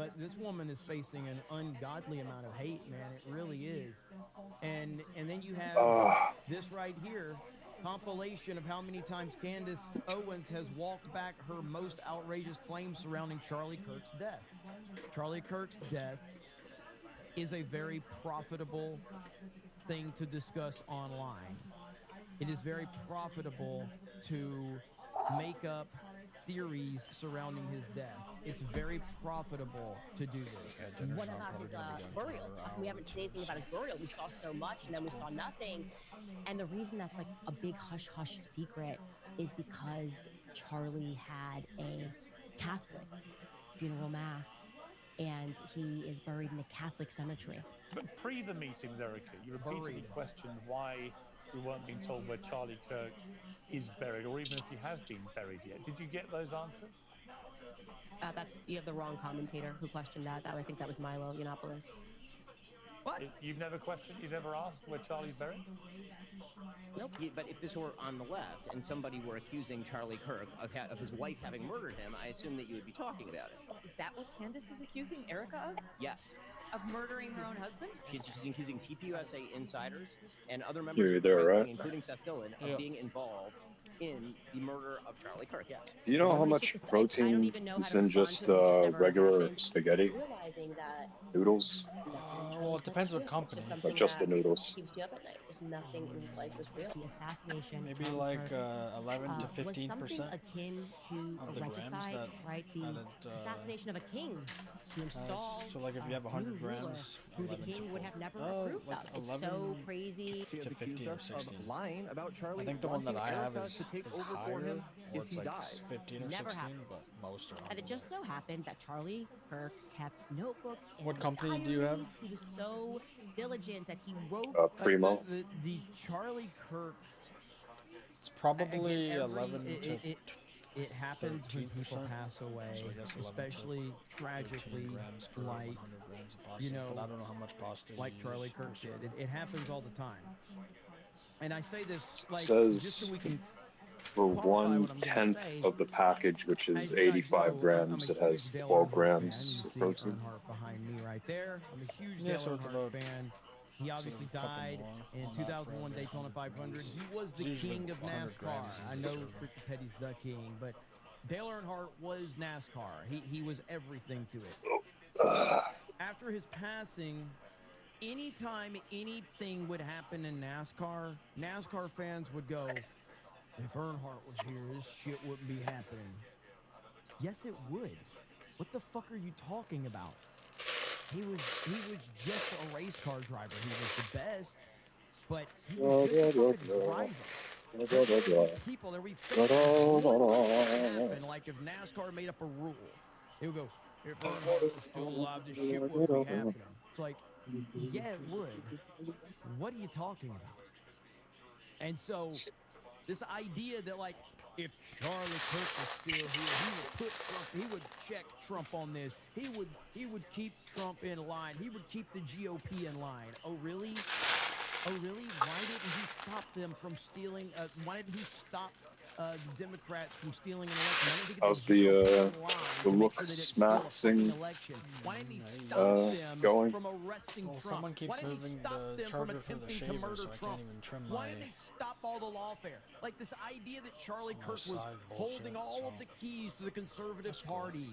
But this woman is facing an ungodly amount of hate, man. It really is. And then you have Uh, this right here, compilation of how many times Candace Owens has walked back her most outrageous claims surrounding Charlie Kirk's death. Charlie Kirk's death is a very profitable thing to discuss online. It is very profitable to make up theories surrounding his death. It's very profitable to do Yeah, this. dinner's What not about probably his gonna be done for burial? another We hour or haven't seen two, anything about so his burial. We saw so much and it's then we saw fine. nothing. And the reason that's like a big hush hush secret is because Charlie had a Catholic funeral mass and he is buried in a Catholic cemetery. But pre the meeting with Erica, you repeatedly Buried. questioned why we weren't being told where Charlie Kirk is buried, or even if he has been buried yet. Did you get those answers? That's you have the wrong commentator who questioned that. I think that was Milo Yiannopoulos. What? You've never questioned, you've never asked where Charlie's buried? Nope. Yeah, but if this were on the left and somebody were accusing Charlie Kirk of his wife having murdered him, I assume that you would be talking about it. Is that what Candace is accusing Erica of? Yes. Of murdering her own husband? She's accusing TPUSA insiders and other members You're of the there, right right? wing, including Seth Dillon, of being involved in the murder of Charlie Kirk. Yes. Do you know how It's much just, I don't protein even know how is to in respond just to it. It's just never regular happened. spaghetti Realizing that noodles? Well, it depends what company. Just Or something just the that noodles? keeps you up at night. Just nothing in his life was real. The assassination Maybe of like Kirk, 11 to was 15% something akin to of a the grams regicide, that right? The added, assassination of a king to install so like if you have a 100 new ruler grams, who the 11 to king would have never Oh, approved like of. It's so 11 crazy. He has to 15 accused or us 16. of lying about Charlie. I think the one that wanting I have Erica is to take over for higher, him or if it's he like died. 15 or Never 16, happens. but most are. And it just so happened that Charlie Kirk kept notebooks and What company do you have? diaries. He was so diligent that he wrote. Primo. The Charlie Kirk. It's probably Again, 11 to it happens when people 13%. pass away, So I guess 11 to especially 13 tragically, grams per like 100 grams of pasta, you know, but I don't know how much pasta like you Charlie use Kirk per did. serving. It happens all the time. And I say this It like says just so we can for qualify what I'm going to 1/10 say. of the package, which As is you guys 85 know, grams, I'm it a huge has Dale 12 Earnhardt fan. grams You of see protein. Earnhardt behind me right there. I'm a huge Yeah, Dale so it's Earnhardt about fan. He obviously a couple died more in on that 2001 for every Daytona 100 500. grams. He was the It's usually king of 100 NASCAR. grams is I the know serving. Richard Petty's the king, but Dale Earnhardt was NASCAR. He was everything to it. After his passing, anytime anything would happen in NASCAR fans would go, if Earnhardt was here, this shit wouldn't be happening. Yes, it would. What the fuck are you talking about? He was just a race car driver. He was the best, but he was just a fucking driver. People that we think happen, like if NASCAR made up a rule, it would go, if Earnhardt was still alive, this shit wouldn't be happening. It's like, yeah, it would. What are you talking about? And so, this idea that like, if Charlie Kirk was still here, he would put Trump, he would check Trump on this. He would keep Trump in line. He would keep the GOP in line. Oh, really? Oh, really? Why didn't he stop them from stealing? Why didn't he stop the Democrats from stealing an election? Why didn't he get How's the GOP in line the to make look sure they didn't steal a fucking smaxing election? Why didn't he stop them going? from arresting Well, Trump? someone keeps Why didn't he moving stop the them from charger for the attempting to shaver, murder so I can't Trump? even trim Why my- didn't they stop all the lawfare? Like this idea that Charlie My Kirk was side holding bullshit, all of so- the keys to the Conservative Party.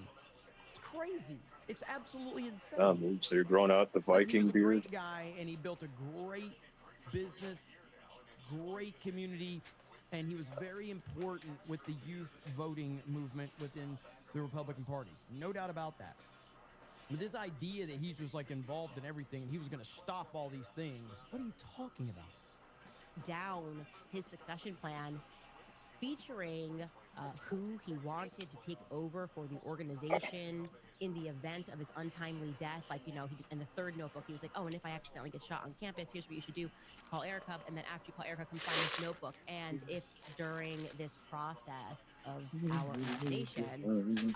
It's crazy. It's absolutely insane. So you're growing out the Like, he was Viking a beard? great guy, and he built a great business, great community, and he was very important with the youth voting movement within the Republican Party. No doubt about that. But this idea that he's just like involved in everything and he was going to stop all these things, what are you talking about? Down his succession plan featuring who he wanted to take over for the organization in the event of his untimely death. Like, you know, in the third notebook, he was like, oh, and if I accidentally get shot on campus, here's what you should do. Call Erica. And then after you call Erica, come find this notebook. And if during this process of our elimination,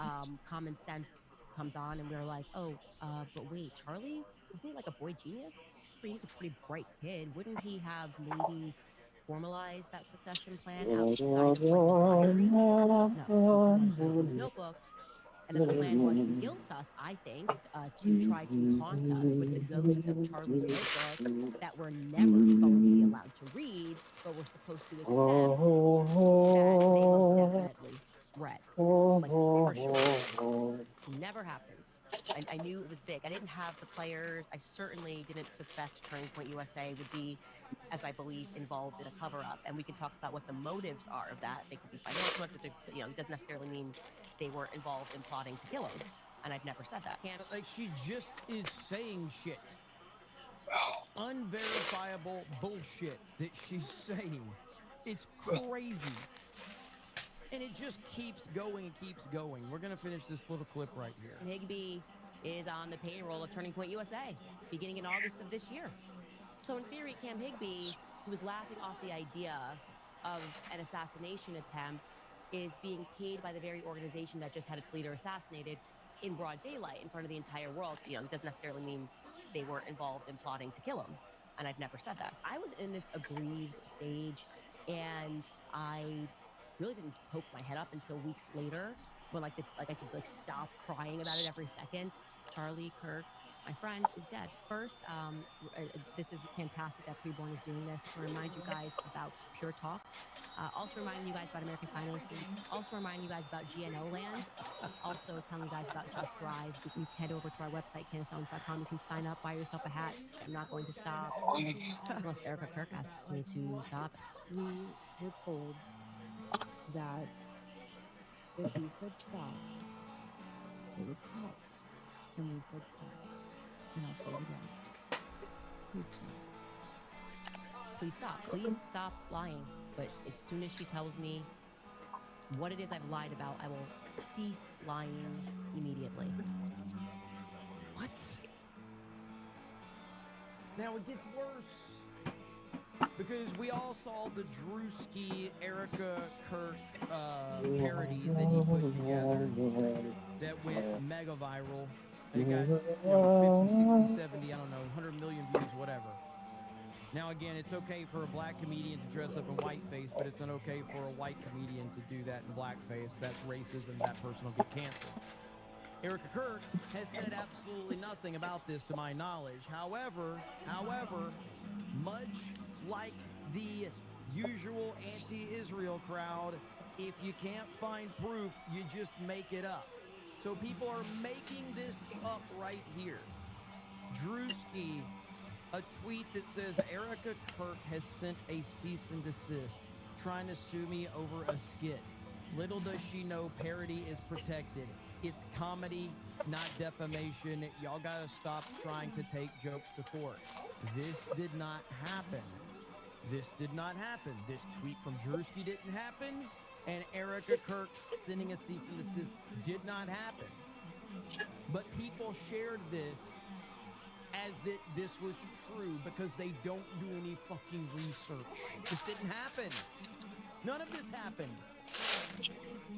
common sense comes on and we're like, oh, but wait, Charlie, wasn't he like a boy genius? He was a pretty bright kid. Wouldn't he have maybe formalize that succession plan outside of like the diary? No, he formalized it in these notebooks And then the plan was to guilt us, I think, to try to haunt us with the ghost of Charlie's notebooks that we're never going to be allowed to read, but we're supposed to accept that they most definitely read. Like, for sure. Never happened. I knew it was big. I didn't have the players. I certainly didn't suspect Turning Point USA would be, as I believe, involved in a cover-up. And we can talk about what the motives are of that. They could be financial. It doesn't necessarily mean they were involved in plotting to kill him. And I've never said that. Can't. Like, she just is saying shit. Unverifiable bullshit that she's saying. It's crazy. And it just keeps going and keeps going. We're going to finish this little clip right here. Higbee is on the payroll of Turning Point USA beginning in August of this year. So in theory, Cam Higbee, who was laughing off the idea of an assassination attempt, is being paid by the very organization that just had its leader assassinated in broad daylight in front of the entire world. It doesn't necessarily mean they weren't involved in plotting to kill him. And I've never said that. I was in this aggrieved stage, and I really didn't poke my head up until weeks later when I could stop crying about it every second. Charlie Kirk, my friend, is dead. First, this is fantastic that Preborn is doing this to remind you guys about Pure Talk. Also reminding you guys about American Financing. Also reminding you guys about GNO Land. Also telling you guys about Just Thrive. You can head over to our website, CandaceOwens.com. You can sign up, buy yourself a hat. I'm not going to stop unless Erica Kirk asks me to stop. We were told that if we said stop, it would stop. And we said stop. And I'll say it again. Please stop. Please stop. Please stop lying. But as soon as she tells me what it is I've lied about, I will cease lying immediately. What? Now it gets worse. Because we all saw the Drewski Erica Kirk parody that he put together that went mega viral. They got 50, 60, 70, I don't know, 100 million views, whatever. Now again, it's okay for a black comedian to dress up in whiteface, but it's not okay for a white comedian to do that in blackface. That's racism. That person will get canceled. Erica Kirk has said absolutely nothing about this to my knowledge. However, much like the usual anti-Israel crowd, if you can't find proof, you just make it up. So people are making this up right here. Drewski, a tweet that says Erica Kirk has sent a cease and desist, trying to sue me over a skit. Little does she know parody is protected. It's comedy, not defamation. Y'all gotta stop trying to take jokes to court. This did not happen. This did not happen. This tweet from Drewski didn't happen, and Erica Kirk sending a cease and desist did not happen. But people shared this as that this was true because they don't do any fucking research. This didn't happen. None of this happened.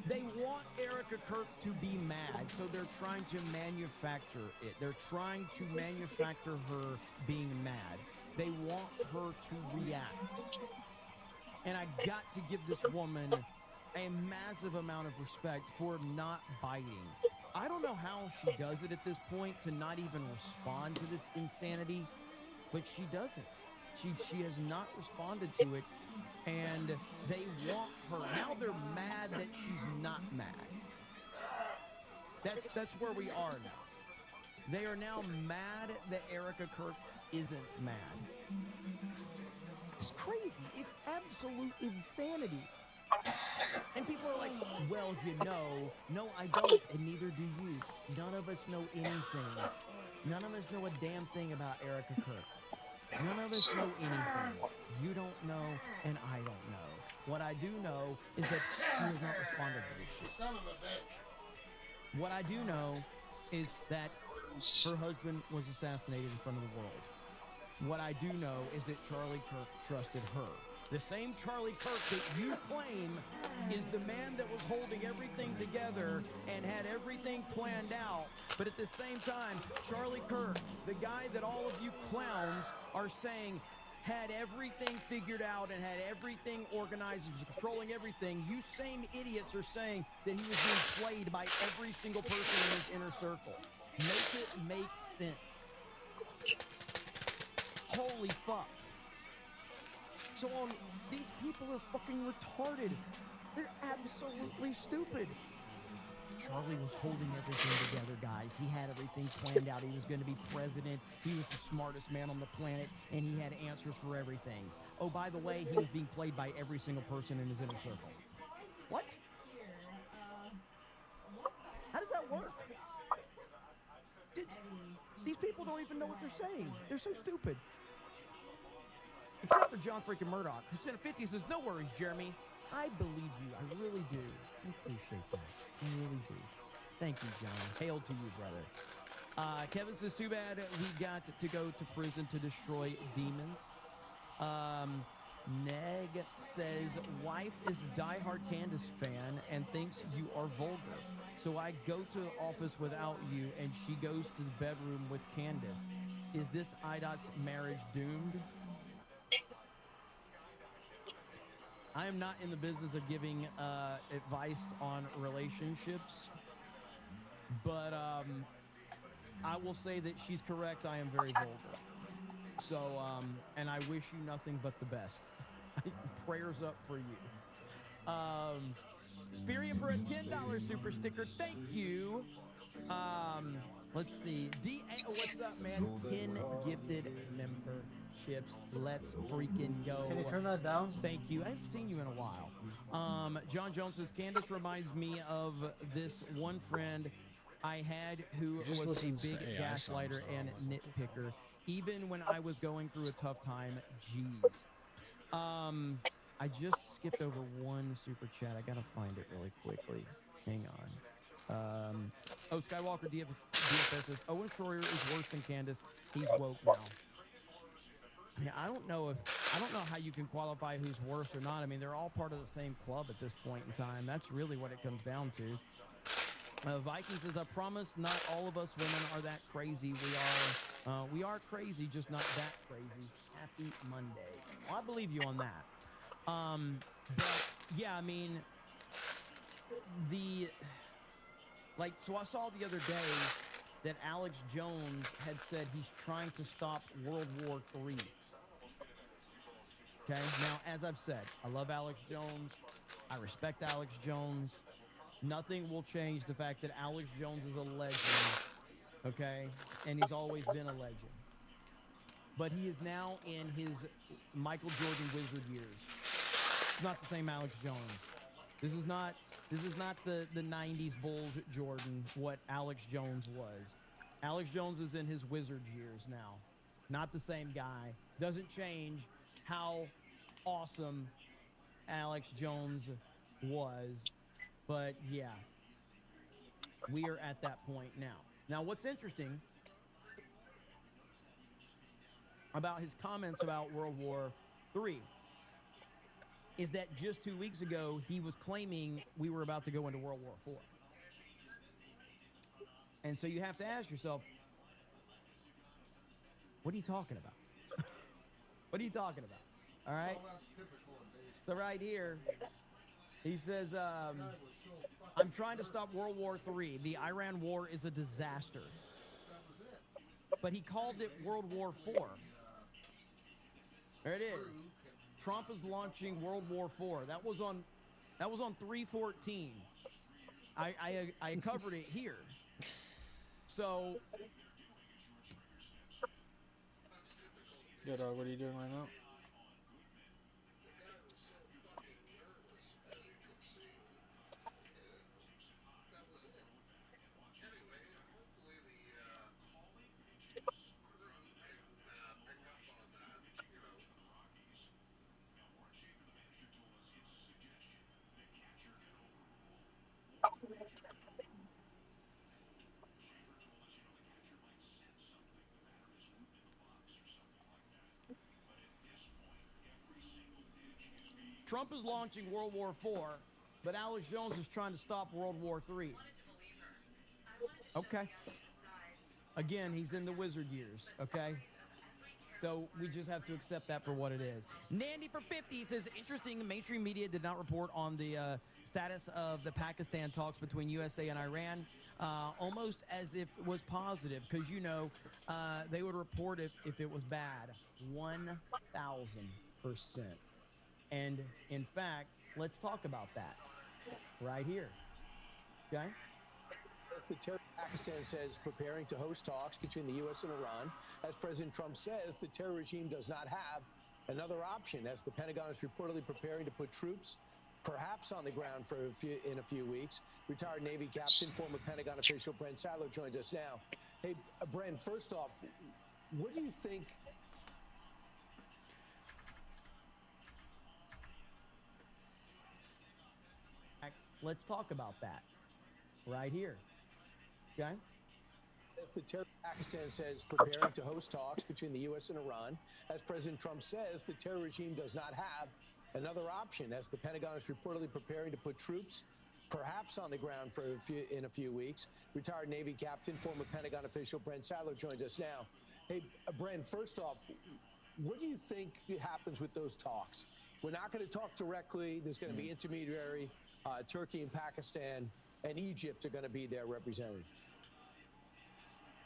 They want Erica Kirk to be mad, so they're trying to manufacture it. They're trying to manufacture her being mad. They want her to react. And I got to give this woman a massive amount of respect for not biting. I don't know how she does it at this point to not even respond to this insanity, but she doesn't. She has not responded to it, and they want her. Now they're mad that she's not mad. That's where we are now. They are now mad that Erica Kirk isn't mad. It's crazy. It's absolute insanity. And people are like, well, no, I don't, and neither do you. None of us know anything. None of us know a damn thing about Erica Kirk. None of us know anything. You don't know, and I don't know. What I do know is that she has not responded to this shit. Son of a bitch. What I do know is that her husband was assassinated in front of the world. What I do know is that Charlie Kirk trusted her. The same Charlie Kirk that you claim is the man that was holding everything together and had everything planned out. But at the same time, Charlie Kirk, the guy that all of you clowns are saying had everything figured out and had everything organized and was controlling everything, you same idiots are saying that he was being played by every single person in his inner circle. Make it make sense. Holy fuck. So these people are fucking retarded. They're absolutely stupid. Charlie was holding everything together, guys. He had everything planned out. He was going to be president. He was the smartest man on the planet, and he had answers for everything. Oh, by the way, he was being played by every single person in his inner circle. What? How does that work? These people don't even know what they're saying. They're so stupid. Except for John freaking Murdoch, who sent a 50 says, no worries, Jeremy. I believe you. I really do. I appreciate that. I really do. Thank you, John. Hail to you, brother. Kevin says, too bad we got to go to prison to destroy demons. Neg says, wife is a diehard Candace fan and thinks you are vulgar. So I go to the office without you and she goes to the bedroom with Candace. Is this IDOT's marriage doomed? I am not in the business of giving advice on relationships, but I will say that she's correct. I am very vulgar. So, and I wish you nothing but the best. Prayers up for you. Spirium for a $10 super sticker. Thank you. Let's see. What's up, man? 10 gifted memberships. Let's freaking go. Can you turn that down? Thank you. I haven't seen you in a while. John Jones says, Candace reminds me of this one friend I had who was a big gaslighter and nitpicker, even when I was going through a tough time. Jeez. I just skipped over one super chat. I gotta find it really quickly. Hang on. Skywalker DFS says, Owen Schroyer is worse than Candace. He's woke now. I mean, I don't know how you can qualify who's worse or not. I mean, they're all part of the same club at this point in time. That's really what it comes down to. Viking says, I promise not all of us women are that crazy. We are crazy, just not that crazy. Happy Monday. Well, I believe you on that. But yeah, I mean, so I saw the other day that Alex Jones had said he's trying to stop World War III. Okay, now, as I've said, I love Alex Jones. I respect Alex Jones. Nothing will change the fact that Alex Jones is a legend, okay? And he's always been a legend. But he is now in his Michael Jordan Wizard years. It's not the same Alex Jones. This is not the 90s Bulls Jordan, what Alex Jones was. Alex Jones is in his Wizard years now. Not the same guy. Doesn't change how awesome Alex Jones was. But yeah, we are at that point now. Now, what's interesting about his comments about World War III is that just 2 weeks ago, he was claiming we were about to go into World War IV. And so you have to ask yourself, what are you talking about? What are you talking about? All right? So right here, he says, I'm trying to stop World War III. The Iran war is a disaster. But he called it World War IV. There it is. Trump is launching World War IV. That was on 3/14. I covered it here. So, Yo, dog, what are you doing right now? Trump is launching World War IV, but Alex Jones is trying to stop World War III. Okay. Again, he's in the Wizard years, okay? So we just have to accept that for what it is. Nandy for 50 says, interesting, mainstream media did not report on the status of the Pakistan talks between USA and Iran, almost as if it was positive, because, you know, they would report if it was bad. 1,000%. And in fact, let's talk about that right here. Okay? The Pakistan says preparing to host talks between the U.S. and Iran. As President Trump says, the terror regime does not have another option, as the Pentagon is reportedly preparing to put troops perhaps on the ground for in a few weeks. Retired Navy captain, former Pentagon official Brent Sadler joins us now. Hey, Brent, first off, what do you think? Let's talk about that right here. Okay? The Pakistan says preparing to host talks between the U.S. and Iran. As President Trump says, the terror regime does not have another option, as the Pentagon is reportedly preparing to put troops perhaps on the ground for in a few weeks. Retired Navy captain, former Pentagon official Brent Sadler joins us now. Hey, Brent, first off, what do you think happens with those talks? We're not going to talk directly. There's going to be intermediary. Turkey and Pakistan and Egypt are going to be there represented.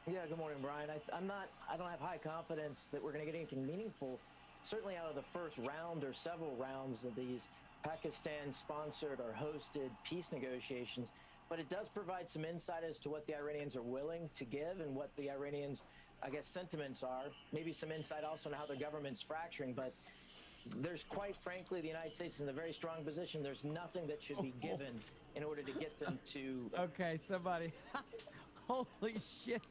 Yeah, good morning, Brian. I don't have high confidence that we're going to get anything meaningful, certainly out of the first round or several rounds of these Pakistan-sponsored or hosted peace negotiations. But it does provide some insight as to what the Iranians are willing to give and what the Iranians, I guess, sentiments are. Maybe some insight also on how their government's fracturing. But there's, quite frankly, the United States is in a very strong position. There's nothing that should be given in order to get them to... Okay, somebody... Holy shit.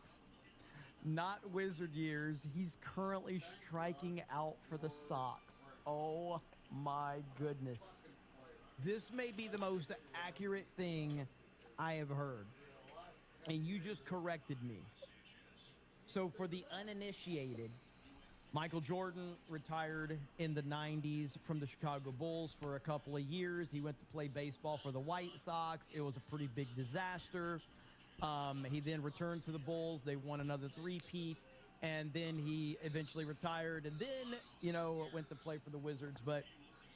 Not wizard years. He's currently striking out for the Sox. Oh, my goodness. This may be the most accurate thing I have heard. And you just corrected me. So for the uninitiated... Michael Jordan retired in the 90s from the Chicago Bulls for a couple of years. He went to play baseball for the White Sox. It was a pretty big disaster. He then returned to the Bulls. They won another three-peat, and then he eventually retired, and then, you know, went to play for the Wizards. But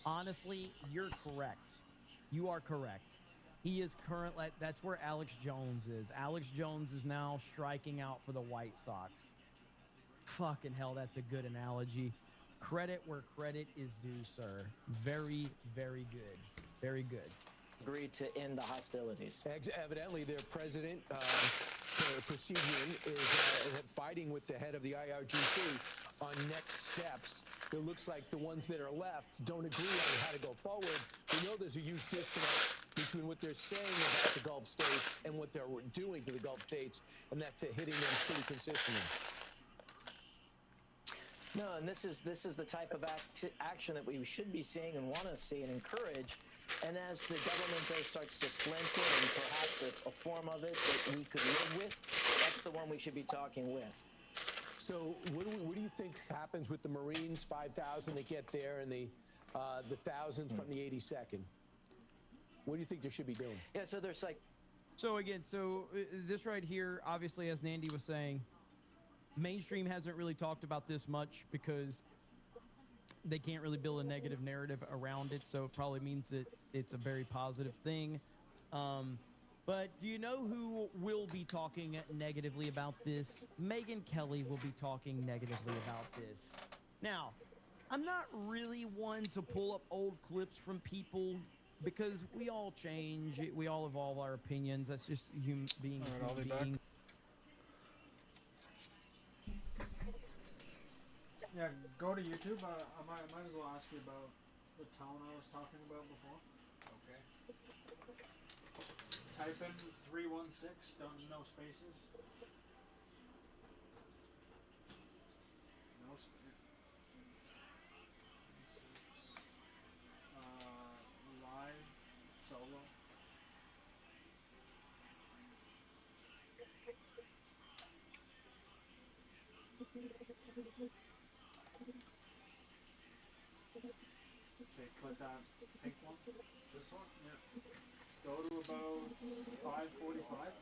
honestly, you're correct. You are correct. He is currently, that's where Alex Jones is. Alex Jones is now striking out for the White Sox. Fucking hell, that's a good analogy. Credit where credit is due, sir. Very, very good. Very good. Agreed to end the hostilities. Evidently, their president, Presidian, is fighting with the head of the IRGC on next steps. It looks like the ones that are left don't agree on how to go forward. We know there's a huge disconnect between what they're saying about the Gulf states and what they're doing to the Gulf states, and that's hitting them pretty consistently. No, and this is the type of action that we should be seeing and want to see and encourage. And as the government though starts to splinter and perhaps a form of it that we could live with, that's the one we should be talking with. So what do you think happens with the Marines, 5,000 that get there, and the thousands from the 82nd? What do you think they should be doing? Yeah, so there's like... So again, this right here, obviously, as Nandy was saying, mainstream hasn't really talked about this much because they can't really build a negative narrative around it, so it probably means that it's a very positive thing. But do you know who will be talking negatively about this? Megyn Kelly will be talking negatively about this. Now, I'm not really one to pull up old clips from people because we all change. We all evolve our opinions. That's just being a human being. Yeah, go to YouTube. I might as well ask you about the town I was talking about before. Okay. Type in 316, no spaces. No spaces. Live solo. Okay, click that pink one. This one? Yeah. Go to about 5:45.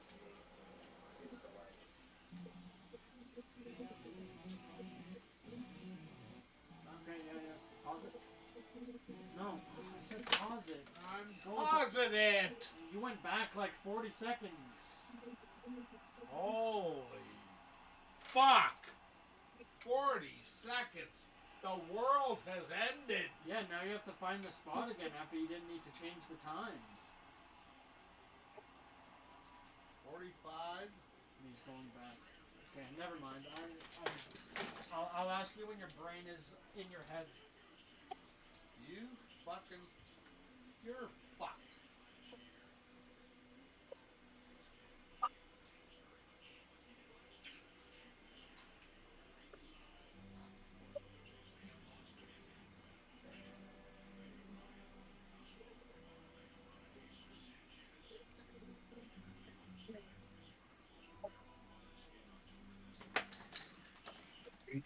You went back like 40 seconds. Holy fuck! 40 seconds. The world has ended. Yeah, now you have to find the spot again after you didn't need to change the time. 45. He's going back. Okay, never mind. I'll ask you when your brain is in your head. You're fucked.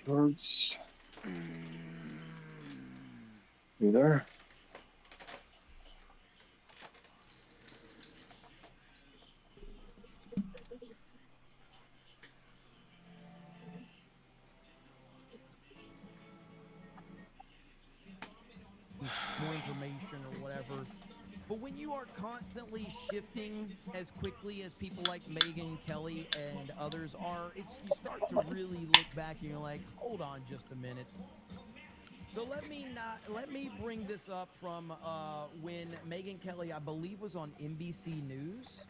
Yards. You there? More information or whatever. But when you are constantly shifting as quickly as people like Megyn Kelly and others are, you start to really look back and you're like, hold on just a minute. So let me bring this up from when Megyn Kelly, I believe, was on NBC News.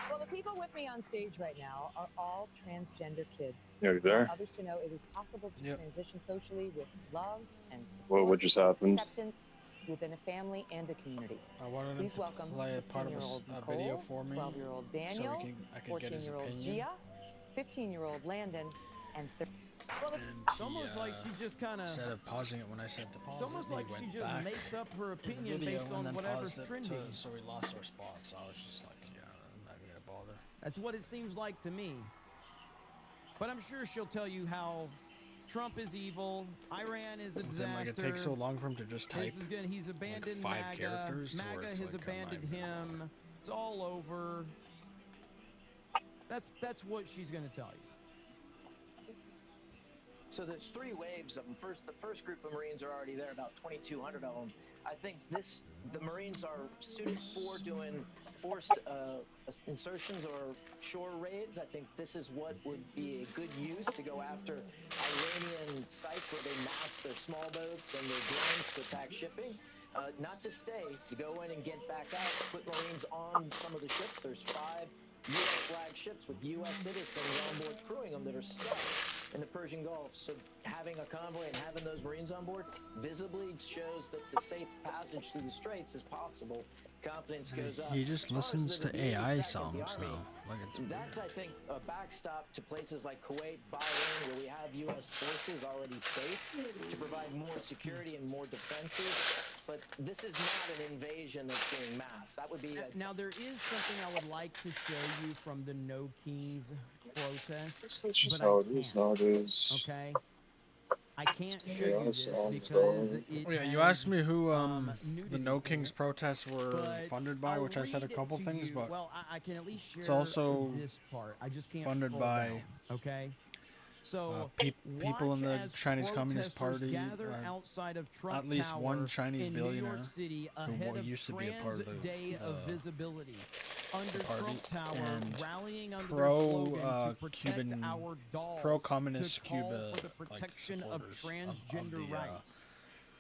Well, the people with me on stage right now are all transgender kids. Yeah, you there? Others to know it is possible to transition socially with love and What support, just happened? acceptance within a family and a community. I wanted him Please to welcome play a part of 16-year-old a Nicole, video for me 12-year-old Daniel, I could get his 14-year-old opinion. Gia, 15-year-old Landon, and Well, And it's almost like she just kind of. Instead of pausing it when I said to pause It's almost it, like he she went just back makes up her in the opinion video based and on then whatever's paused it trending. so we lost our spot. So I was just like, yeah, I'm not gonna bother. That's what it seems like to me. But I'm sure she'll tell you how Trump is evil, Iran is a disaster. Then like it takes so long for him to just type. This is good. He's abandoned like 5 MAGA. characters to where MAGA it's has like, abandoned him. It's all over. That's what she's going to tell you. So there's 3 waves of them. The first group of Marines are already there, about 2,200 of them. I think the Marines are suited for doing forced insertions or shore raids. I think this is what would be a good use to go after Iranian sites where they mass their small boats and their drones to attack shipping. Not to stay, to go in and get back out, put Marines on some of the ships. There's 5 U.S. flag ships with U.S. citizens on board crewing them that are stuck in the Persian Gulf. So having a convoy and having those Marines on board visibly shows that the safe passage through the straits is possible. Confidence goes up. He just As far as listens the to Navy AI second, the songs Army, now. Like it's weird. that's, I think, a backstop to places like Kuwait, Bahrain, where we have U.S. forces already stationed to provide more security and more defenses. But this is not an invasion that's being massed. That would be Now, there is something I would like to show you from the No Kings protest. That's just but how I it is can't. Okay. Okay? I can't show you Chaos this songs because going. it Oh, yeah, you has, asked me who the nudity No in Kings it, protests were but funded by, I'll which I said a read it couple to things, you. but Well, I can at least share it's also this part. I just can't funded scroll by, down, okay? So people in watch the as Chinese Communist protesters Party, gather outside of Trump at least Tower one Chinese in New billionaire York City who ahead of used to be a part of the Day of Visibility under party, Trump Tower, and rallying under their slogan to protect Cuban, our dolls, pro-communist to call Cuba, for the protection of supporters transgender the, rights.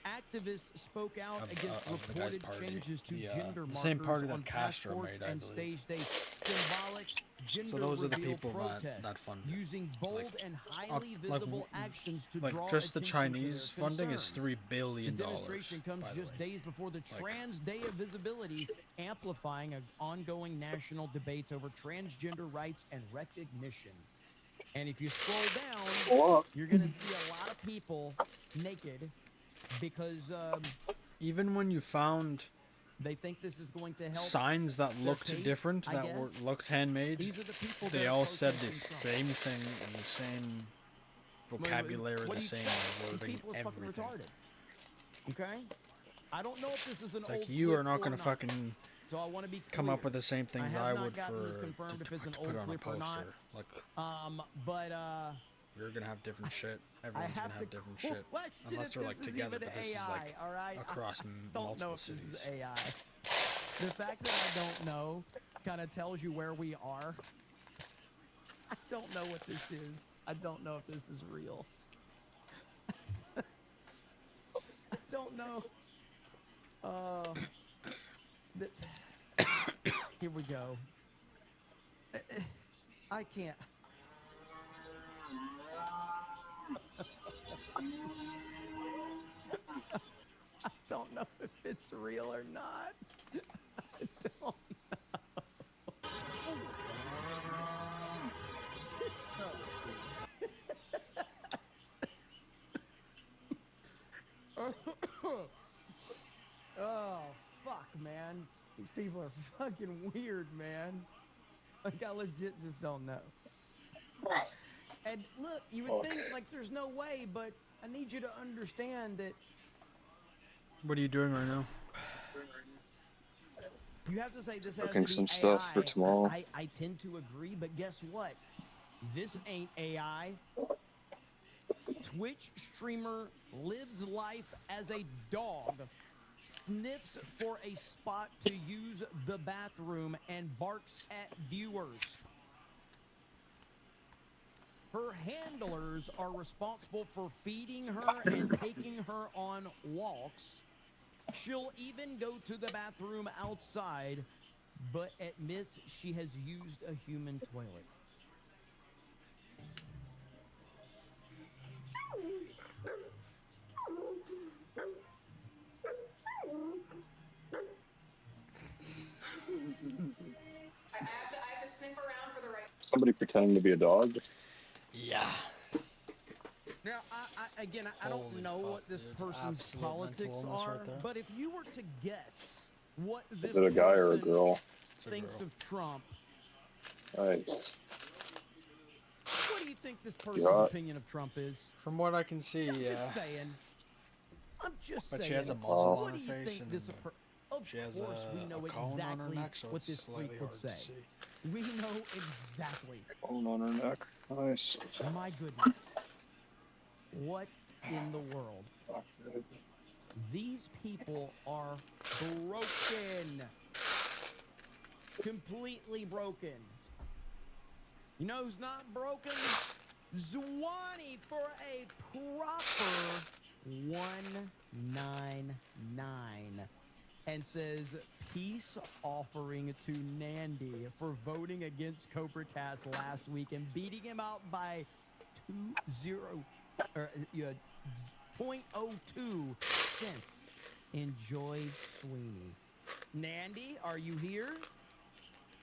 Activists spoke out against of the guy's reported party. changes to gender the same party markers that on Castro passports made, I and believe. stage day symbolic gender So those are the reveal people protest, that fund. using bold and highly visible actions to like draw just the attention to Chinese their funding is concerns. $3 billion. The demonstration comes by the just way. days before the Trans Day of Visibility, amplifying ongoing national debates over transgender rights and recognition. And if you scroll down, you're going to see a lot of people naked because even when you found they think this is going to help signs that their looked case, different, I that were guess. looked handmade, These are the people they that are all said the protesting same thing in the same vocabulary, what the do same These wording, people are fucking everything. retarded. Okay? I don't know if this is an It's old like you clip are not or going to fucking So I want to be come up clear. with the same things have I not would gotten this for confirmed if it's an to old put on a clip or not. poster. Like But we're gonna have different shit. Everyone's gonna have different shit, question unless if they're like this is together. even But this AI, is like all right? across I don't know multiple if cities. this is AI. The fact that I don't know kind of tells you where we are. I don't know what this is. I don't know if this is real. I don't know. Here we go. I can't. I don't know if it's real or not. I don't know. Oh, fuck, man. These people are fucking weird, man. Like, I legit just don't know. And look, you would think, like, there's no way, but I need you to understand that What are you doing right now? you have to say this has Cooking to be some AI. stuff for tomorrow. I tend to agree, but guess what? This ain't AI. Twitch streamer lives life as a dog, sniffs for a spot to use the bathroom, and barks at viewers. Her handlers are responsible for feeding her and taking her on walks. She'll even go to the bathroom outside, but admits she has used a human toilet. I have to sniff around for the right. Somebody pretending to be a dog. Yeah. Now, I don't Holy know fuck, what this dude. person's Absolute politics mental illness are, right there. but if you were to guess what this Is it a guy or a person girl? thinks of Trump, Nice. what do you think this person's Yeah. opinion of Trump is? From what I can see, I'm yeah. just saying. I'm just But saying. she has a muzzle on What her do you face think this? and Of she has course, we know a cone exactly on her neck, so what it's this slightly freak would hard say. to see. We know exactly. Bone on her neck. Nice. My goodness. What in the world? These people are broken. Completely broken. You know who's not broken? Zwanny for a proper 199. And says peace offering to Nandy for voting against Cobra Cast last week and beating him out by 0.02 cents. Enjoy Sweeney. Nandy, are you here?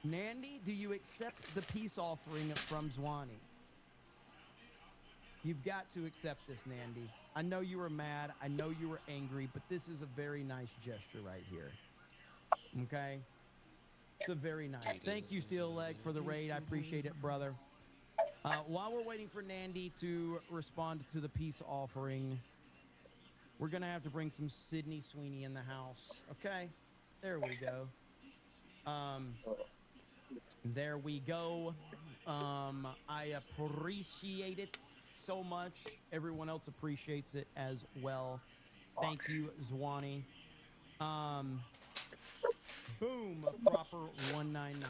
Nandy, do you accept the peace offering from Zwanny? You've got to accept this, Nandy. I know you were mad. I know you were angry, but this is a very nice gesture right here. Okay? It's a very nice. Thank you, Steel Leg, for the raid. I appreciate it, brother. While we're waiting for Nandy to respond to the peace offering, we're going to have to bring some Sydney Sweeney in the house. Okay? There we go. There we go. I appreciate it so much. Everyone else appreciates it as well. Thank you, Zwanny. Boom, proper 199.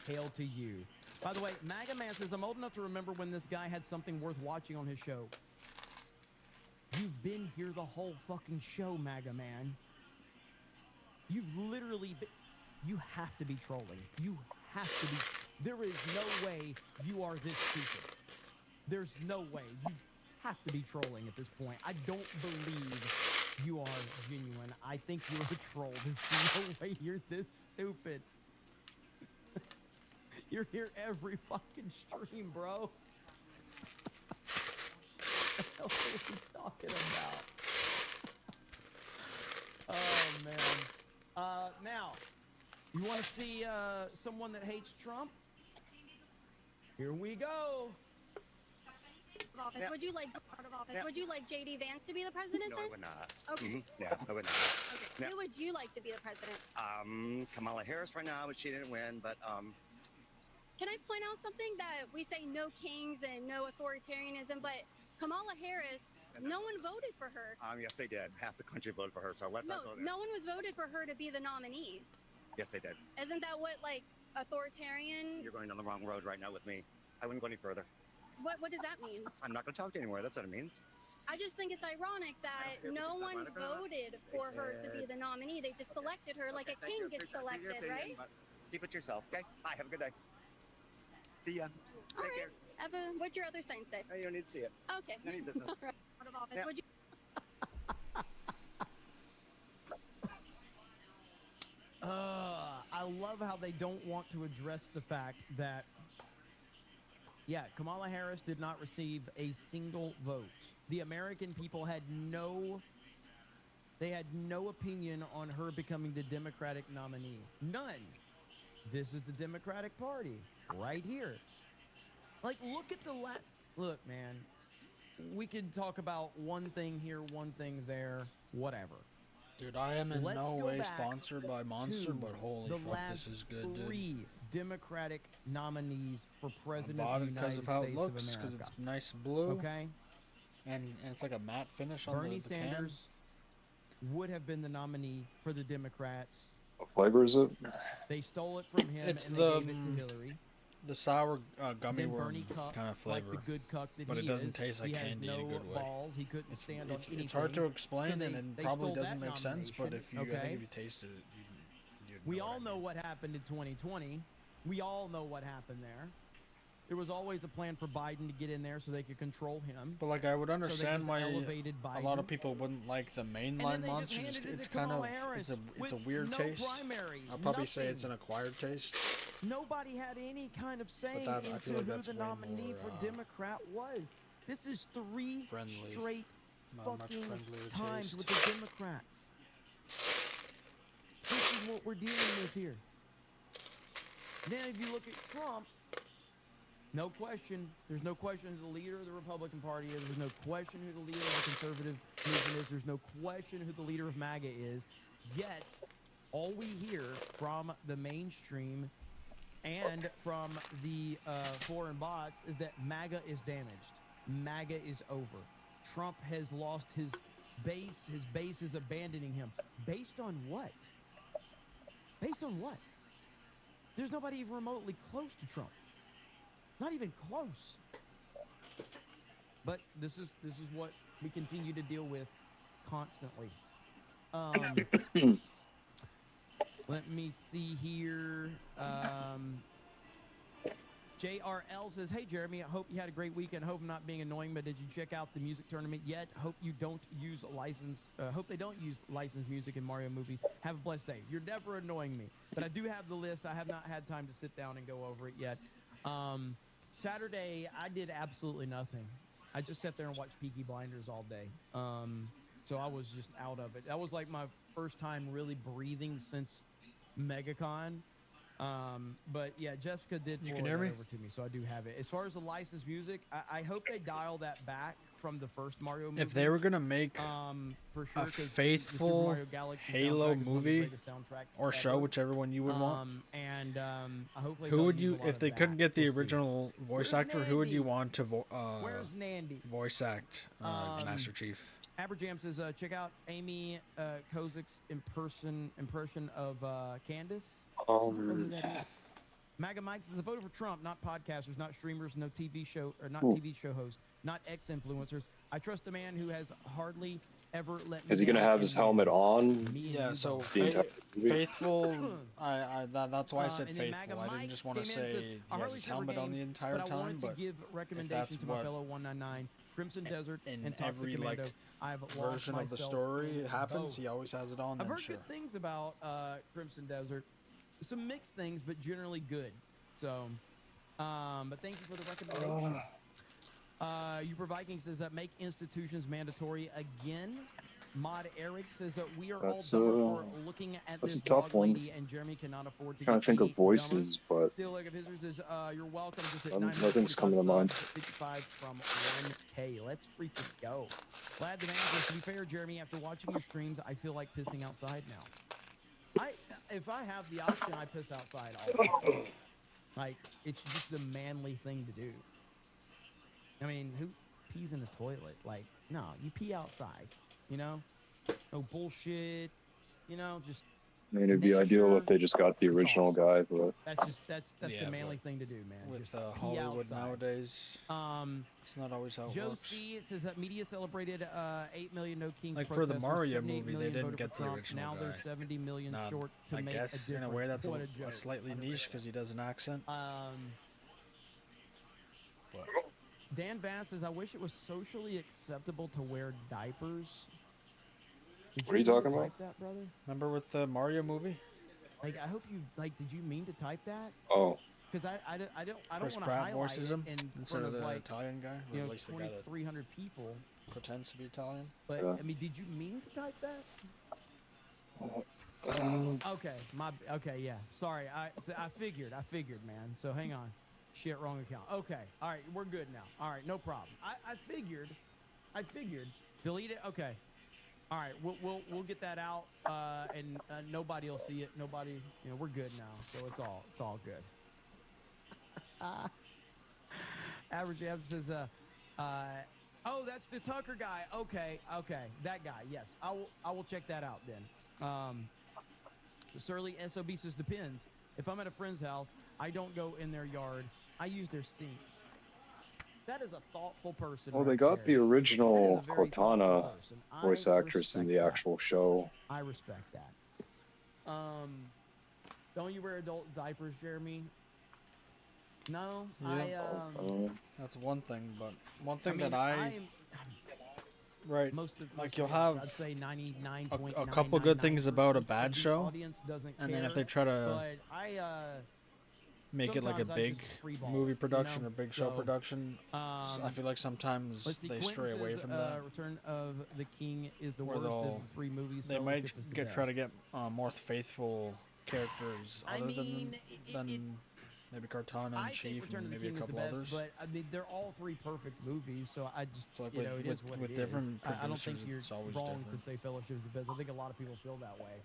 Hail to you. By the way, MAGA Man says, I'm old enough to remember when this guy had something worth watching on his show. You've been here the whole fucking show, MAGA Man. You've literally been... You have to be trolling. You have to be... There is no way you are this stupid. There's no way. You have to be trolling at this point. I don't believe you are genuine. I think you're a troll. There's no way you're this stupid. You're here every fucking stream, bro. What the hell are we talking about? Oh, man. Now, you want to see someone that hates Trump? Here we go. Office. Yeah. Would you like part of office? Yeah. Would you like JD Vance to be the president? No, then? I would not. Okay. Yeah, I would not. Okay. Yeah. Who would you like to be the president? Kamala Harris right now, but she didn't win. But Can I point out something that we say no kings and no authoritarianism, but Kamala Harris, no one voted for her. Yes, they did. Half the country voted for her. So let's not go there. No one was voted for her to be the nominee. Yes, they did. Isn't that what like authoritarian? You're going down the wrong road right now with me. I wouldn't go any further. What does that mean? I'm not going to talk to you anymore. That's what it means. I just think it's ironic that no one voted for her to be the nominee. They just selected her like a king gets selected, right? Keep it to yourself, okay? Bye. Have a good day. See ya. All Take right. care. Eva, what's your other sign say? No, you don't need to see it. Okay. None of your business. All right. Out of office. Yeah. What'd you? I love how they don't want to address the fact that, yeah, Kamala Harris did not receive a single vote. The American people had no opinion on her becoming the Democratic nominee. None. This is the Democratic Party right here. Like, look at look, man, we could talk about one thing here, one thing there, whatever. Dude, I am in Let's no go way back sponsored by Monster, to but holy the fuck, last this is good, dude. 3 Democratic nominees for I president bought of it the because United of how States it looks, of because America. it's nice blue. Okay. And it's like a matte finish on Bernie the can. Sanders would have been the nominee for the Democrats. What flavor is it? They stole it from him It's and the, they gave it to Hillary. The sour gummy Then worm Bernie cucked kind of flavor. like the good cuck that but he it doesn't is. taste like He has candy no in a good way. balls. He couldn't stand on anything. It's hard to explain, So and it they probably stole doesn't that make sense, but if you, nomination, I think okay? if you tasted it, you'd We know all what I know mean. what happened in 2020. We all know what happened there. There was always a plan for Biden to get in there so they could control him. But like I would So they understand just why elevated a lot of Biden. people wouldn't like the And then mainline they just monster. handed it It's to kind of Kamala Harris it's a with weird no taste. primary, I'll probably say it's an nothing. acquired taste. Nobody had any kind of say that- I into feel like who that's the way nominee more, for Democrat was. This is 3 friendly. straight Not much fucking friendlier times taste. with the Democrats. This is what we're dealing with here. Then if you look at Trump, no question, there's no question who the leader of the Republican Party is. There's no question who the leader of the conservative movement is. There's no question who the leader of MAGA is. Yet, all we hear from the mainstream and from the foreign bots is that MAGA is damaged. MAGA is over. Trump has lost his base. His base is abandoning him. Based on what? Based on what? There's nobody even remotely close to Trump. Not even close. But this is what we continue to deal with constantly. Let me see here. JRL says, "Hey Jeremy, I hope you had a great weekend. Hope I'm not being annoying, but did you check out the music tournament yet? Hope you don't use hope they don't use licensed music in Mario movies. Have a blessed day." You're never annoying me, but I do have the list. I have not had time to sit down and go over it yet. Saturday, I did absolutely nothing. I just sat there and watched Peaky Blinders all day. So I was just out of it. That was like my first time really breathing since MegaCon. But yeah, Jessica did You forward can hear that me? over to me, so I do have it. As far as the licensed music, I hope they dial that back from the first Mario movie. If they were gonna make for sure, a 'cause the Super faithful Mario Galaxy Halo soundtrack is one of the movie greatest soundtracks or show, ever. whichever one you would want, Hopefully who they'll would use you, a lot if of they that. couldn't get the We'll see. original voice Where's actor, who would you Nandy? want to Where's Nandy? voice act Master Chief? Aberjam says, check out Amy Kozik's impression of Candace. I don't know who that is. MAGA Mike says, "I voted for Trump, not podcasters, not streamers, no TV show, or not Ooh. TV show hosts, not ex-influencers. I trust a man who has hardly ever let me Is he gonna down have in his helmet ways. on? Me and Yeah, you so both." The entire movie? faithful. that's why I said And then MAGA faithful. I didn't Mike just want to came in and say says, he "I has hardly his cover helmet on the games, entire but I time, wanted to but give if recommendations that's to my what fellow 199, Crimson Desert, in and Toxic every Commando. like I've lost version of the myself story in happens, both. he always has it on. I've Then heard sure. good things about Crimson Desert. Some mixed things, but generally good. So, but thank you for the recommendation. Uber Viking says that make institutions mandatory again. Mod Eric says that we are That's, all dumber for looking at that's this a tough dog one. lady, and Jeremy cannot afford to Trying get to think any of voices, dumber. but Still, like, if Hizzers says, you're welcome. Just hit nothing's coming to 945 mind. subs, 55 from 1K. Let's freaking go. Glad the man says, to be fair, Jeremy, after watching your streams, I feel like pissing outside now. If I have the option, I piss outside all the time. Like, it's just a manly thing to do. I mean, who pees in the toilet? Like, no, you pee outside, you know? No bullshit, you know, just I mean, it'd be ideal if they just got the original guy, but That's Yeah, the manly but thing to do, man. With Just pee Hollywood outside. nowadays, it's not always how it Joe works. C says that media celebrated 8 million No Kings Like for the protesters, Mario 78 movie, they million didn't voted get for the Trump. original Now guy. they're 70 million Now, short to I make guess a difference. in a way that's What a a joke. slightly niche because he does an accent. But Dan Bass says, I wish it was socially acceptable to wear diapers. Did What are you talking type about? that, brother? remember with the Mario movie? Like, I hope you, like, did you mean to type that? Oh, Because I don't Chris want to Pratt highlight voices it him in instead front of of, the like, Italian guy, or you know, at least the guy that 2,300 people. pretends to be Italian. But, Yeah. I mean, did you mean to type that? Okay, okay, yeah. Sorry, I figured, man. So hang on. Shit, wrong account. Okay, all right, we're good now. All right, no problem. I figured. Delete it. Okay. All right, we'll get that out, and nobody will see it. Nobody, you know, we're good now. So it's all good. Average Ab says, oh, that's the Tucker guy. Okay, that guy. Yes, I will check that out then. Surly SOB says depends. If I'm at a friend's house, I don't go in their yard. I use their sink. That is a thoughtful person. well, they right got there. the original That is a very Cortana thoughtful person. voice I actress in the respect that. actual show. I respect that. Don't you wear adult diapers, Jeremy? No, Yeah. That's one thing, but one thing mean, that right, like you'll I'd have say 99. a couple good things about a bad show, Audience doesn't and care, then if they try to but make it like a sometimes I big just freeball movie it, production you know? or big show So, production, I feel like sometimes let's see, they Quentin stray away says, from that. Return of the King is the Where worst of they'll- the three movies. They might Fellowship is the try to best. get more faithful characters other than maybe Cortana and I think Chief Return and of the maybe a King is the couple best, others. but I mean they're all three perfect movies. So I just like you know it is what with it different is. I don't think producers, you're it's always wrong different. to say Fellowship is the best. I think a lot of people feel that way.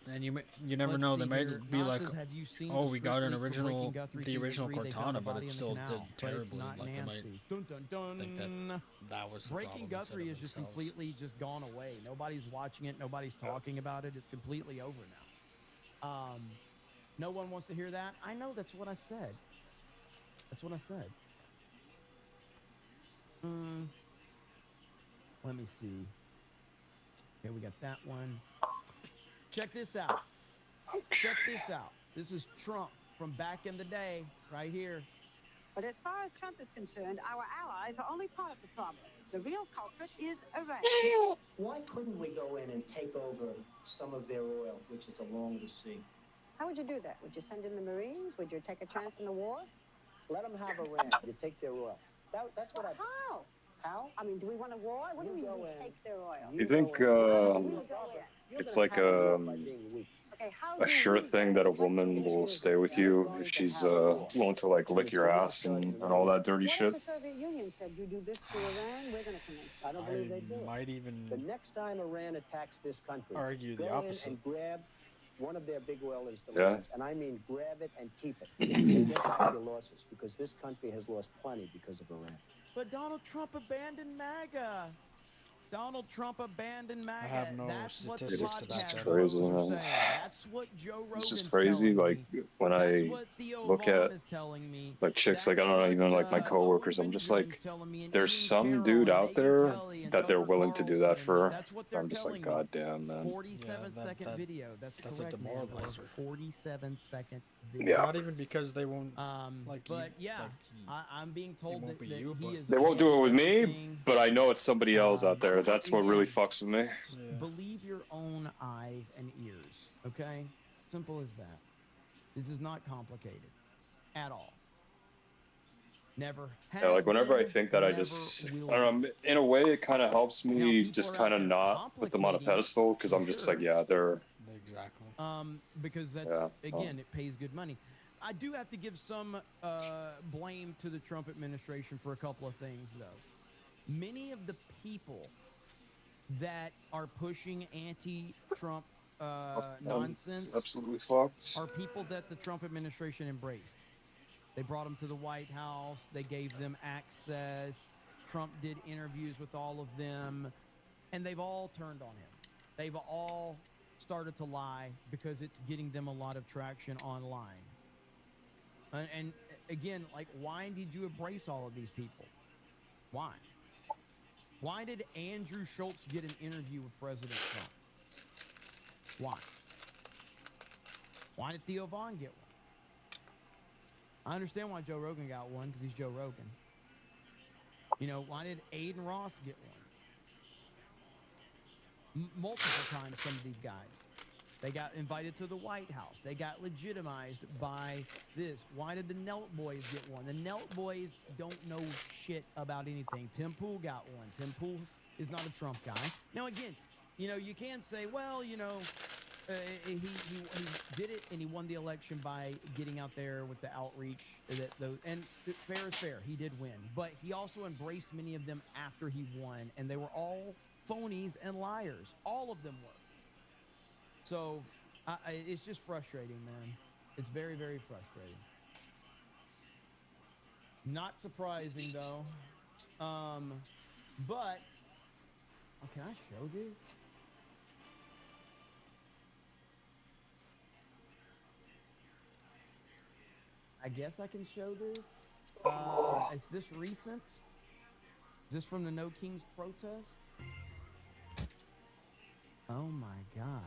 And you never Let's know. see They might here. be Nas like, says, have you seen oh, the we got an script leak for original, Breaking Guthrie the season original 3? They found Cortana, a but body it in the still canal, did but it's terribly. not Like they might Nancy. Dun, dun, dun. think that was the Breaking problem Guthrie instead is of just themselves. completely just gone away. Nobody's watching it. Nobody's talking about it. It's completely over now. No one wants to hear that. I know. That's what I said. Let me see. Okay, we got that one. Check this out. This is Trump from back in the day, right here. But as far as Trump is concerned, our allies are only part of the problem. The real culprit is Iran. Why couldn't we go in and take over some of their oil, which is along the sea? How would you do that? Would you send in the Marines? Would you take a chance in the war? Let them have Iran. You take their oil. That's what I... How? How? I mean, do we want a war? What do you mean we take their oil? You think it's like Okay, how a sure thing that a woman will stay with you if she's willing to like lick your ass and all that dirty What shit? if the Soviet Union said, you do this to Iran, we're going to come in? I don't believe they do it. Might even The next time Iran attacks this country, argue the go opposite. in and grab one of their big oil installations. Yeah. And I mean grab it and keep it. And get back your losses, because this country has lost plenty because of Iran. But Donald Trump abandoned MAGA. I have no That's what the statistics to back podcast that crazy, hosts are man. saying. That's what Joe Rogan's It's just crazy. Like when I look at like chicks, like I don't know, even like my coworkers, I'm just like, there's some dude out there that they're willing to do that for. I'm just like, God damn, man. 47-second video. That's a correct, man. demoralizer. 47-second video. Yeah. Not even because they won't. But yeah, I'm being told that, be that you, he but- is. They won't do it with me, but I know it's somebody else out there. That's what really fucks with me. Believe your own eyes and ears. Okay, simple as that. This is not complicated at all. Never. Yeah, like whenever I been, think that I never just, will I don't know, in a way it kind of helps me people just are kind out of there not put them on a complicating it, pedestal because I'm just like, yeah, they're, Exactly. Because that's again, it pays good money. I do have to give some blame to the Trump administration for a couple of things, though. Many of the people that are pushing anti-Trump nonsense absolutely fucked. are people that the Trump administration embraced. They brought them to the White House. They gave them access. Trump did interviews with all of them, and they've all turned on him. They've all started to lie because it's getting them a lot of traction online. And again, like, why did you embrace all of these people? Why? Why did Andrew Schultz get an interview with President Trump? Why? Why did Theo Vaughn get one? I understand why Joe Rogan got one, because he's Joe Rogan. You know, why did Aiden Ross get one? Multiple times, some of these guys. They got invited to the White House. They got legitimized by this. Why did the Nelt Boys get one? The Nelt Boys don't know shit about anything. Tim Pool got one. Tim Pool is not a Trump guy. Now, again, you know, you can't say, well, you know, he did it and he won the election by getting out there with the outreach. And fair is fair. He did win. But he also embraced many of them after he won. And they were all phonies and liars. All of them were. So it's just frustrating, man. It's very, very frustrating. Not surprising, though. But, oh, can I show this? I guess I can show this. Is this recent? Is this from the No Kings protest? Oh my God.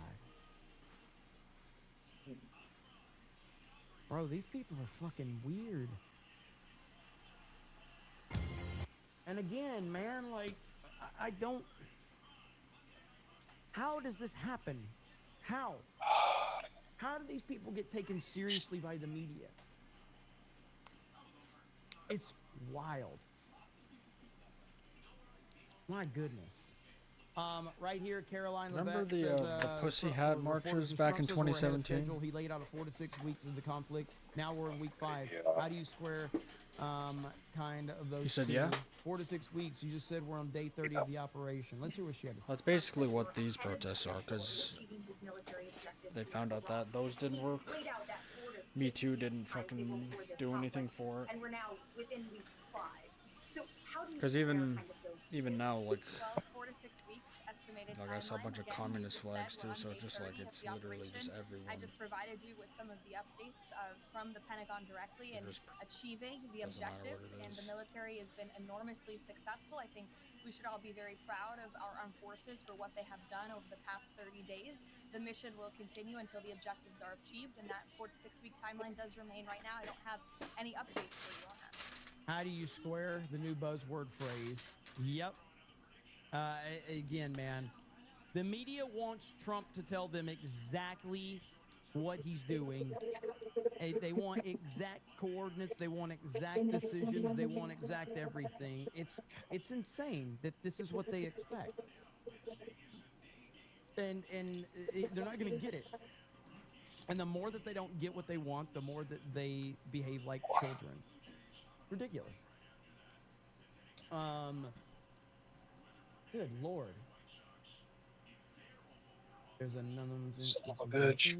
Bro, these people are fucking weird. And again, man, like, I don't... How does this happen? How? How do these people get taken seriously by the media? It's wild. My goodness. Right here, Caroline. Remember the Pussy Hat marches back in 2017? He laid out a 4 to 6 weeks of the conflict. Now we're in week 5. How do you square kind of those? You said two? yeah? 4 to 6 weeks. You just said we're on day 30 of the operation. Let's hear what she had to say. That's basically what these protests are, because they found out that those didn't work. Me Too didn't fucking do anything for it. And we're now within week 5. So how do you because even now, like, 4 to 6 weeks estimated like I saw a bunch of timeline. communist Again, flags too, so just like it's literally just everyone. I just provided you with some of the updates from the Pentagon directly and achieving the objectives, and the military has been enormously successful. I think we should all be very proud of our armed forces for what they have done over the past 30 days. The mission will continue until the objectives are achieved, and that 4 to 6 week timeline does remain right now. I don't have any updates for you on that. How do you square the new buzzword phrase? Yep. Again, man, the media wants Trump to tell them exactly what he's doing. They want exact coordinates. They want exact decisions. They want exact everything. It's insane that this is what they expect. And they're not going to get it. And the more that they don't get what they want, the more that they behave like children. Ridiculous. Good Lord. There's another bitch.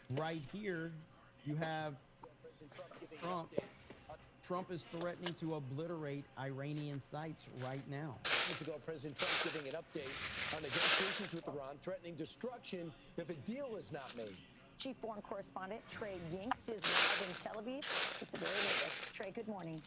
Right here, you have Trump. Trump is threatening to obliterate Iranian sites right now. Minutes ago, President Trump giving an update on negotiations with Iran, threatening destruction if a deal is not made. Chief Foreign Correspondent Trey Yinks is live in Tel Aviv with the very latest. Trey, good morning.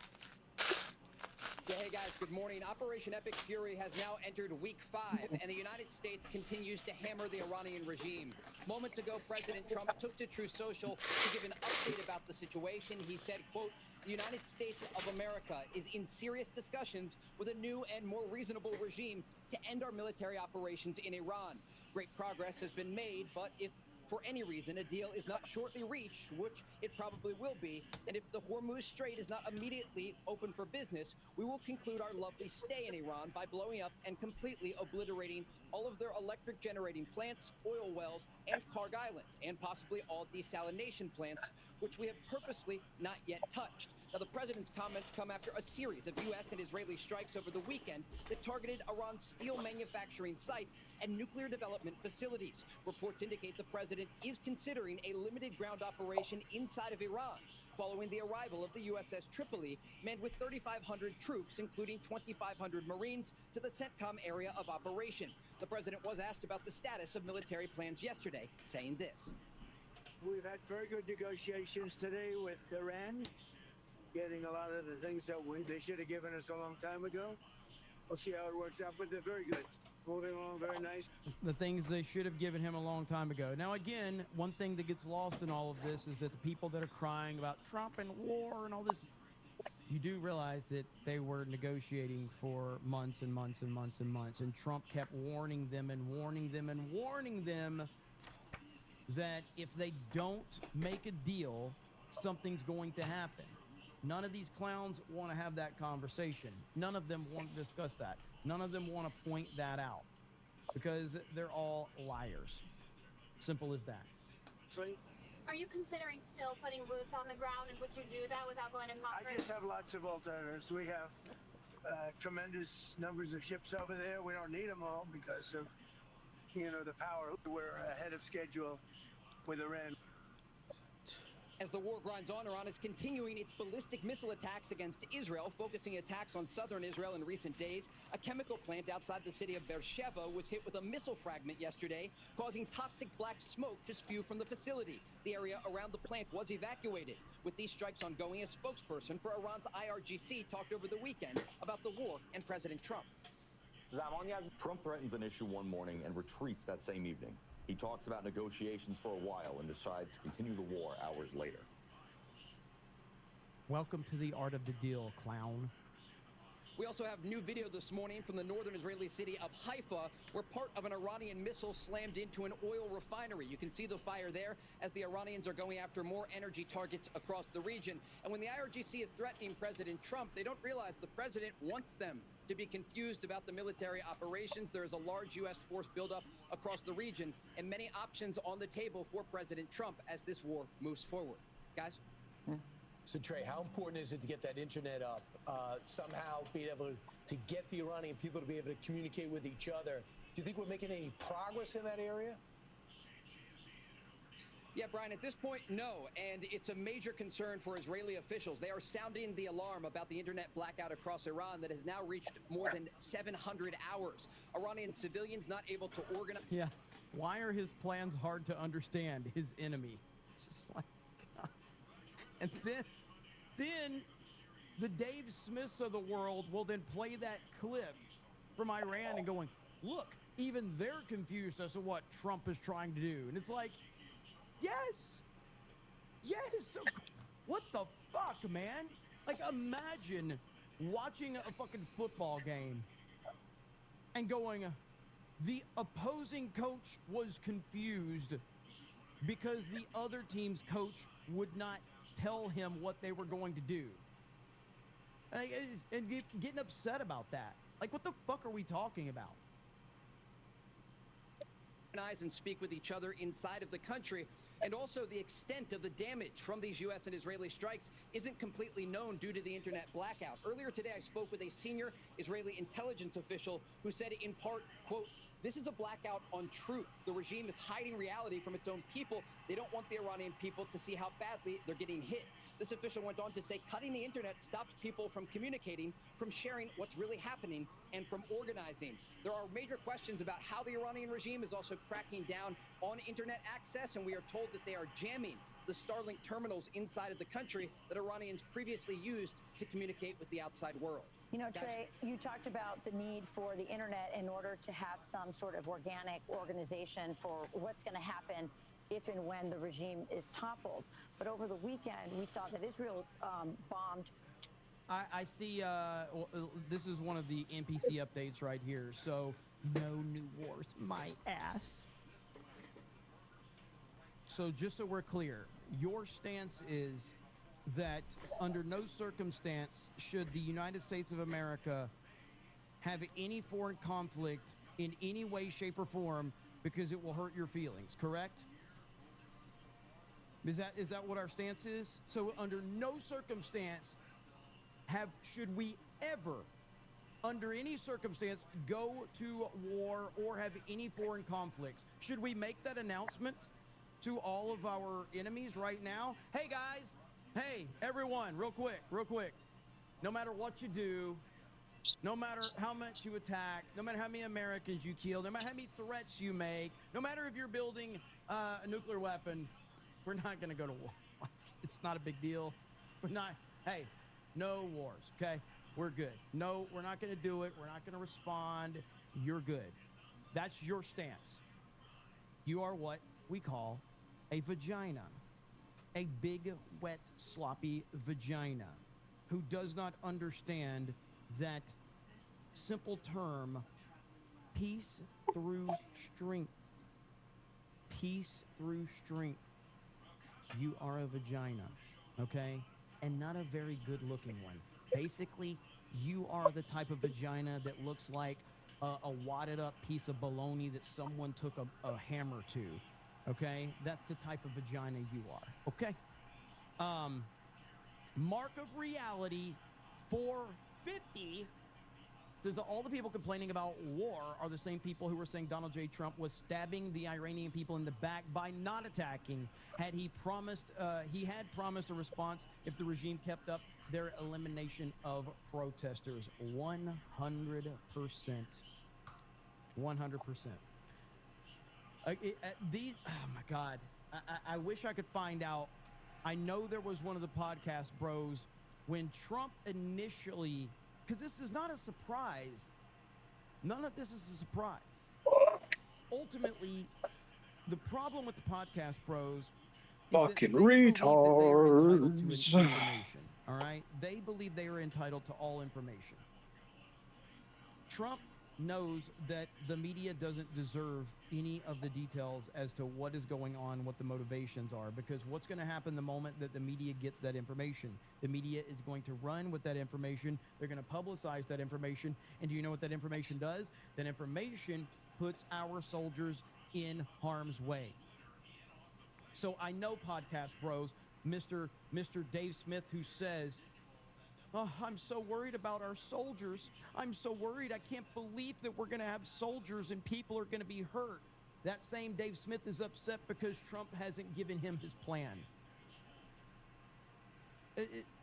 Yeah, hey guys, good morning. Operation Epic Fury has now entered week 5, and the United States continues to hammer the Iranian regime. Moments ago, President Trump took to Truth Social to give an update about the situation. He said, quote, "The United States of America is in serious discussions with a new and more reasonable regime to end our military operations in Iran. Great progress has been made, but if for any reason a deal is not shortly reached, which it probably will be, and if the Hormuz Strait is not immediately open for business, we will conclude our lovely stay in Iran by blowing up and completely obliterating all of their electric generating plants, oil wells, and Karg Island, and possibly all desalination plants, which we have purposely not yet touched." Now, the president's comments come after a series of U.S. and Israeli strikes over the weekend that targeted Iran's steel manufacturing sites and nuclear development facilities. Reports indicate the president is considering a limited ground operation inside of Iran. following the arrival of the USS Tripoli, manned with 3,500 troops, including 2,500 Marines, to the CENTCOM area of operation. The president was asked about the status of military plans yesterday, saying this. We've had very good negotiations today with Iran, getting a lot of the things that they should have given us a long time ago. We'll see how it works out, but they're very good. Moving along very nice. The things they should have given him a long time ago. Now, again, one thing that gets lost in all of this is that the people that are crying about Trump and war and all this, you do realize that they were negotiating for months and months and months and months, and Trump kept warning them and warning them and warning them that if they don't make a deal, something's going to happen. None of these clowns want to have that conversation. None of them want to discuss that. None of them want to point that out because they're all liars. Simple as that. Are you considering still putting boots on the ground, and would you do that without going to Congress? I just have lots of alternatives. We have tremendous numbers of ships over there. We don't need them all because of, the power. We're ahead of schedule with Iran. As the war grinds on, Iran is continuing its ballistic missile attacks against Israel, focusing attacks on southern Israel in recent days. A chemical plant outside the city of Beersheba was hit with a missile fragment yesterday, causing toxic black smoke to spew from the facility. The area around the plant was evacuated. With these strikes ongoing, a spokesperson for Iran's IRGC talked over the weekend about the war and President Trump. Trump threatens an issue one morning and retreats that same evening. He talks about negotiations for a while and decides to continue the war hours later. Welcome to the art of the deal, clown. We also have new video this morning from the northern Israeli city of Haifa, where part of an Iranian missile slammed into an oil refinery. You can see the fire there as the Iranians are going after more energy targets across the region. And when the IRGC is threatening President Trump, they don't realize the president wants them to be confused about the military operations. There is a large U.S. force buildup across the region and many options on the table for President Trump as this war moves forward. Guys? So, Trey, how important is it to get that internet up, somehow be able to get the Iranian people to be able to communicate with each other? Do you think we're making any progress in that area? Yeah, Brian, at this point, no. And it's a major concern for Israeli officials. They are sounding the alarm about the internet blackout across Iran that has now reached more than 700 hours. Iranian civilians not able to organize. Yeah. Why are his plans hard to understand? His enemy. It's just like, God. And then the Dave Smiths of the world will then play that clip from Iran and going, look, even they're confused as to what Trump is trying to do. And it's like, yes. What the fuck, man? Like, imagine watching a fucking football game and going, the opposing coach was confused because the other team's coach would not tell him what they were going to do. And getting upset about that. Like, what the fuck are we talking about? And speak with each other inside of the country. And also the extent of the damage from these U.S. and Israeli strikes isn't completely known due to the internet blackout. Earlier today, I spoke with a senior Israeli intelligence official who said in part, quote, this is a blackout on truth. The regime is hiding reality from its own people. They don't want the Iranian people to see how badly they're getting hit. This official went on to say cutting the internet stops people from communicating, from sharing what's really happening, and from organizing. There are major questions about how the Iranian regime is also cracking down on internet access, and we are told that they are jamming the Starlink terminals inside of the country that Iranians previously used to communicate with the outside world. You know, Trey, you talked about the need for the internet in order to have some sort of organic organization for what's going to happen if and when the regime is toppled. But over the weekend, we saw that Israel bombed. I see, this is one of the NPC updates right here. So, no new wars, my ass. So just so we're clear, your stance is that under no circumstance should the United States of America have any foreign conflict in any way, shape, or form because it will hurt your feelings, correct? Is that what our stance is? So under no circumstance should we ever, under any circumstance, go to war or have any foreign conflicts? Should we make that announcement to all of our enemies right now? Hey guys, Hey, everyone, real quick. No matter what you do, no matter how much you attack, no matter how many Americans you kill, no matter how many threats you make, no matter if you're building a nuclear weapon, we're not going to go to war. It's not a big deal. We're not, hey, no wars, okay? We're good. No, we're not going to do it. We're not going to respond. You're good. That's your stance. You are what we call a vagina. A big, wet, sloppy vagina who does not understand that simple term, peace through strength. Peace through strength. You are a vagina, okay? And not a very good-looking one. Basically, you are the type of vagina that looks like a wadded-up piece of bologna that someone took a hammer to, okay? That's the type of vagina you are, okay? Mark of reality 450 says all the people complaining about war are the same people who were saying Donald J. Trump was stabbing the Iranian people in the back by not attacking. He had promised a response if the regime kept up their elimination of protesters. 100%. 100%. Oh my God. I wish I could find out. I know there was one of the podcast bros when Trump initially, because this is not a surprise. None of this is a surprise. Ultimately, the problem with the podcast bros is fucking that they believe that they are entitled to retards. information. All right? They believe they are entitled to all information. Trump knows that the media doesn't deserve any of the details as to what is going on, what the motivations are, because what's going to happen the moment that the media gets that information? The media is going to run with that information. They're going to publicize that information. And do you know what that information does? That information puts our soldiers in harm's way. So I know podcast bros, Mr. Dave Smith, who says, oh, I'm so worried about our soldiers. I'm so worried. I can't believe that we're going to have soldiers and people are going to be hurt. That same Dave Smith is upset because Trump hasn't given him his plan.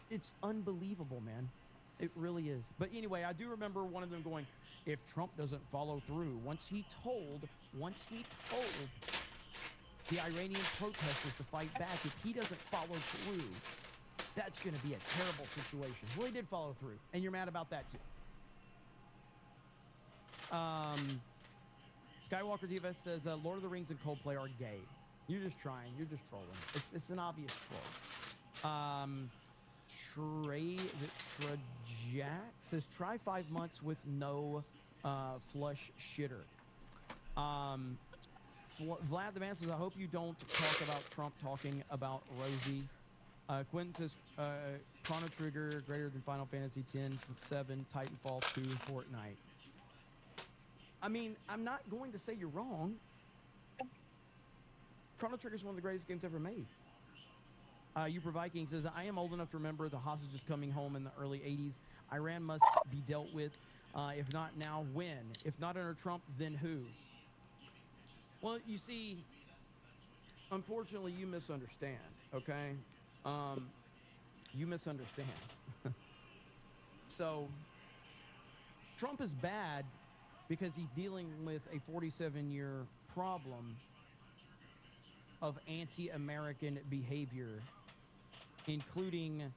It's unbelievable, man. It really is. But anyway, I do remember one of them going, if Trump doesn't follow through, once he told the Iranian protesters to fight back, if he doesn't follow through, that's going to be a terrible situation. Well, he did follow through, and you're mad about that too. Skywalker Diva says, Lord of the Rings and Coldplay are gay. You're just trying. You're just trolling. It's an obvious troll. Trajak says, try 5 months with no flush shitter. Vlad the Man says, I hope you don't talk about Trump talking about Rosie. Quentin says, Chrono Trigger greater than Final Fantasy X, 7, Titanfall 2, Fortnite. I mean, I'm not going to say you're wrong. Chrono Trigger is one of the greatest games ever made. Uber Viking says, I am old enough to remember the hostages coming home in the early 80s. Iran must be dealt with. If not now, when? If not under Trump, then who? Well, you see, unfortunately, you misunderstand, okay? You misunderstand. So, Trump is bad because he's dealing with a 47-year problem of anti-American behavior, including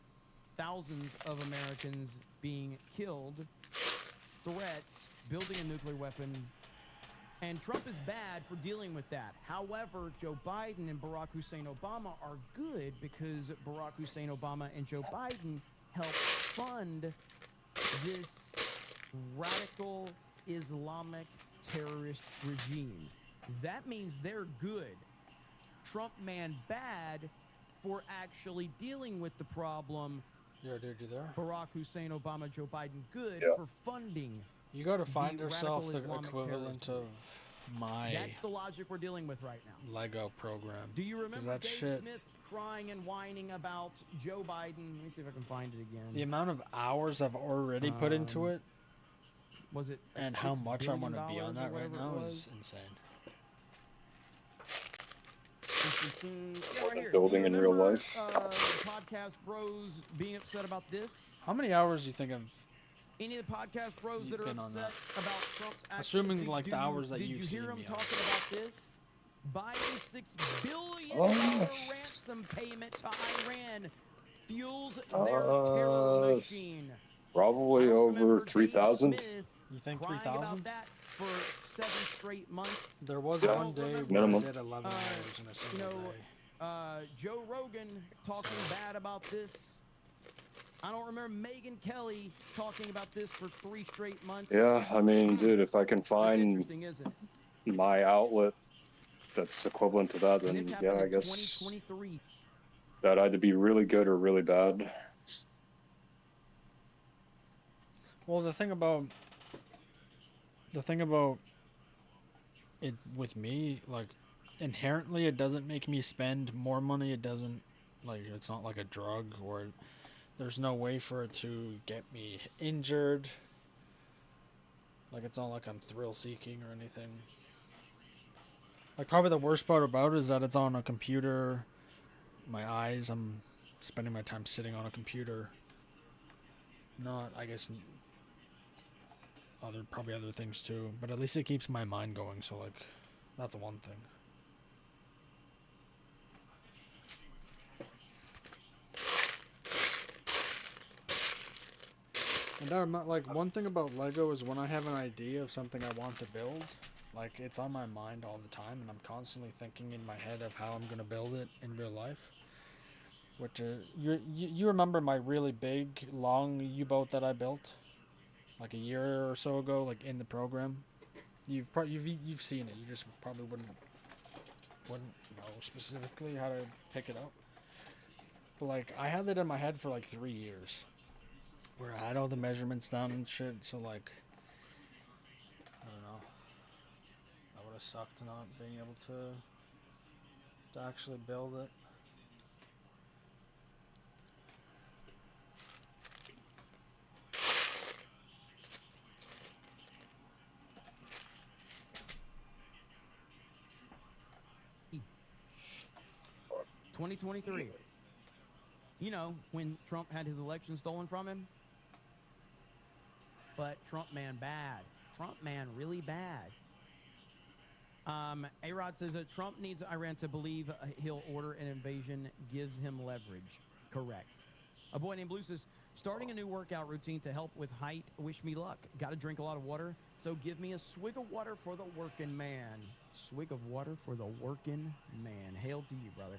thousands of Americans being killed, threats, building a nuclear weapon, and Trump is bad for dealing with that. However, Joe Biden and Barack Hussein Obama are good because Barack Hussein Obama and Joe Biden helped fund this radical Islamic terrorist regime. That means they're good. Trump man bad for actually dealing with the problem. Yeah, dude, you there? Barack Hussein Obama, Joe Biden good for funding. You got to find yourself the Islamic equivalent of my That's the logic we're dealing with right now. Lego program. Do you remember that Dave shit, Smith crying and whining about Joe Biden? Let me see if I can find it again. the amount of hours I've already put into it, was it and $6 how much I billion want to be on that right or now whatever it is was? insane. Yeah, right here. Building in real life. Podcast bros being upset about this. How many hours do you think I've Any of the podcast bros that are upset about Trump's actions? Assuming like the hours that you've seen me on. Did you hear him talking about this? Biden's $6 billion ransom payment to Iran fuels their terror machine. Probably over 3,000. You think 3,000? That for 7 straight months. There was one day where minimum. I did 11 hours in a single day. Joe Rogan talking bad about this. I don't remember Megyn Kelly talking about this for 3 straight months. Yeah, I mean, dude, if I can find my outlet that's equivalent to that, then yeah, I guess that either be really good or really bad. Well, the thing about it with me, like, inherently it doesn't make me spend more money. It doesn't, like, it's not like a drug, or there's no way for it to get me injured. Like, it's not like I'm thrill seeking or anything. Like, probably the worst part about it is that it's on a computer. My eyes, I'm spending my time sitting on a computer. Not, I guess, probably other things too, but at least it keeps my mind going, so, like, that's one thing. And I'm not, like, one thing about Lego is when I have an idea of something I want to build, like, it's on my mind all the time, and I'm constantly thinking in my head of how I'm gonna build it in real life. Which you remember my really big, long U-boat that I built, like a year or so ago, like in the program. You've seen it. You just probably wouldn't know specifically how to pick it up. But like, I had it in my head for like 3 years, where I had all the measurements down and shit. So like, I don't know. That would have sucked not being able to actually build it. $2023. You know, when Trump had his election stolen from him? But Trump man bad. Trump man really bad. A-Rod says that Trump needs Iran to believe he'll order an invasion gives him leverage. Correct. A boy named Blue says, starting a new workout routine to help with height. Wish me luck. Got to drink a lot of water, so give me a swig of water for the working man. Swig of water for the working man. Hail to you, brother.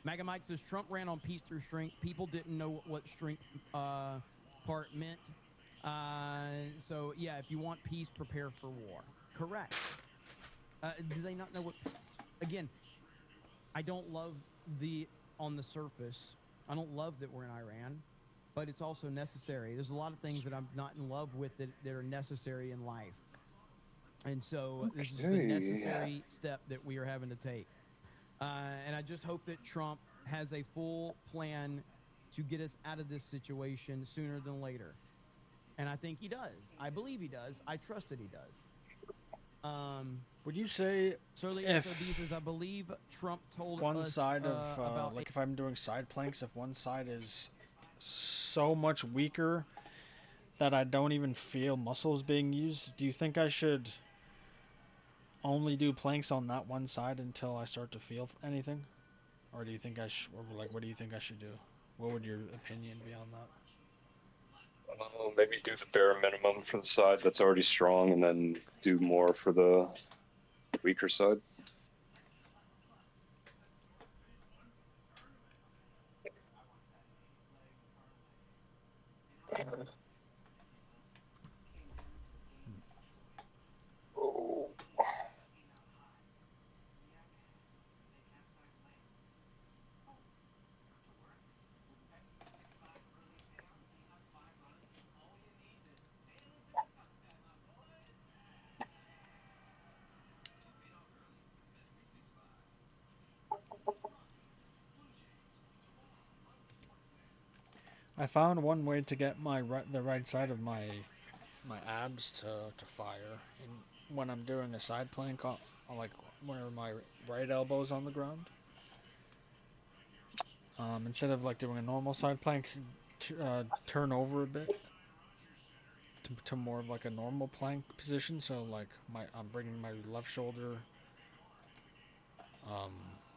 Maga Mike says Trump ran on peace through strength. People didn't know what strength part meant. So yeah, if you want peace, prepare for war. Correct. Do they not know what? Again, I don't love on the surface. I don't love that we're in Iran, but it's also necessary. There's a lot of things that I'm not in love with that are necessary in life. And so this is the necessary step that we are having to take. And I just hope that Trump has a full plan to get us out of this situation sooner than later. And I think he does. I believe he does. I trust that he does. Would you say if I believe Trump told one us side of about like if I'm doing side planks, if one side is so much weaker that I don't even feel muscles being used, do you think I should only do planks on that one side until I start to feel anything? Or do you think I should, or like, what do you think I should do? What would your opinion be on that? Maybe do the bare minimum for the side that's already strong, and then do more for the weaker side. I found one way to get the right side of my abs to fire, and when I'm doing a side plank on like where my right elbow's on the ground. Instead of like doing a normal side plank, turn over a bit to more of like a normal plank position. So like I'm bringing my left shoulder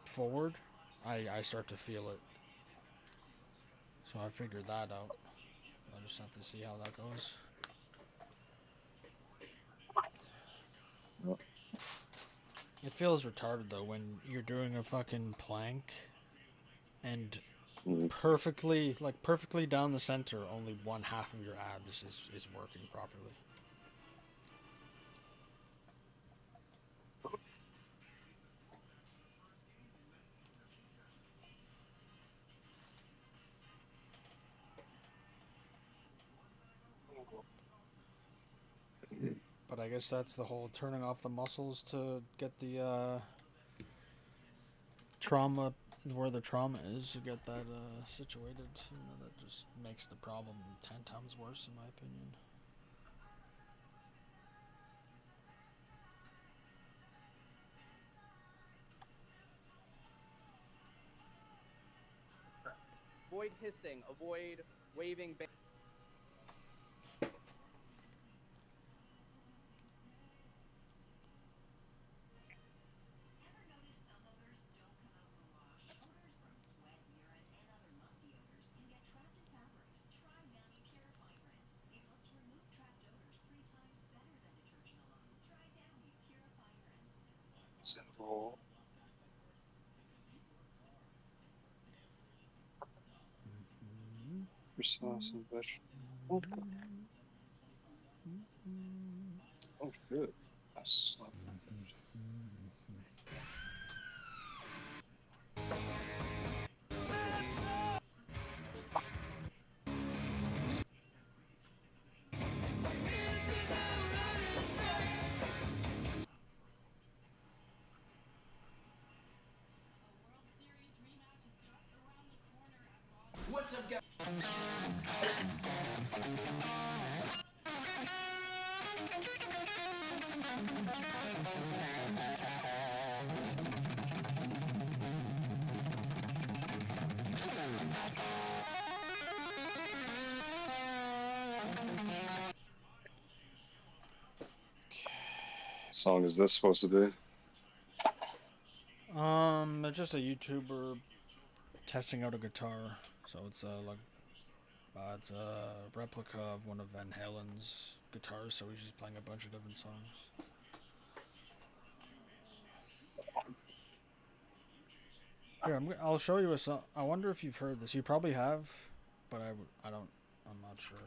forward. I start to feel it. So I figured that out. I'll just have to see how that goes. It feels retarded though when you're doing a fucking plank and perfectly down the center, only one half of your abs is working properly. But I guess that's the whole turning off the muscles to get the trauma where the trauma is, to get that situated. You know, that just makes the problem 10 times worse, in my opinion. Avoid hissing. Avoid waving. Simple. For sauce and vegetable. Oh shit. I slept. What's up, guys? Song is this supposed to be? It's just a YouTuber testing out a guitar. So it's it's a replica of one of Van Halen's guitars. So he's just playing a bunch of different songs. Here, I'll show you a song. I wonder if you've heard this. You probably have, but I'm not sure.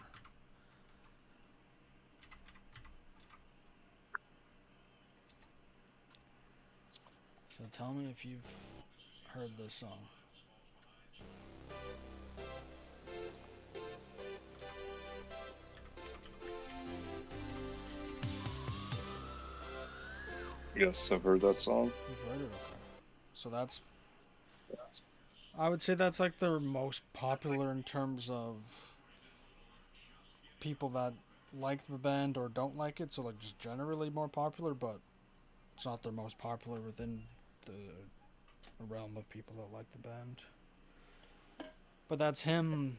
So tell me if you've heard this song. Yes, I've heard that song. You've heard it, okay. So that's... I would say that's like the most popular in terms of people that like the band or don't like it. So like just generally more popular, but it's not their most popular within the realm of people that like the band. But that's him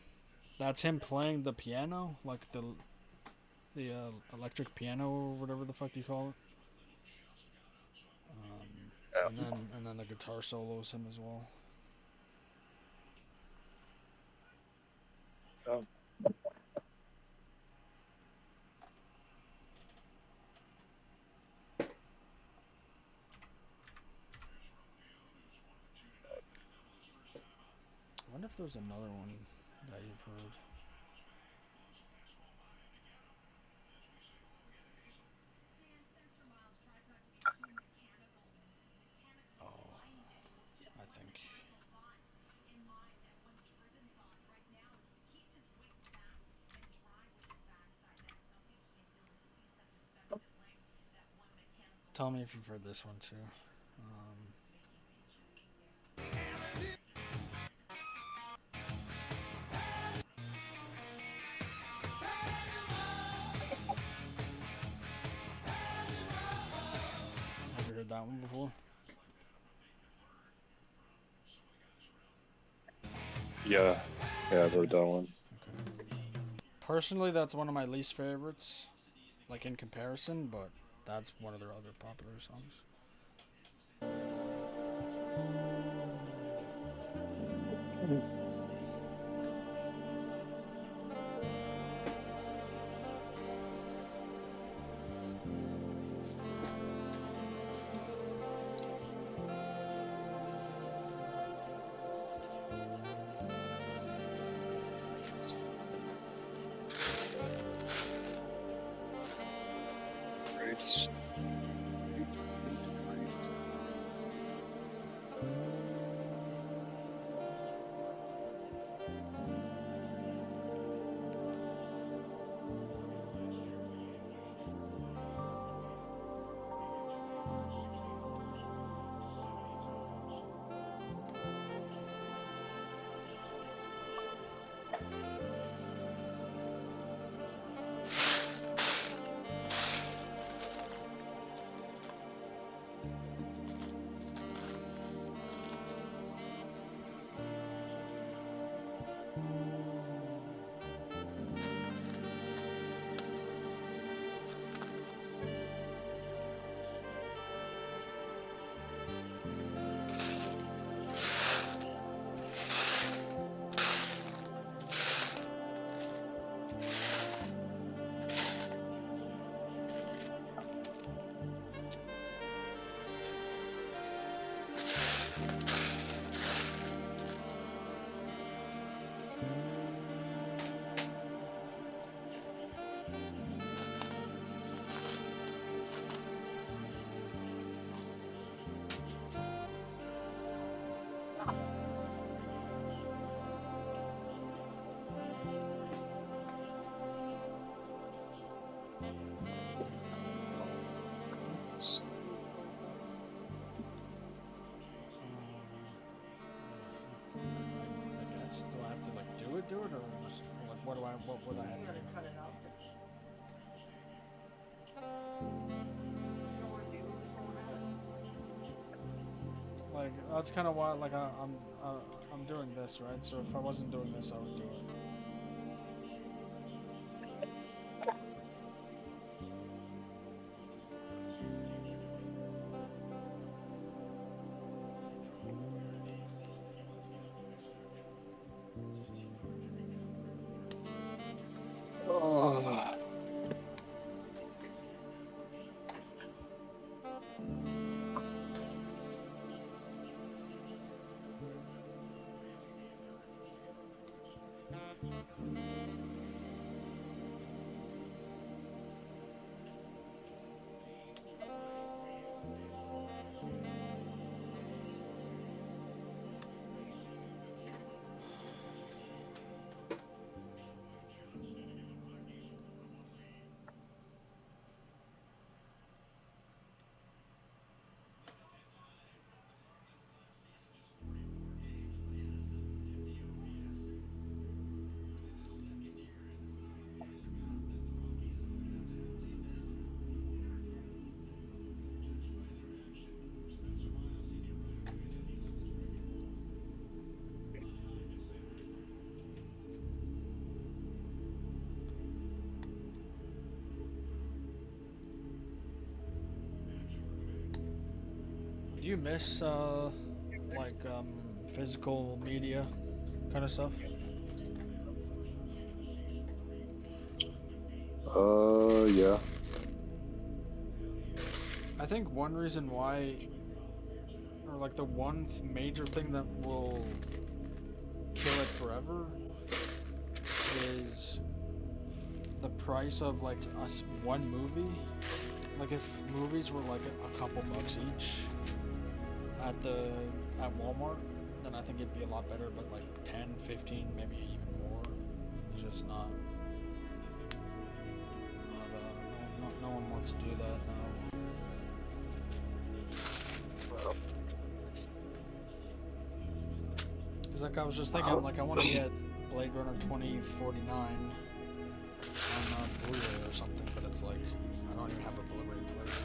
playing the piano, like the electric piano or whatever the fuck you call it. And then the guitar solo's him as well. Oh. I wonder if there's another one that you've heard. Oh, I think. Tell me if you've heard this one too. that one before? Yeah, I've heard that one. Okay. Personally, that's one of my least favorites, like in comparison, but that's one of their other popular songs. Great. Do it, or like what would I have to do? Cut it out. Like that's kind of why, like I'm doing this, right? So if I wasn't doing this, I would do it. Do you miss like physical media kind of stuff? Yeah. I think one reason why, or like the one major thing that will kill it forever is the price of like one movie. Like if movies were like a couple bucks each at Walmart, then I think it'd be a lot better, but like 10, 15, maybe even more is just not no one wants to do that now. Cause like I was just thinking, like I want to get Blade Runner 2049 on Blu-ray or something, but it's like I don't even have a Blu-ray player.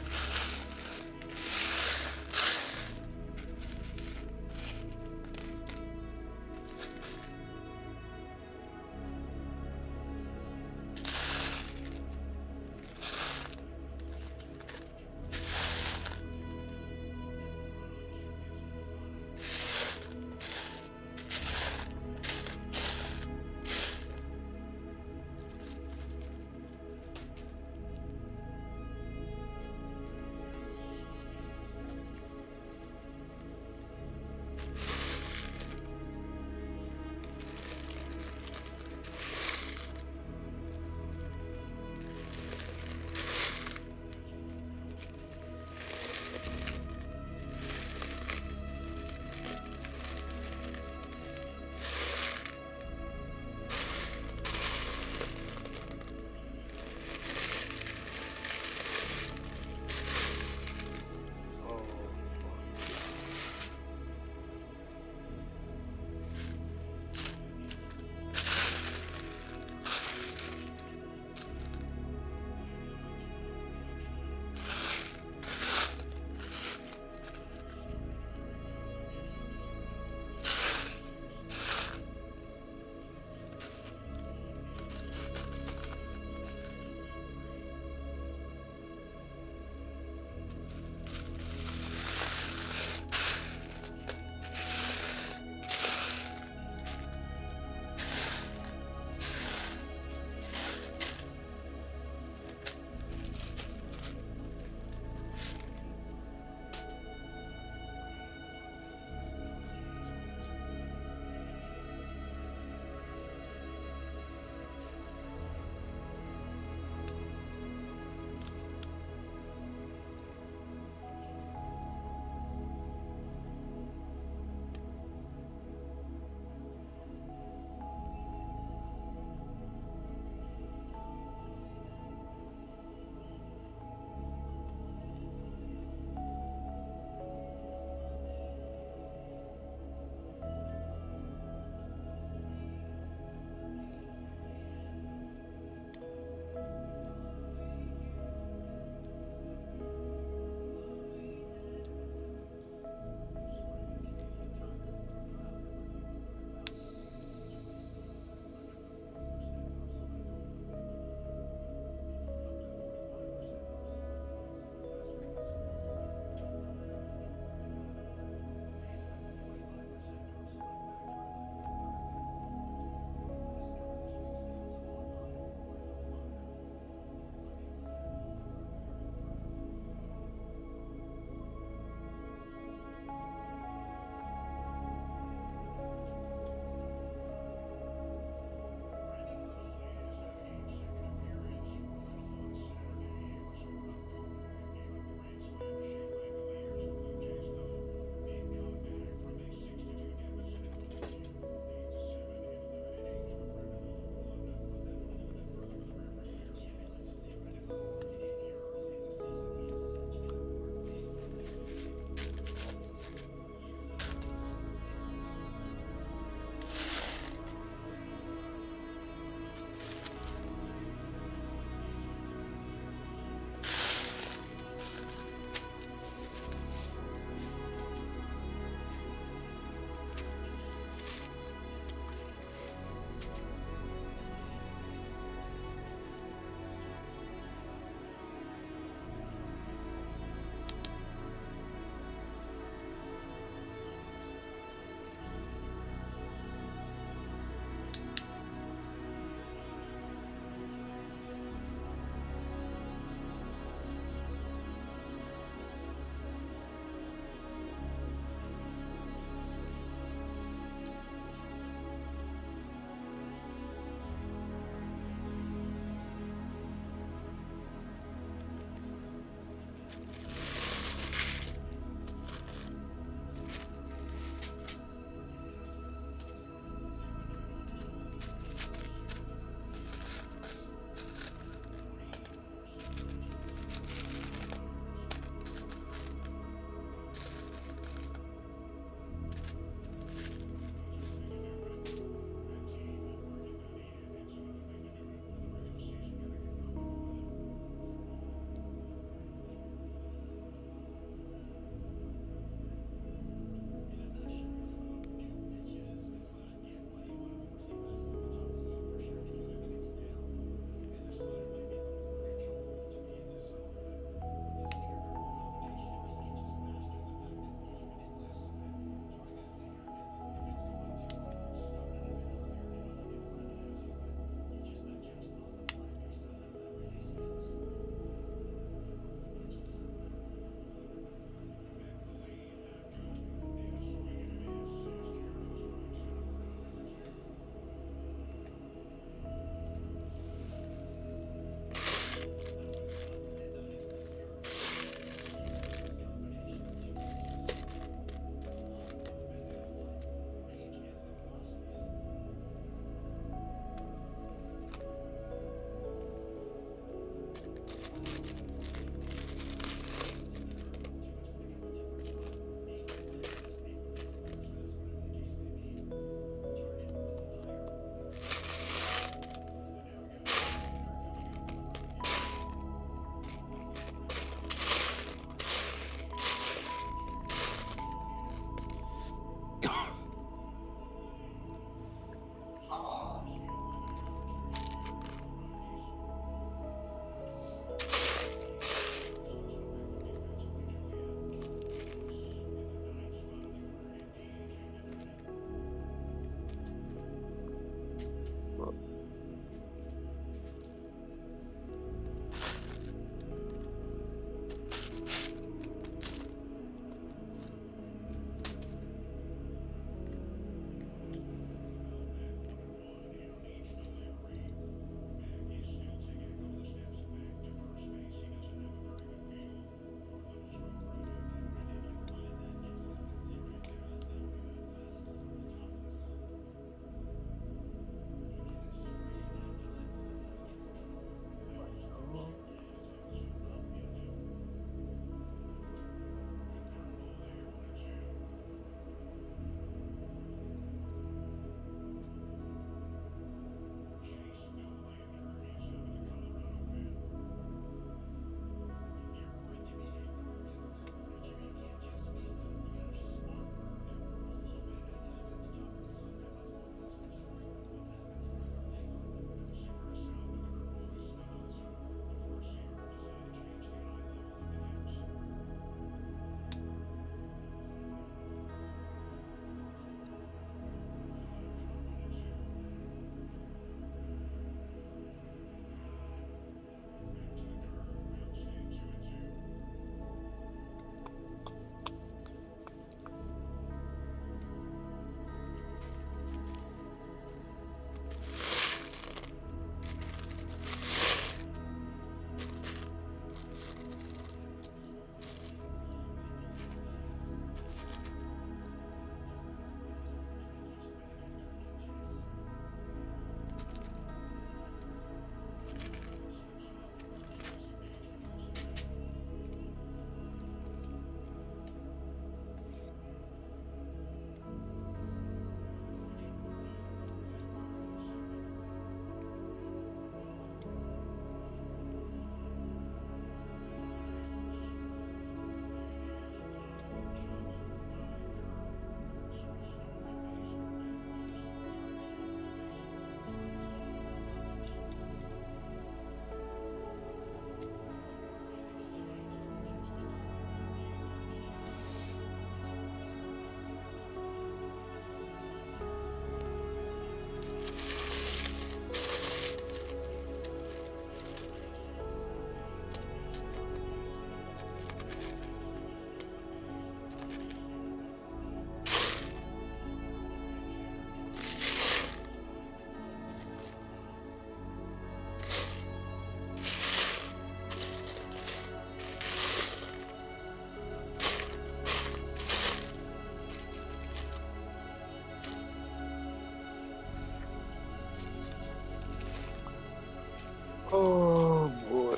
Oh boy.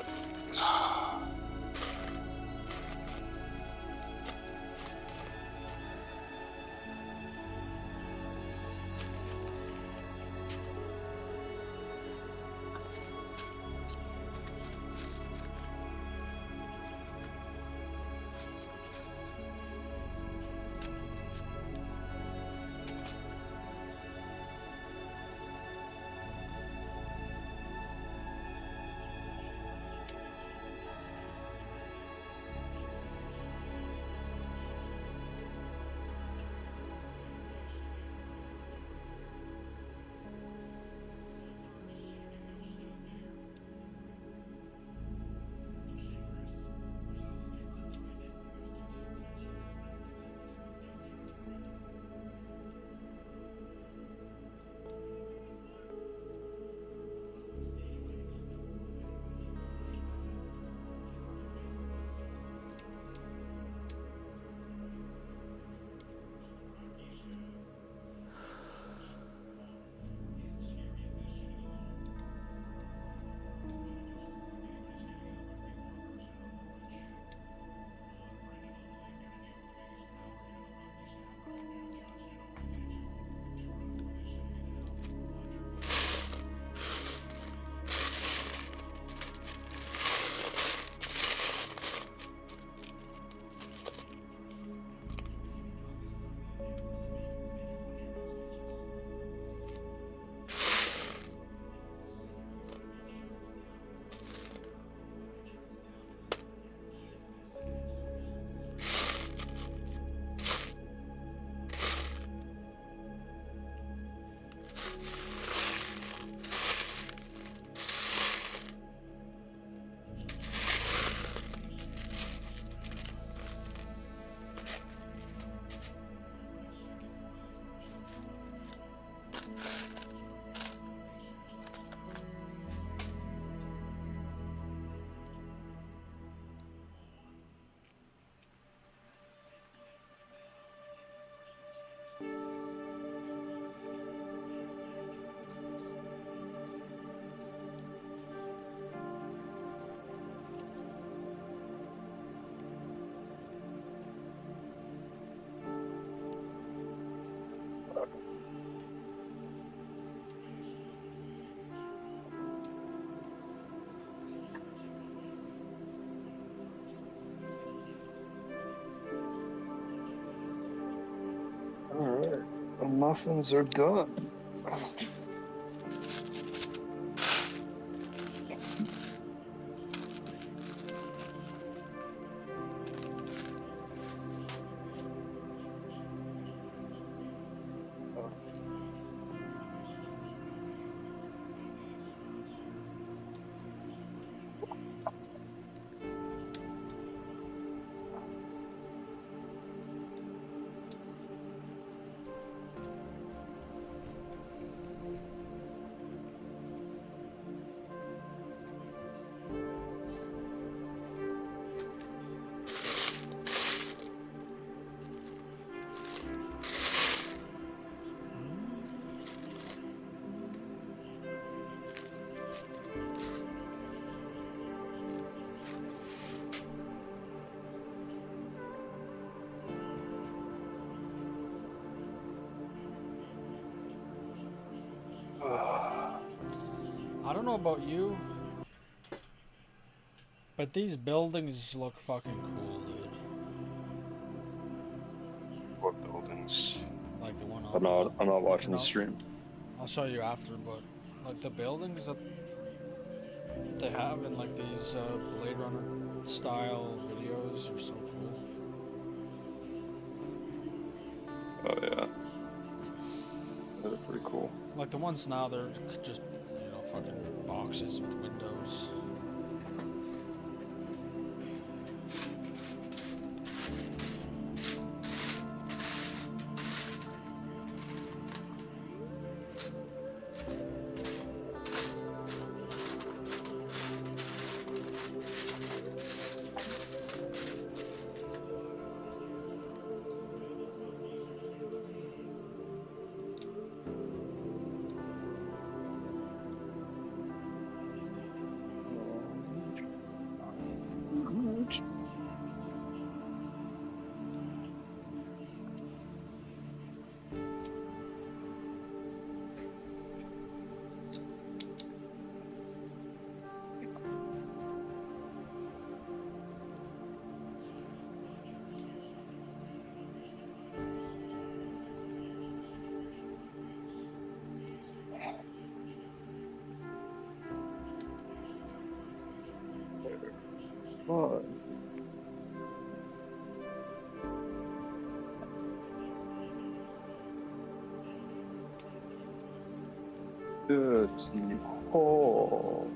Alright, the muffins are done. I don't know about you, but these buildings look fucking cool, dude. What buildings? Like the one I'm not watching the stream. I'll show you after, but like the buildings that they have in like these Blade Runner style videos are so cool. Oh yeah. They're pretty cool. Like the ones now, they're just, you know, fucking boxes with windows. What? Dirty hole.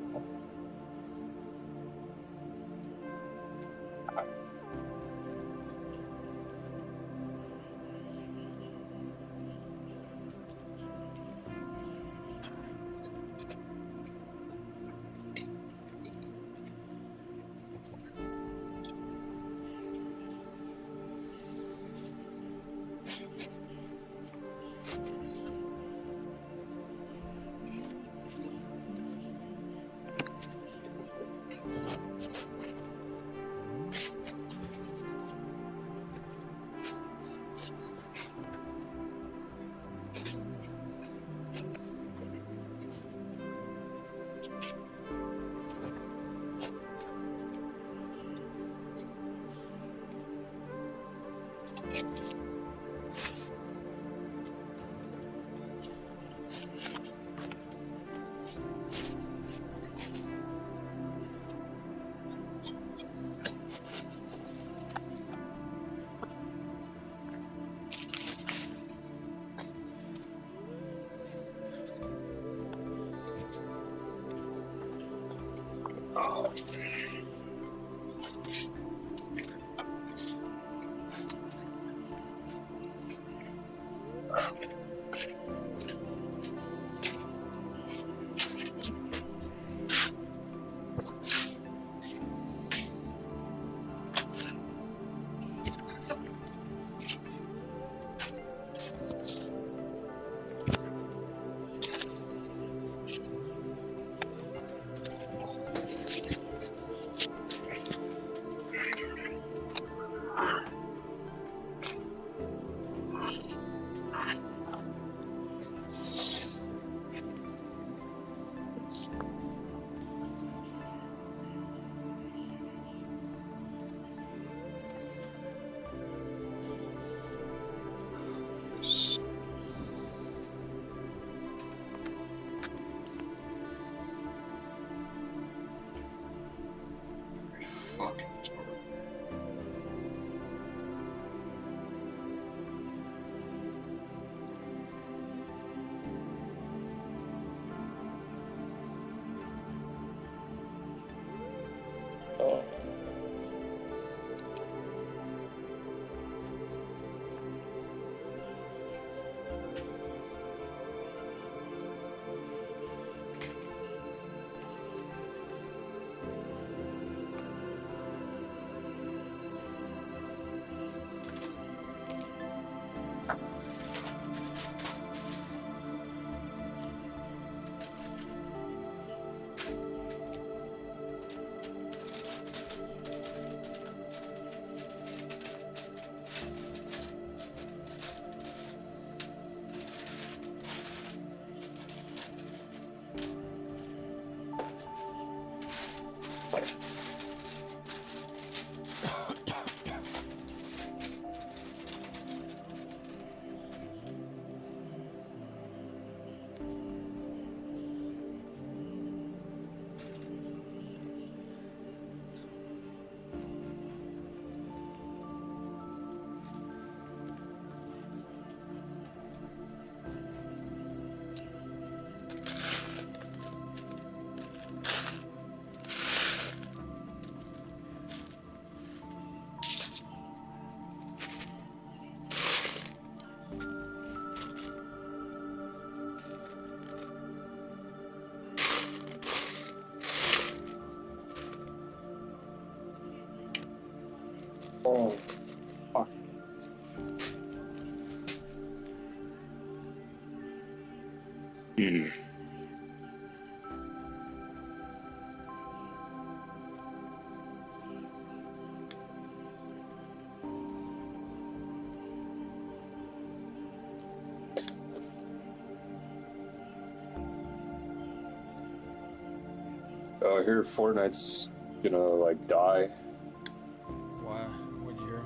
Fucking oh, fuck. I hear Fortnite's gonna like die. Why? What'd you hear?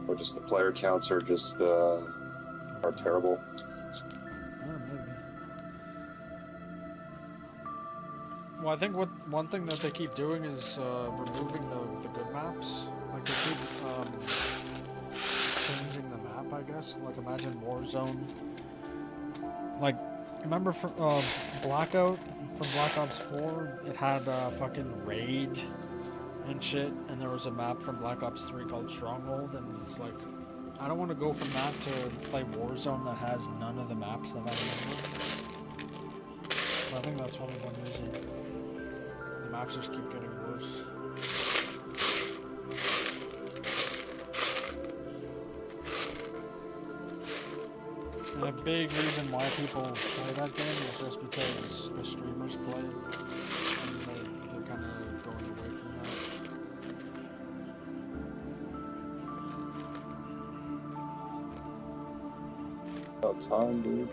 Or just the player counts are just are terrible. Oh, maybe. Well, I think one thing that they keep doing is removing the good maps. Like they keep changing the map, I guess. Like imagine Warzone. Like, remember from Blackout from Black Ops 4? It had fucking Raid and shit, and there was a map from Black Ops 3 called Stronghold, and it's like, I don't want to go from that to play Warzone that has none of the maps that I remember. So I think that's probably one reason. The maps just keep getting worse. And a big reason why people play that game is just because the streamers play it, and they're kind of going away from that. About time, dude.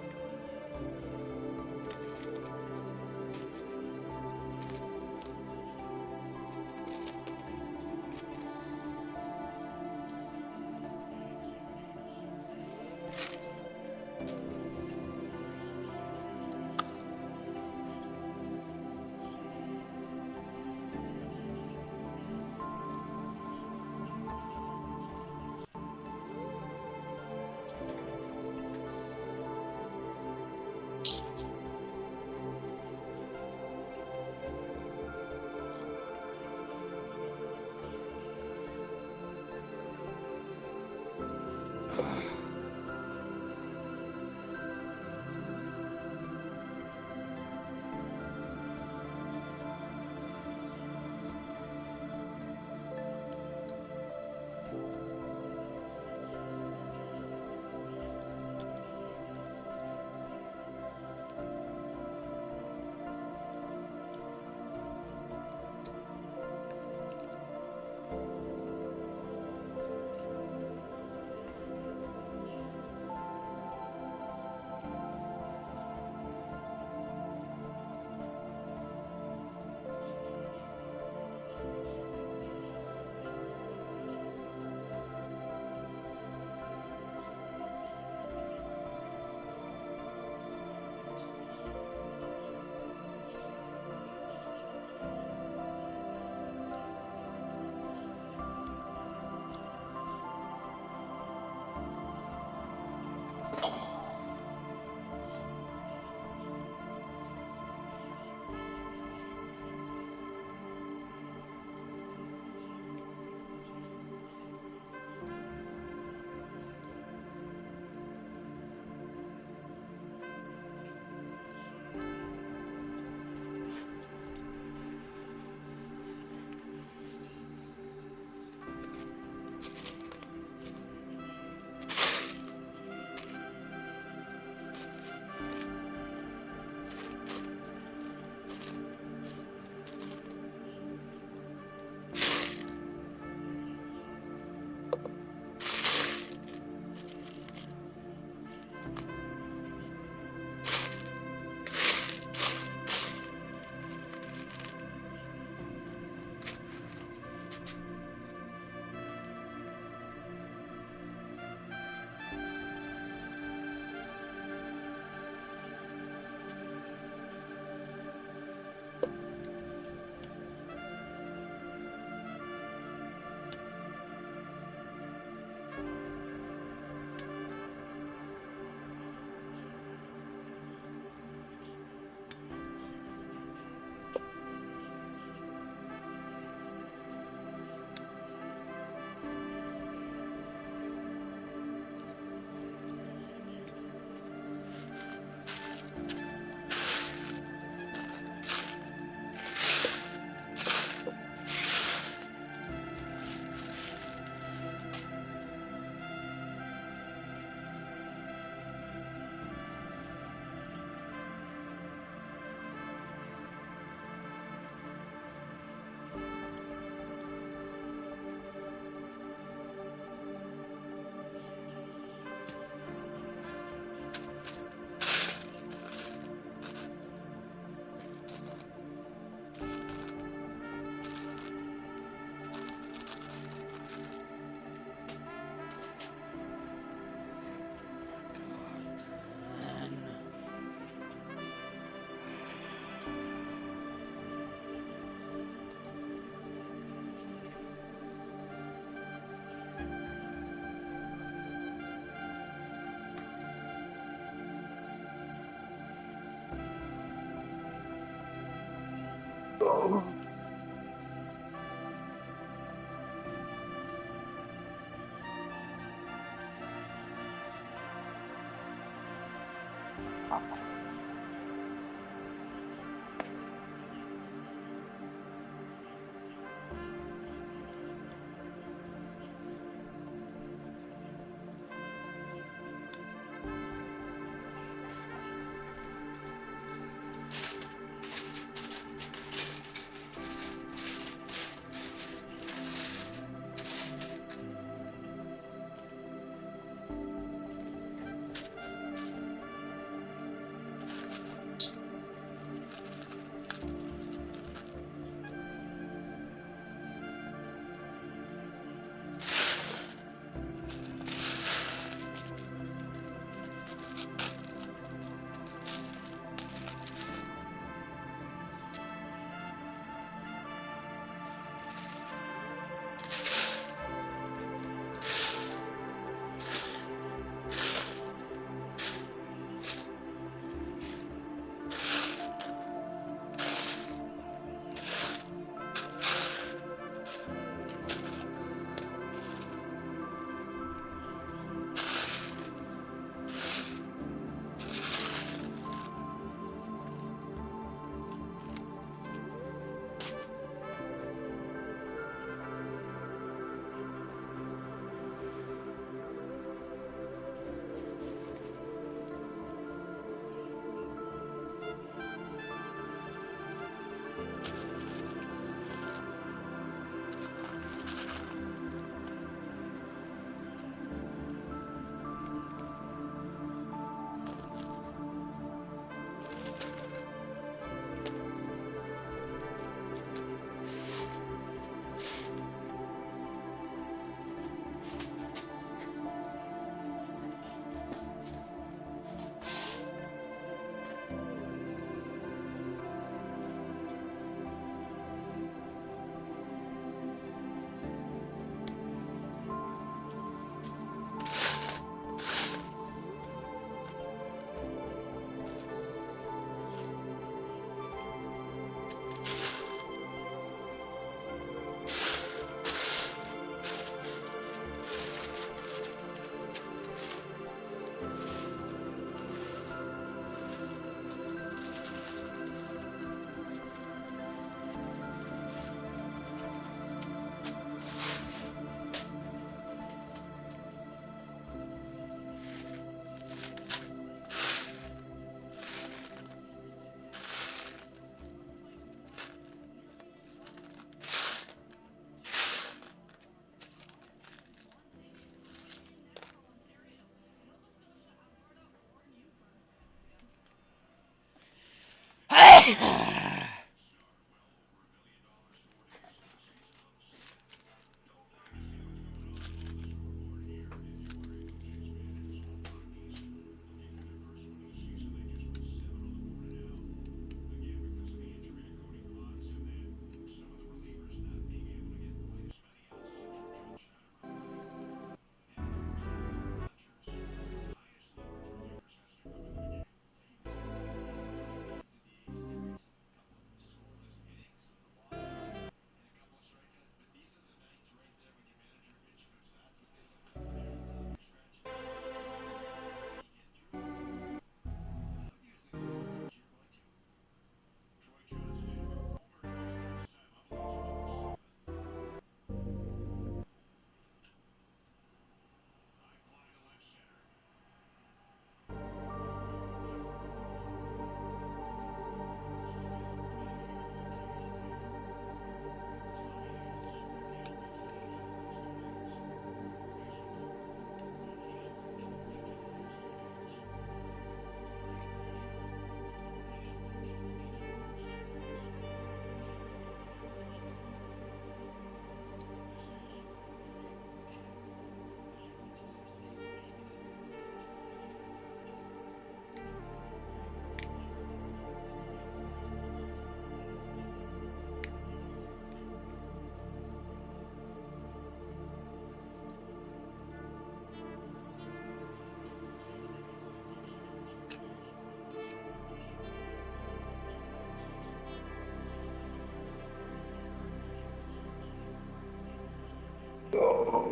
Oh.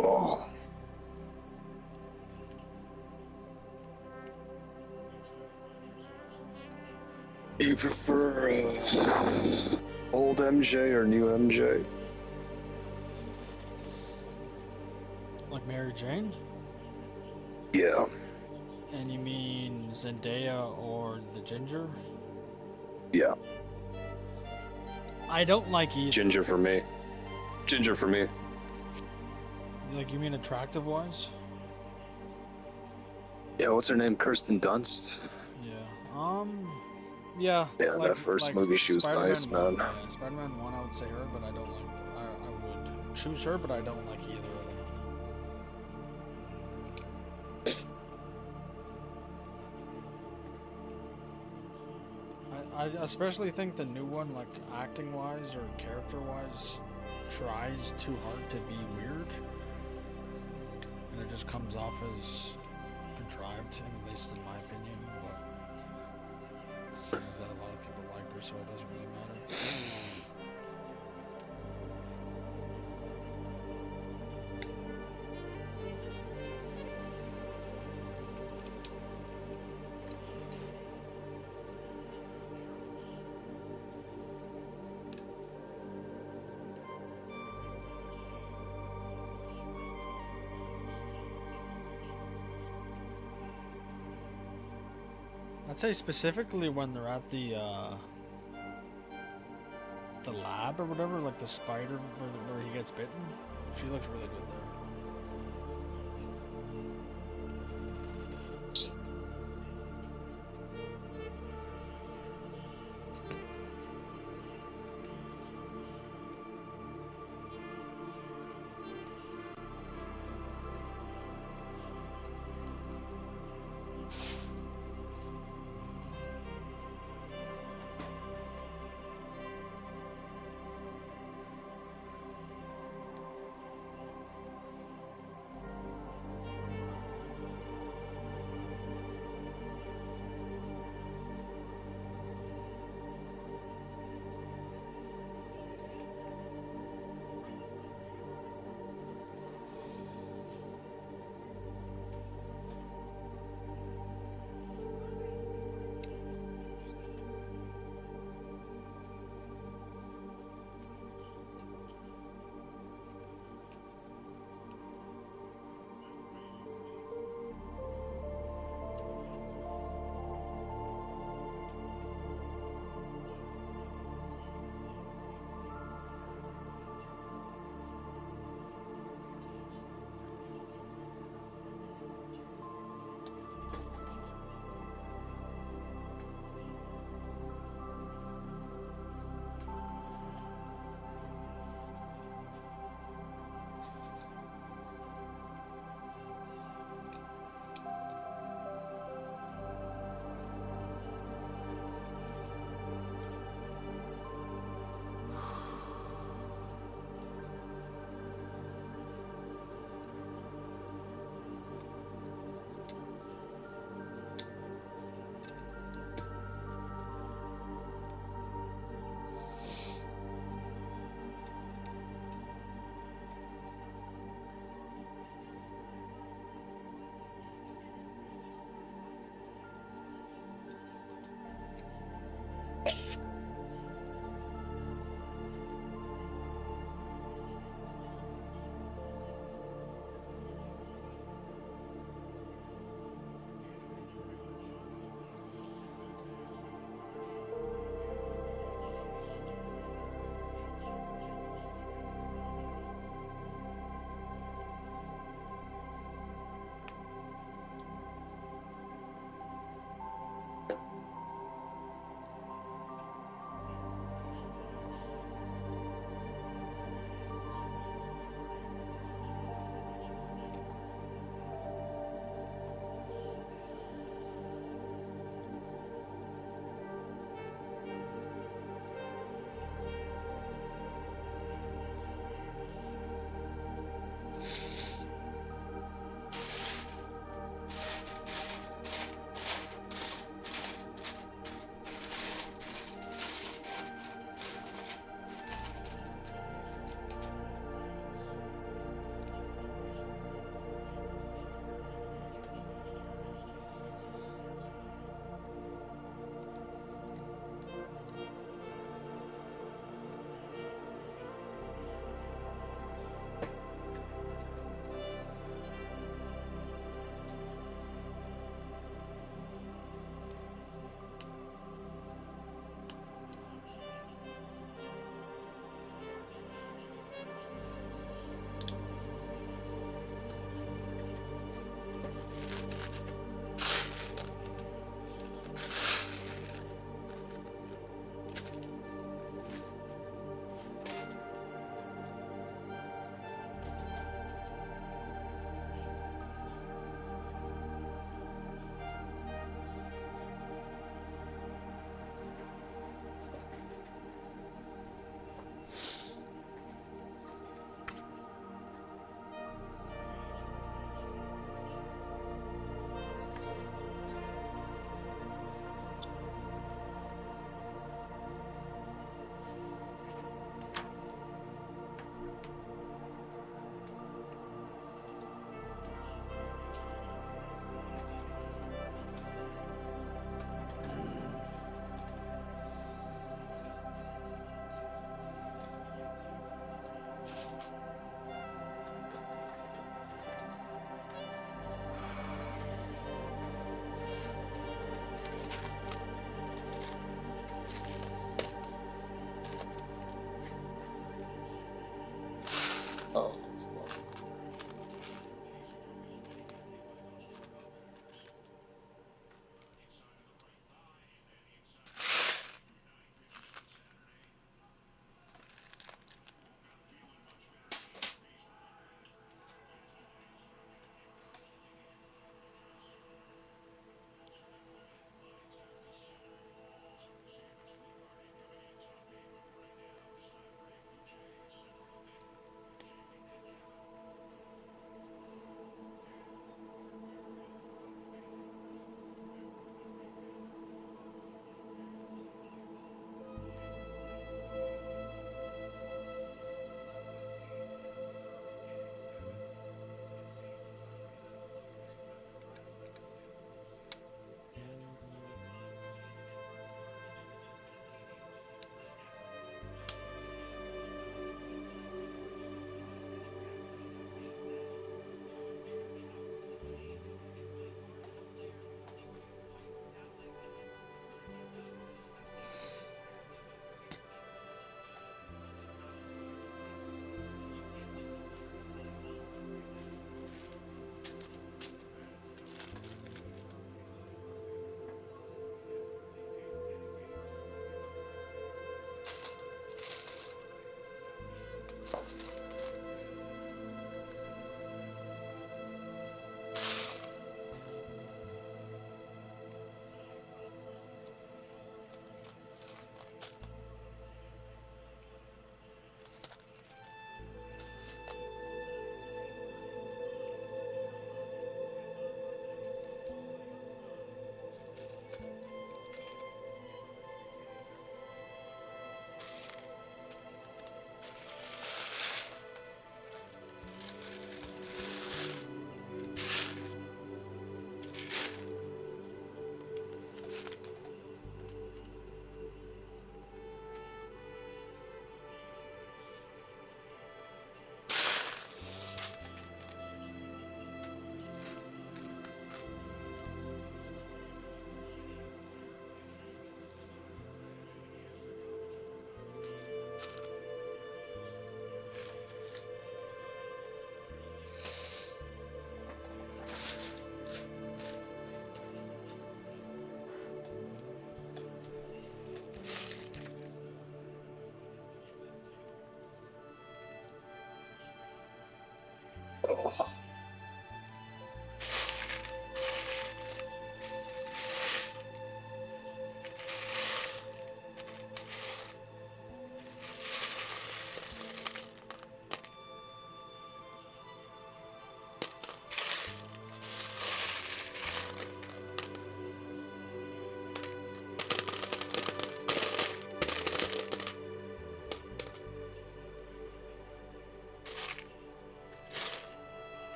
Oh. You prefer old MJ or new MJ? Like Mary Jane? Yeah. And you mean Zendaya or the Ginger? Yeah. I don't like either. Ginger for me. Ginger for me. Like, you mean attractive wise? Yeah, what's her name? Kirsten Dunst? Yeah. Yeah. Yeah, like, that first like movie, she was Spider-Man nice, 1, man. Yeah, Spider-Man 1, I would say her, but I don't like. I would choose her, but I don't like either of them. I especially think the new one, like acting-wise or character-wise, tries too hard to be weird, and it just comes off as contrived, at least in my opinion. But it seems that a lot of people like her, so it doesn't really matter. I'd say specifically when they're at the lab or whatever, like the spider where he gets bitten. She looks really good there.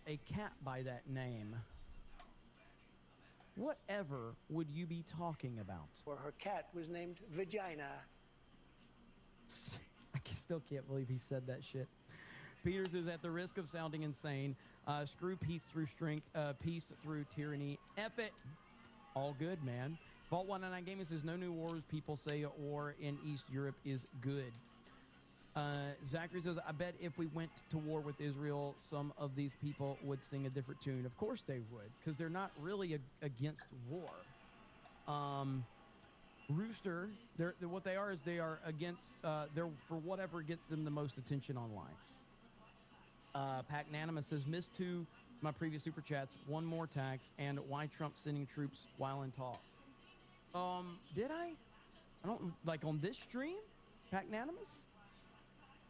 A cat by that name, whatever would you be talking about? Or her cat was named Vagina. I still can't believe he said that shit. Peters is at the risk of sounding insane. Screw peace through strength, peace through tyranny. F it. All good, man. Vault 199 Gaming says no new wars. People say war in East Europe is good. Zachary says, I bet if we went to war with Israel, some of these people would sing a different tune. Of course they would, because they're not really against war. Rooster, what they are is they are against, they're for whatever gets them the most attention online. Pac-Nanima says, missed two my previous super chats, one more tax, and why Trump sending troops while in talks. Did I? I don't, like on this stream? Pac-Nanimus?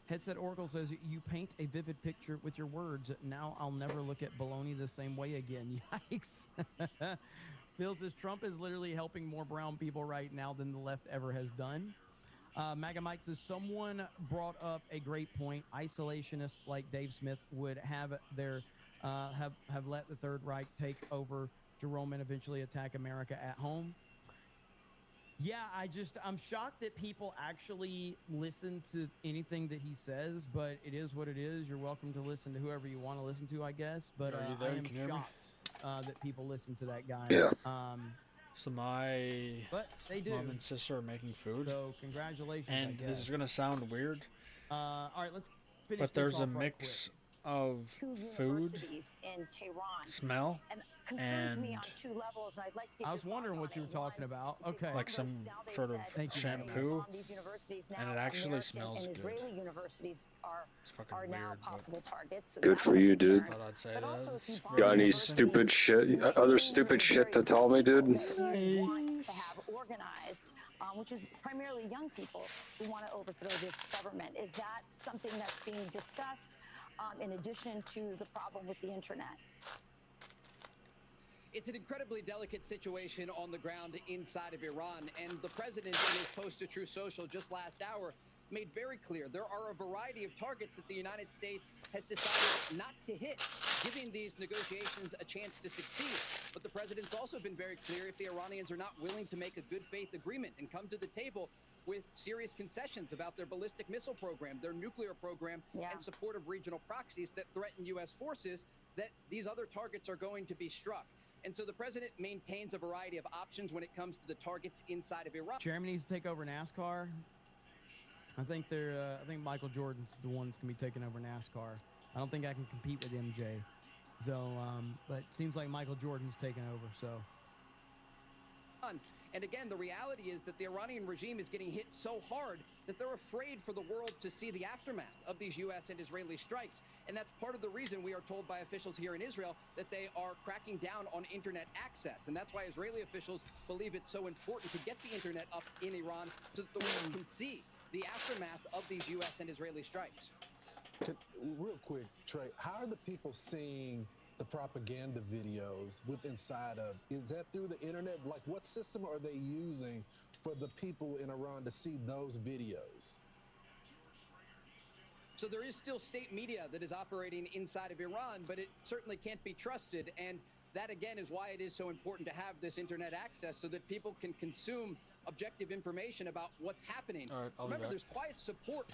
Headset Oracle says, you paint a vivid picture with your words. Now I'll never look at baloney the same way again. Yikes. Phil says, Trump is literally helping more brown people right now than the left ever has done. Maga Mike says, someone brought up a great point. Isolationists like Dave Smith would have their have let the Third Reich take over Jerome and eventually attack America at home. Yeah, I'm shocked that people actually listen to anything that he says, but it is what it is. You're welcome to listen to whoever you want to listen to, I guess. But I am shocked that people listen to that guy. Yeah. So my but they do. mom and sister are making food. So congratulations. And this is gonna sound weird. All right, let's finish. But there's this a off mix of food, in Tehran, smell, concerns me on two levels, and I'd like to get I was wondering what you were talking about. Okay. like some sort of shampoo, and it actually smells good. Israeli universities are now possible targets. Good for you, dude. Thought I'd say that. Got any stupid shit, other stupid shit to tell me, dude? Want to have organized, which is primarily young people who want to overthrow this government. Is that something that's being discussed in addition to the problem with the internet? It's an incredibly delicate situation on the ground inside of Iran, and the president in his post to Truth Social just last hour made very clear there are a variety of targets that the United States has decided not to hit, giving these negotiations a chance to succeed. But the president's also been very clear if the Iranians are not willing to make a good faith agreement and come to the table with serious concessions about their ballistic missile program, their nuclear program, and support of regional proxies that threaten U.S. forces, that these other targets are going to be struck. And so the president maintains a variety of options when it comes to the targets inside of Iran. Jeremy needs to take over NASCAR. I think I think Michael Jordan's the one that's gonna be taking over NASCAR. I don't think I can compete with MJ. So, but it seems like Michael Jordan's taking over. So. And again, the reality is that the Iranian regime is getting hit so hard that they're afraid for the world to see the aftermath of these U.S. and Israeli strikes. And that's part of the reason we are told by officials here in Israel that they are cracking down on internet access. And that's why Israeli officials believe it's so important to get the internet up in Iran so that the world can see the aftermath of these U.S. and Israeli strikes. Real quick, Trey, how are the people seeing the propaganda videos with inside of? Is that through the internet? Like, what system are they using for the people in Iran to see those videos? So there is still state media that is operating inside of Iran, but it certainly can't be trusted. And that, again, is why it is so important to have this internet access so that people can consume objective information about what's happening. All right, I'll be Remember, back. there's quiet support.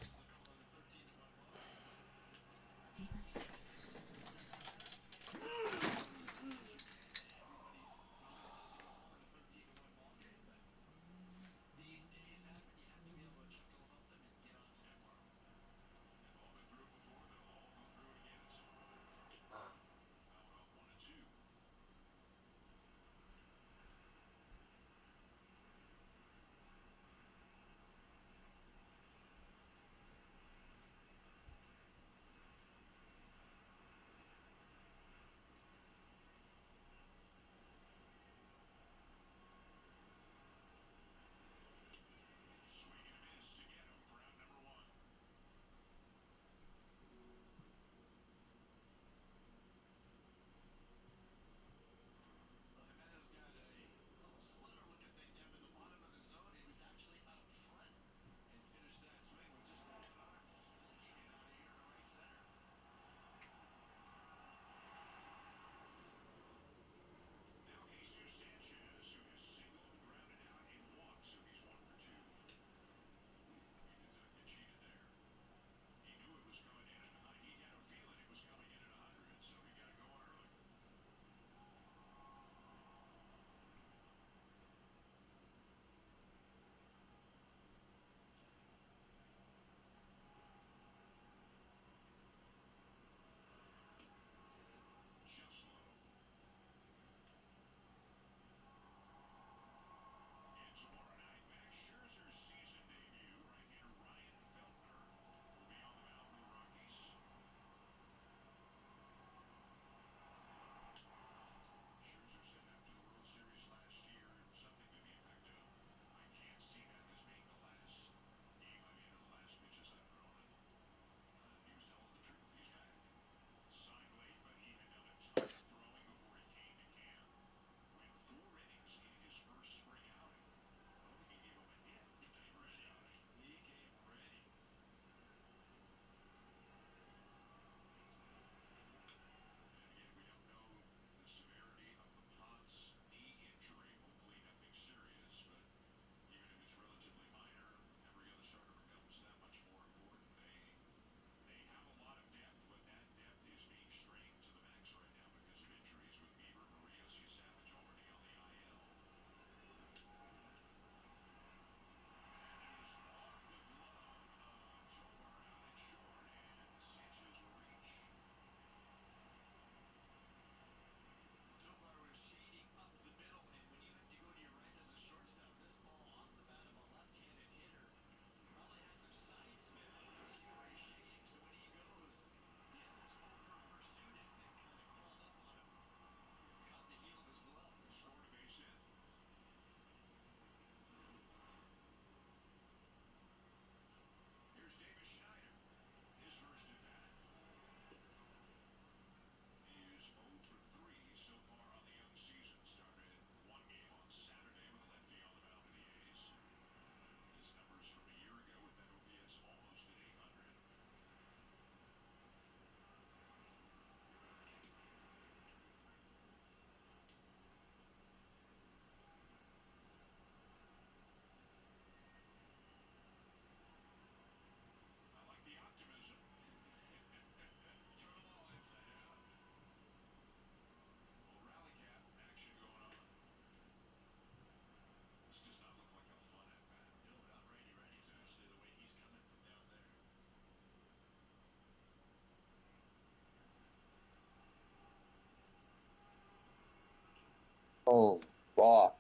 Oh, fuck.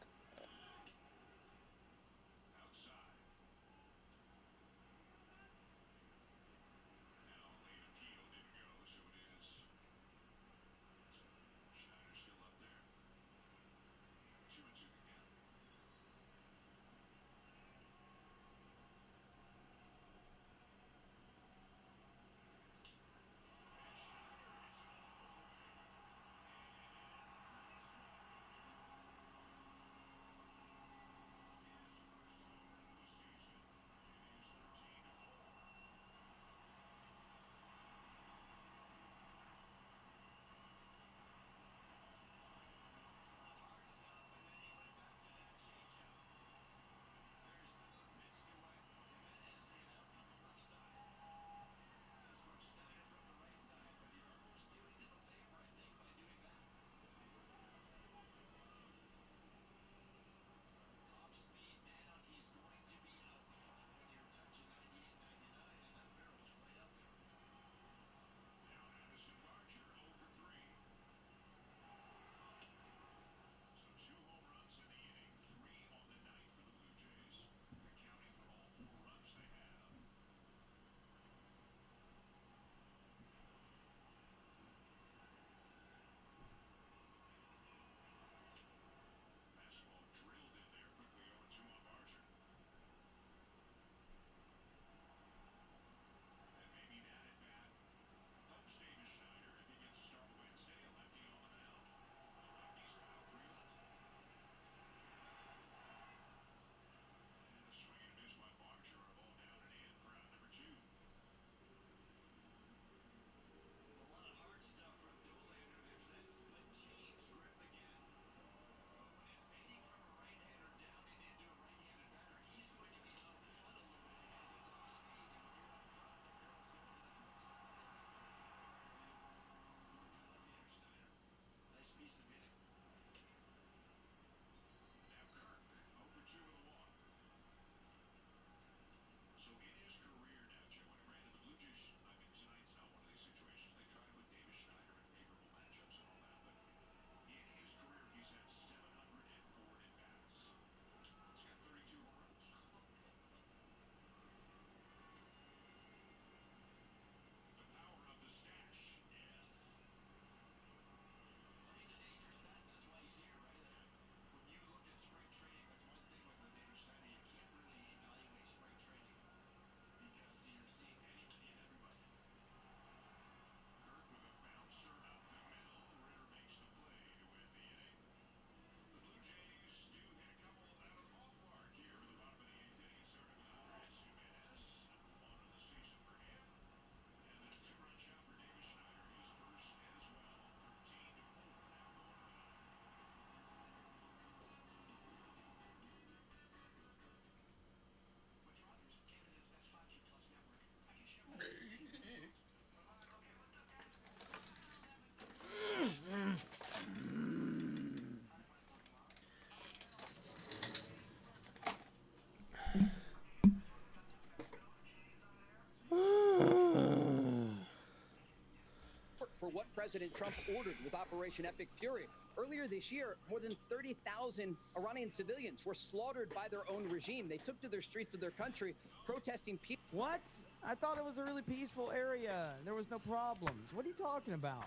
for what President Trump ordered with Operation Epic Fury. Earlier this year, more than 30,000 Iranian civilians were slaughtered by their own regime. They took to their streets of their country protesting peace. What? I thought it was a really peaceful area. There was no problems. What are you talking about?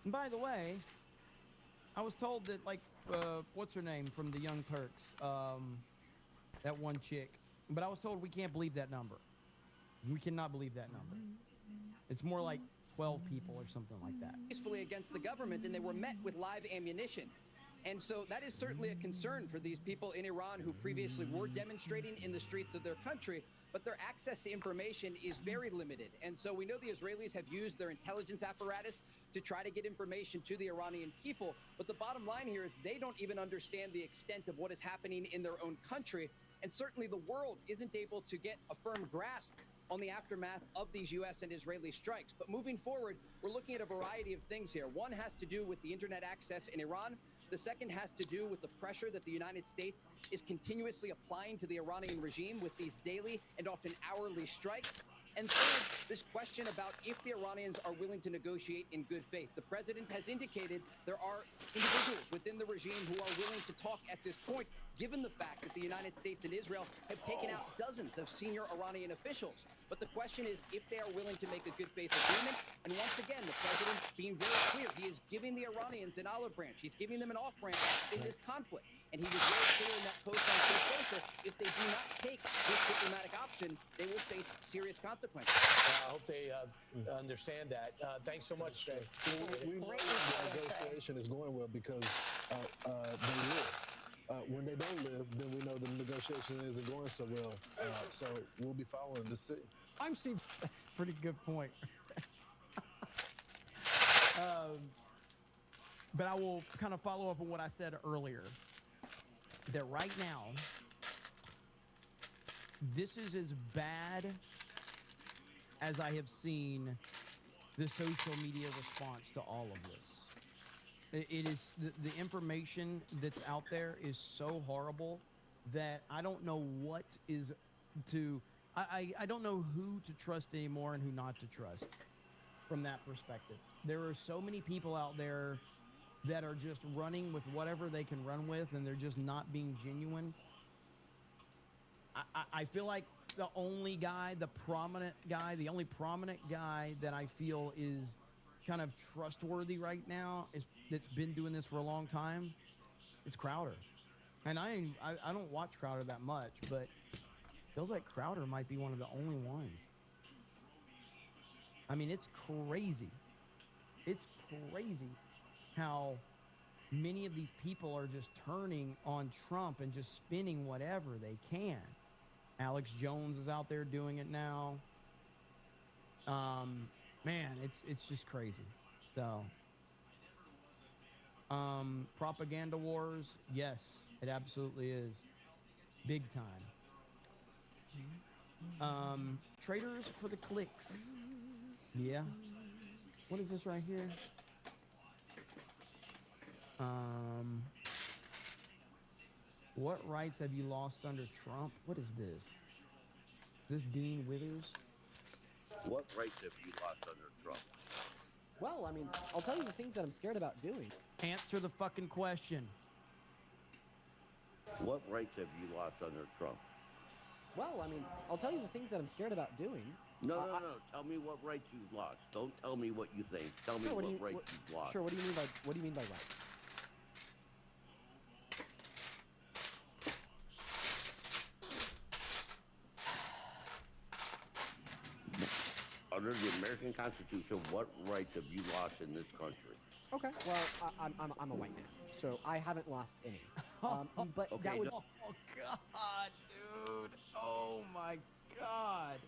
And by the way, I was told that, like, what's her name from the Young Turks? That one chick. But I was told we can't believe that number. We cannot believe that number. It's more like 12 people or something like that. Peacefully against the government, and they were met with live ammunition. And so that is certainly a concern for these people in Iran who previously were demonstrating in the streets of their country, but their access to information is very limited. And so we know the Israelis have used their intelligence apparatus to try to get information to the Iranian people. But the bottom line here is they don't even understand the extent of what is happening in their own country. And certainly the world isn't able to get a firm grasp on the aftermath of these U.S. and Israeli strikes. But moving forward, we're looking at a variety of things here. One has to do with the internet access in Iran. The second has to do with the pressure that the United States is continuously applying to the Iranian regime with these daily and often hourly strikes. And third, this question about if the Iranians are willing to negotiate in good faith. The president has indicated there are individuals within the regime who are willing to talk at this point, given the fact that the United States and Israel have taken out dozens of senior Iranian officials. But the question is if they are willing to make a good faith agreement. And once again, the president being very clear, he is giving the Iranians an olive branch. He's giving them an off-ramp in this conflict. And he was very clear in that post on Social, if they do not take this diplomatic option, they will face serious consequences. I hope they understand that. Thanks so much. We know the negotiation is going well because they live. When they don't live, then we know the negotiation isn't going so well. So we'll be following to see. I'm Steve. That's a pretty good point. But I will kind of follow up on what I said earlier. That right now, this is as bad as I have seen the social media response to all of this. It is the information that's out there is so horrible that I don't know what is to I don't know who to trust anymore and who not to trust from that perspective. There are so many people out there that are just running with whatever they can run with, and they're just not being genuine. I feel like the only guy, the only prominent guy that I feel is kind of trustworthy right now that's been doing this for a long time, it's Crowder. And I don't watch Crowder that much, but feels like Crowder might be one of the only ones. I mean, it's crazy. It's crazy how many of these people are just turning on Trump and just spinning whatever they can. Alex Jones is out there doing it now. Man, it's just crazy. So, propaganda wars, yes, it absolutely is. Big time. Traders for the clicks. Yeah. What is this right here? What rights have you lost under Trump? What is this? Is this Dean Withers? What rights have you lost under Trump? Well, I mean, I'll tell you the things that I'm scared about doing. Answer the fucking question. What rights have you lost under Trump? Well, I mean, I'll tell you the things that I'm scared about doing. No. Tell me what rights you've lost. Don't tell me what you think. Tell me what rights you've lost. Sure. What do you mean by rights? Under the American Constitution, what rights have you lost in this country? Okay. Well, I'm a white man, so I haven't lost any. But okay, that would. Oh God, dude! Oh my God!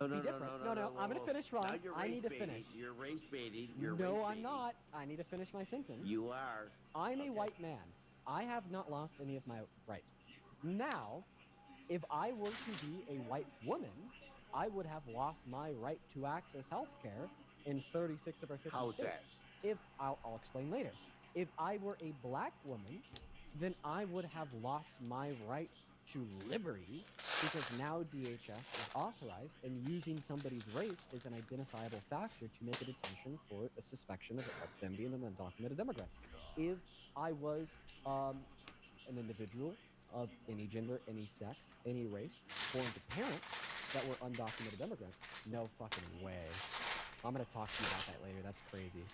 No. I'm gonna finish, Ron. I need to finish. You're race baiting. No, I'm not. I need to finish my sentence. You are. I'm a white man. I have not lost any of my rights. Now, if I were to be a white woman, I would have lost my right to access health care in 36 of our 50 How's states. that? I'll explain later. If I were a black woman, then I would have lost my right to liberty, because now DHS is authorized and using somebody's race is an identifiable factor to make a detention for a suspicion of them being an undocumented immigrant. If I was an individual of any gender, any sex, any race, born to parents that were undocumented immigrants, no fucking way. I'm gonna talk to you about that later. That's crazy.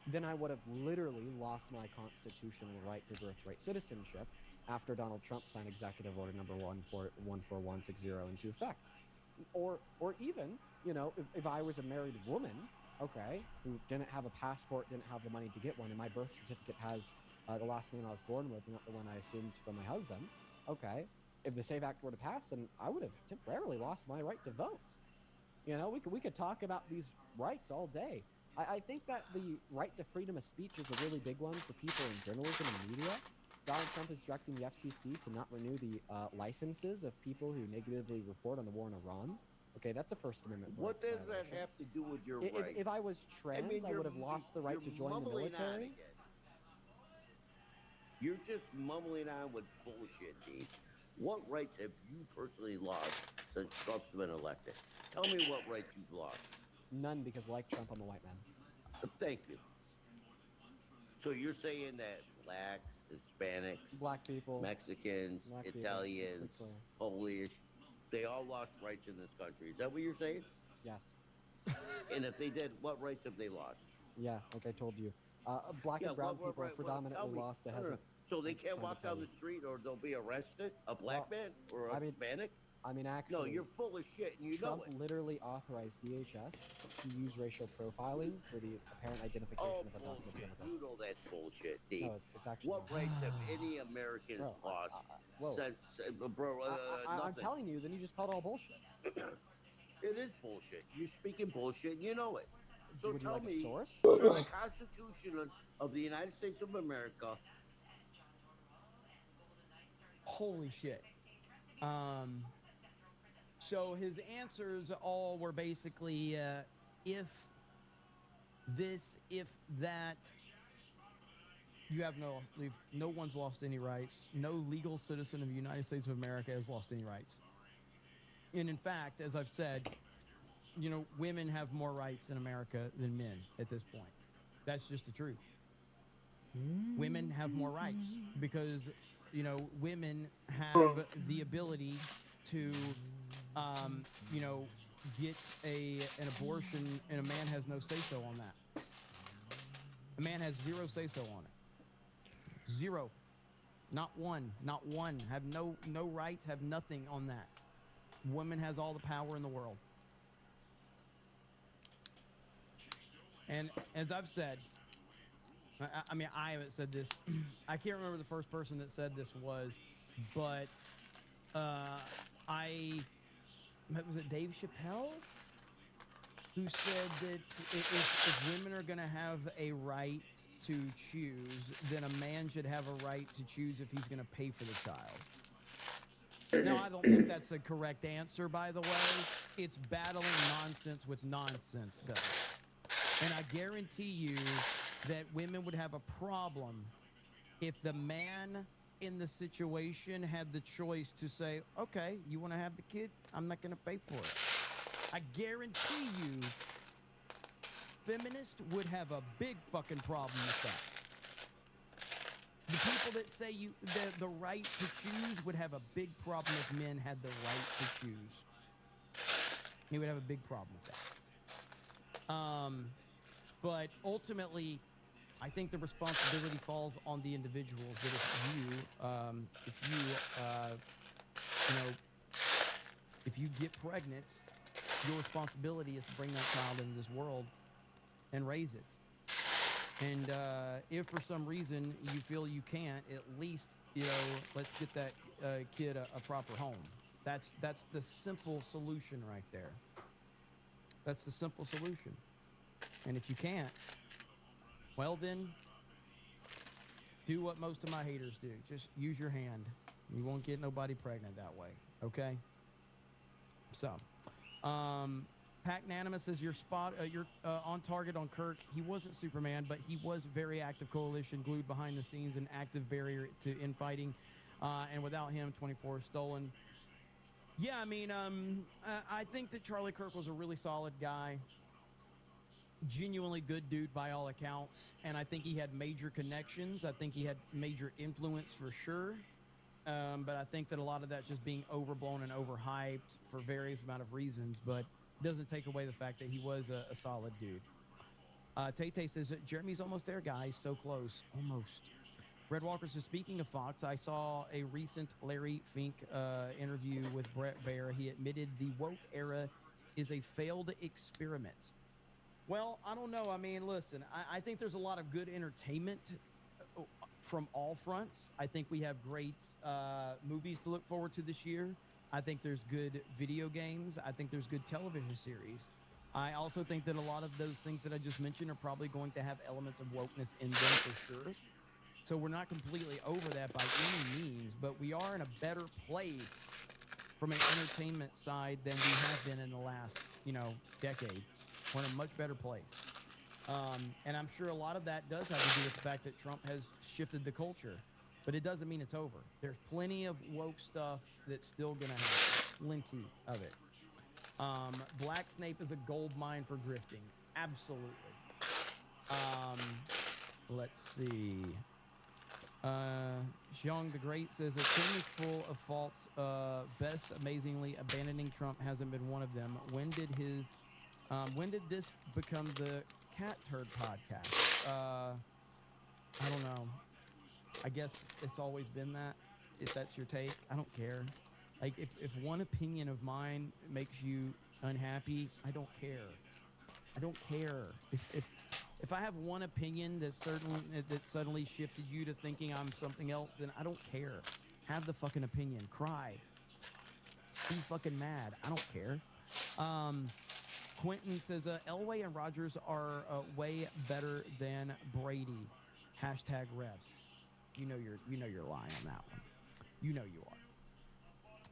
Then I would have literally lost my constitutional right to birthright citizenship after Donald Trump signed Executive Order number 14160 into effect. Or even, you know, if I was a married woman, okay, who didn't have a passport, didn't have the money to get one, and my birth certificate has the last name I was born with, not the one I assumed from my husband, okay, if the SAVE Act were to pass, then I would have temporarily lost my right to vote. You know, we could talk about these rights all day. I think that the right to freedom of speech is a really big one for people in journalism and media. Donald Trump is directing the FCC to not renew the licenses of people who negatively report on the war in Iran. Okay, that's a First Amendment right. What does that have to do with your rights? If I was trans, I would have lost the right to join the military. You're just mumbling on with bullshit, Dean. What rights have you personally lost since Trump's been elected? Tell me what rights you've lost. None, because like Trump, I'm a white man. Thank you. So you're saying that blacks, Hispanics, black people, Mexicans, Italians, Polish, they all lost rights in this country. Is that what you're saying? Yes. And if they did, what rights have they lost? Yeah, like I told you. Black and brown people are predominantly lost. So they can't walk down the street or they'll be arrested? A black man or a Hispanic? I mean, actually... No, you're full of shit and you know it. Trump literally authorized DHS to use racial profiling for the apparent identification of undocumented immigrants. You know that's bullshit, Dean. No, it's actually... What rights have any Americans lost since... I'm telling you, then you just called all bullshit. It is bullshit. You're speaking bullshit and you know it. So Would you tell like me, a source? the Constitution of the United States of America... Holy shit. So his answers all were basically, if this, if that, no one's lost any rights. No legal citizen of the United States of America has lost any rights. And in fact, as I've said, you know, women have more rights in America than men at this point. That's just the truth. Women have more rights because, you know, women have the ability to, you know, get an abortion, and a man has no say-so on that. A man has zero say-so on it. Zero. Not one. Not one. Have no rights, have nothing on that. Woman has all the power in the world. And as I've said, I mean, I haven't said this. I can't remember the first person that said this was, but was it Dave Chappelle who said that if women are going to have a right to choose, then a man should have a right to choose if he's going to pay for the child. Now, I don't think that's the correct answer, by the way. It's battling nonsense with nonsense, though. And I guarantee you that women would have a problem if the man in the situation had the choice to say, okay, you want to have the kid? I'm not going to pay for it. I guarantee you feminists would have a big fucking problem with that. The people that say the right to choose would have a big problem if men had the right to choose. He would have a big problem with that. But ultimately, I think the responsibility falls on the individuals. That if you get pregnant, your responsibility is to bring that child into this world and raise it. And if for some reason you feel you can't, at least, you know, let's get that kid a proper home. That's the simple solution right there. That's the simple solution. And if you can't, well then, do what most of my haters do. Just use your hand. You won't get nobody pregnant that way, okay? So, Pagnanimous says you're on target on Kirk. He wasn't Superman, but he was very active coalition, glued behind the scenes, an active barrier to infighting. And without him, 24 stolen. Yeah, I mean, I think that Charlie Kirk was a really solid guy. Genuinely good dude by all accounts. And I think he had major connections. I think he had major influence for sure. But I think that a lot of that's just being overblown and overhyped for various amount of reasons. But it doesn't take away the fact that he was a solid dude. Tay says, Jeremy's almost there, guys. So close. Almost. Red Walker says, speaking of Fox, I saw a recent Larry Fink interview with Brett Baer. He admitted the woke era is a failed experiment. Well, I don't know. I mean, listen, I think there's a lot of good entertainment from all fronts. I think we have great movies to look forward to this year. I think there's good video games. I think there's good television series. I also think that a lot of those things that I just mentioned are probably going to have elements of wokeness in them for sure. So we're not completely over that by any means, but we are in a better place from an entertainment side than we have been in the last, decade. We're in a much better place. And I'm sure a lot of that does have to do with the fact that Trump has shifted the culture, but it doesn't mean it's over. There's plenty of woke stuff that's still going to happen. Plenty of it. Black Snape is a gold mine for grifting. Absolutely. Let's see. Xiong the Great says that Tim is full of faults. Best amazingly abandoning Trump hasn't been one of them. When did this become the Cat Turd podcast? I don't know. I guess it's always been that. If that's your take, I don't care. Like if one opinion of mine makes you unhappy, I don't care. I don't care. If I have one opinion that suddenly shifted you to thinking I'm something else, then I don't care. Have the fucking opinion. Cry. Be fucking mad. I don't care. Quentin says, Elway and Rogers are way better than Brady. Hashtag refs. You know you're lying on that one. You know you are.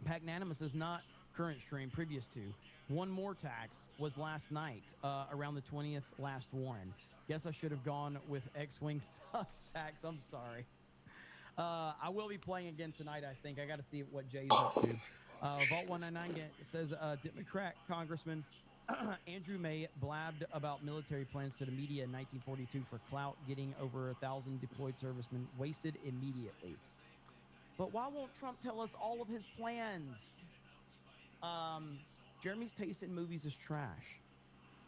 Pagnanimous is not current stream, previous to. One more tax was last night, around the 20th, last one. Guess I should have gone with X-Wing sucks tax. I'm sorry. I will be playing again tonight, I think. I got to see what Jay's up to. Vault 199 says, Democrat Congressman Andrew May blabbed about military plans to the media in 1942 for clout, getting over 1,000 deployed servicemen wasted immediately. But why won't Trump tell us all of his plans? Jeremy's taste in movies is trash.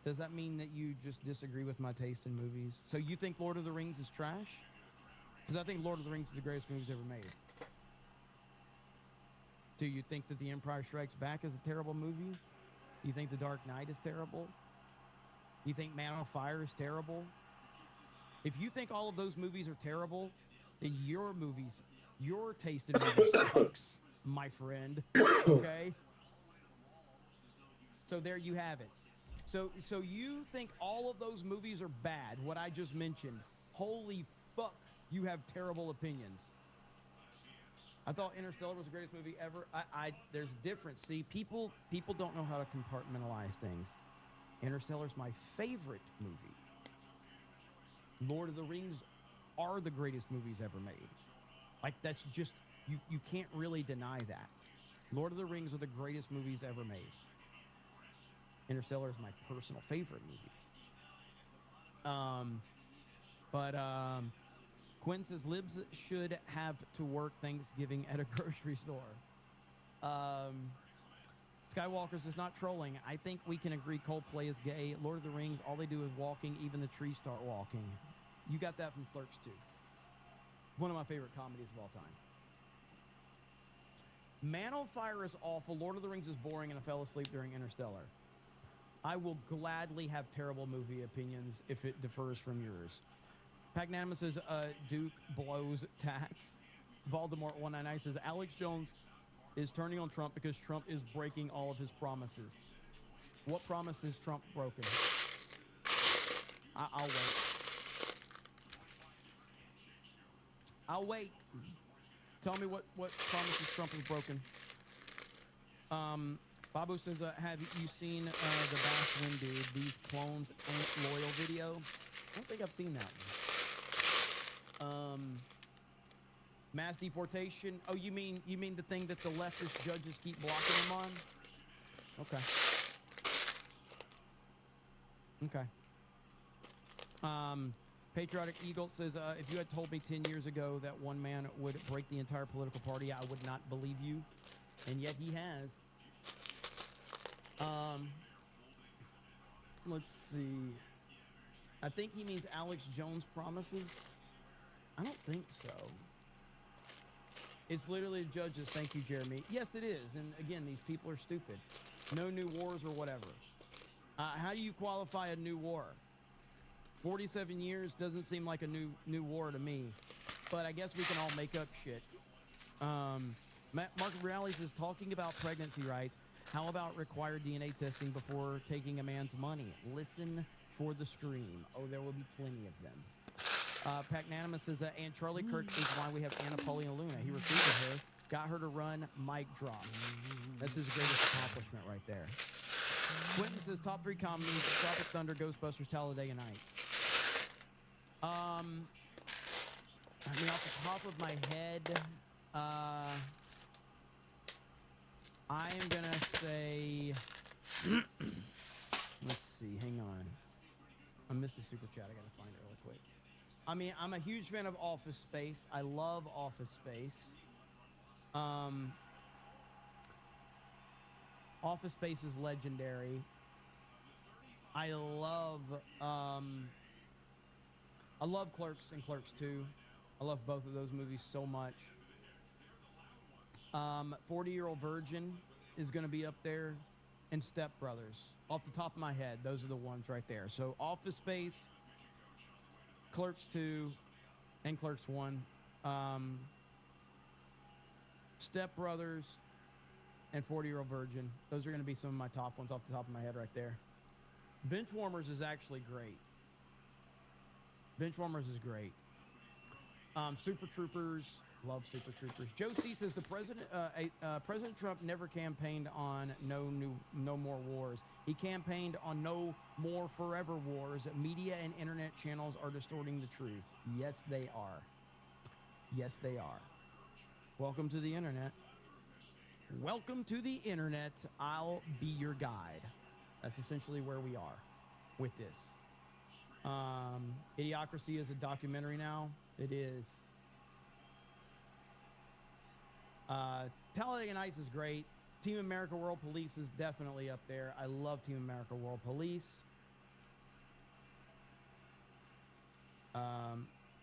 Does that mean that you just disagree with my taste in movies? So you think Lord of the Rings is trash? Because I think Lord of the Rings is the greatest movies ever made. Do you think that The Empire Strikes Back is a terrible movie? You think The Dark Knight is terrible? You think Man on Fire is terrible? If you think all of those movies are terrible, then your taste in movies sucks, my friend. Okay? So there you have it. So you think all of those movies are bad, what I just mentioned. Holy fuck, you have terrible opinions. I thought Interstellar was the greatest movie ever. There's a difference. See, people don't know how to compartmentalize things. Interstellar's my favorite movie. Lord of the Rings are the greatest movies ever made. Like, that's just, you can't really deny that. Lord of the Rings are the greatest movies ever made. Interstellar is my personal favorite movie. Quinn says libs should have to work Thanksgiving at a grocery store. Skywalkers is not trolling. I think we can agree Coldplay is gay. Lord of the Rings, all they do is walking. Even the trees start walking. You got that from Clerks too. One of my favorite comedies of all time. Man on Fire is awful. Lord of the Rings is boring, and I fell asleep during Interstellar. I will gladly have terrible movie opinions if it differs from yours. Pagnanimous says, Duke blows tax. Voldemort 199 says, Alex Jones is turning on Trump because Trump is breaking all of his promises. What promise has Trump broken? I'll wait. I'll wait. Tell me what promises Trump has broken. Babu says, have you seen the Bass Win Dude, These Clones Ain't Loyal video? I don't think I've seen that one. Mass deportation. Oh, you mean the thing that the leftist judges keep blocking them on? Okay. Okay. Patriotic Eagle says, if you had told me 10 years ago that one man would break the entire political party, I would not believe you. And yet he has. Let's see. I think he means Alex Jones promises. I don't think so. It's literally the judges. Thank you, Jeremy. Yes, it is. And again, these people are stupid. No new wars or whatever. How do you qualify a new war? 47 years doesn't seem like a new war to me. But I guess we can all make up shit. Mark Reales is talking about pregnancy rights. How about required DNA testing before taking a man's money? Listen for the scream. Oh, there will be plenty of them. Pagnanimous says, and Charlie Kirk is why we have Anna Luna. He recruited her, got her to run, mic drop. That's his greatest accomplishment right there. Quentin says, top 3 comedies, Tropic Thunder, Ghostbusters, Talladega Nights. I mean, off the top of my head, I am gonna say, let's see, hang on. I missed the super chat, I gotta find it real quick. I mean, I'm a huge fan of Office Space. I love Office Space. Office Space is legendary. I love Clerks and Clerks 2. I love both of those movies so much. 40-Year-Old Virgin is going to be up there, and Step Brothers. Off the top of my head, those are the ones right there. So Office Space, Clerks 2, and Clerks 1. Step Brothers, and 40-Year-Old Virgin. Those are going to be some of my top ones off the top of my head right there. Benchwarmers is actually great. Benchwarmers is great. Super Troopers, love Super Troopers. Joe C says President Trump never campaigned on no more wars. He campaigned on no more forever wars. Media and internet channels are distorting the truth. Yes, they are. Yes, they are. Welcome to the internet. Welcome to the internet. I'll be your guide. That's essentially where we are with this. Idiocracy is a documentary now. It is. Talladega Nights is great. Team America World Police is definitely up there. I love Team America World Police.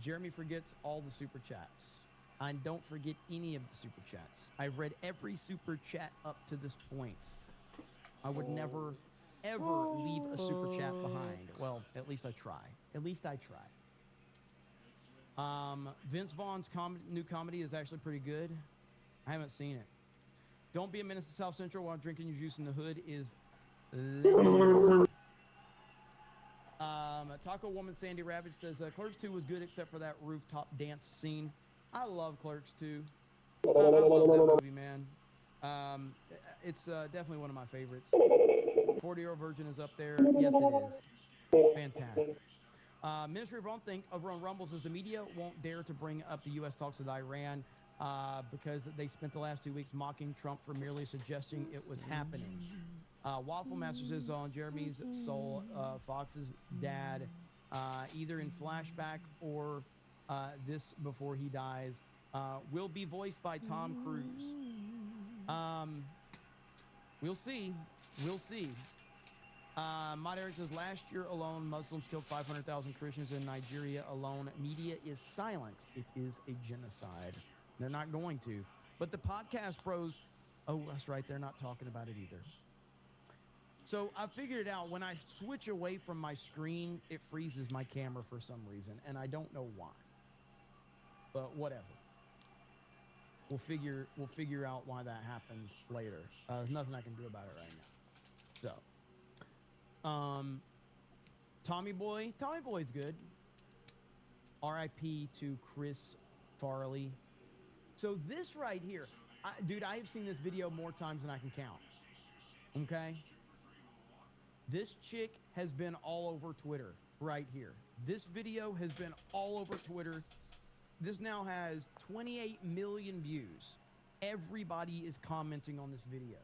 Jeremy forgets all the super chats. I don't forget any of the super chats. I've read every super chat up to this point. I would never, ever leave a super chat behind. Well, at least I try. At least I try. Vince Vaughn's new comedy is actually pretty good. I haven't seen it. Don't be a menace to South Central while drinking your juice in the hood is Taco Woman Sandy Rabbit says, Clerks 2 was good except for that rooftop dance scene. I love Clerks 2. I love that movie, man. It's definitely one of my favorites. 40-Year-Old Virgin is up there. Yes, it is. Fantastic. Ministry of Run Rumble says the media won't dare to bring up the U.S. talks with Iran because they spent the last 2 weeks mocking Trump for merely suggesting it was happening. Waffle Master says on Jeremy's soul, Fox's dad, either in flashback or this before he dies, will be voiced by Tom Cruise. We'll see. We'll see. Mod Eric says, last year alone, Muslims killed 500,000 Christians in Nigeria alone. Media is silent. It is a genocide. They're not going to. But the podcast bros, oh, that's right. They're not talking about it either. So I figured it out. When I switch away from my screen, it freezes my camera for some reason, and I don't know why. But whatever. We'll figure out why that happened later. There's nothing I can do about it right now. So, Tommy Boy's good. R.I.P. to Chris Farley. So this right here, dude, I have seen this video more times than I can count. Okay? This chick has been all over Twitter right here. This video has been all over Twitter. This now has 28 million views. Everybody is commenting on this video.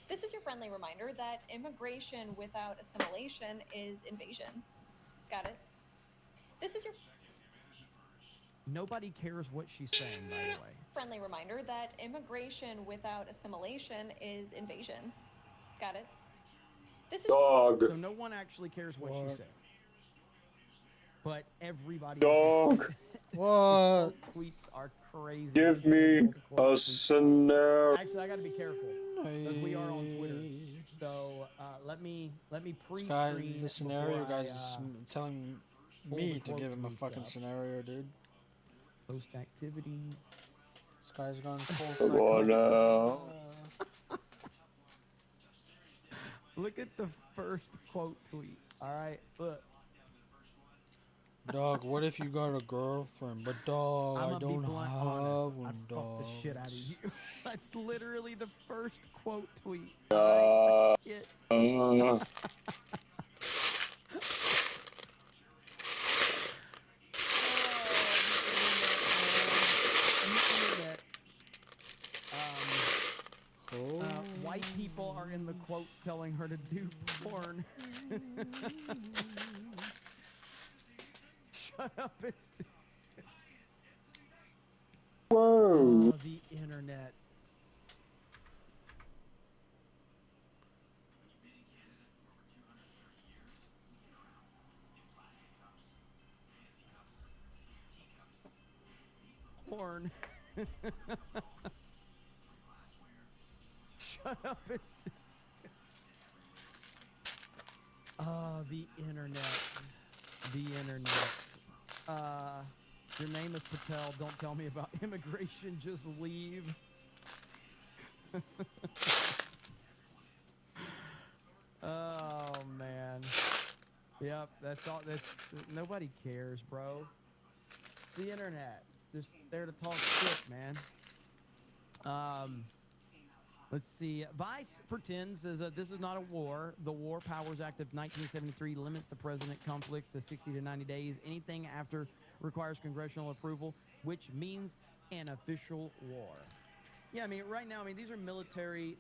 This is your friendly reminder that immigration without assimilation is invasion. Got it? This is your Nobody cares what she's saying, by the way. friendly reminder that immigration without assimilation is invasion. Got it? This is Dog. So no one actually cares what she said. But everybody. Dog. What? Tweets are crazy. Give me a scenario. Actually, I got to be careful because we are on Twitter. So let me pre-screen The scenario before guy's just telling me to give him a fucking scenario, dude. Post activity. This guy's gone full Come on now. Look at the first quote tweet. All right, look. Dog, what if you got a girlfriend? But dog, I don't have one, I'd dog. fuck the shit out of you. That's literally the first quote tweet. White people are in the quotes telling her to do porn. Shut up and Whoa. Oh, the internet. Porn. Shut up and the internet. The internet. Your name is Patel. Don't tell me about immigration. Just leave. Oh man. Yep, that's all. That's nobody cares, bro. It's the internet. Just there to talk shit, man. Let's see. Vice pretends this is not a war. The War Powers Act of 1973 limits the president conflicts to 60 to 90 days. Anything after requires congressional approval, which means an official war. Yeah, I mean, right now, I mean, these are military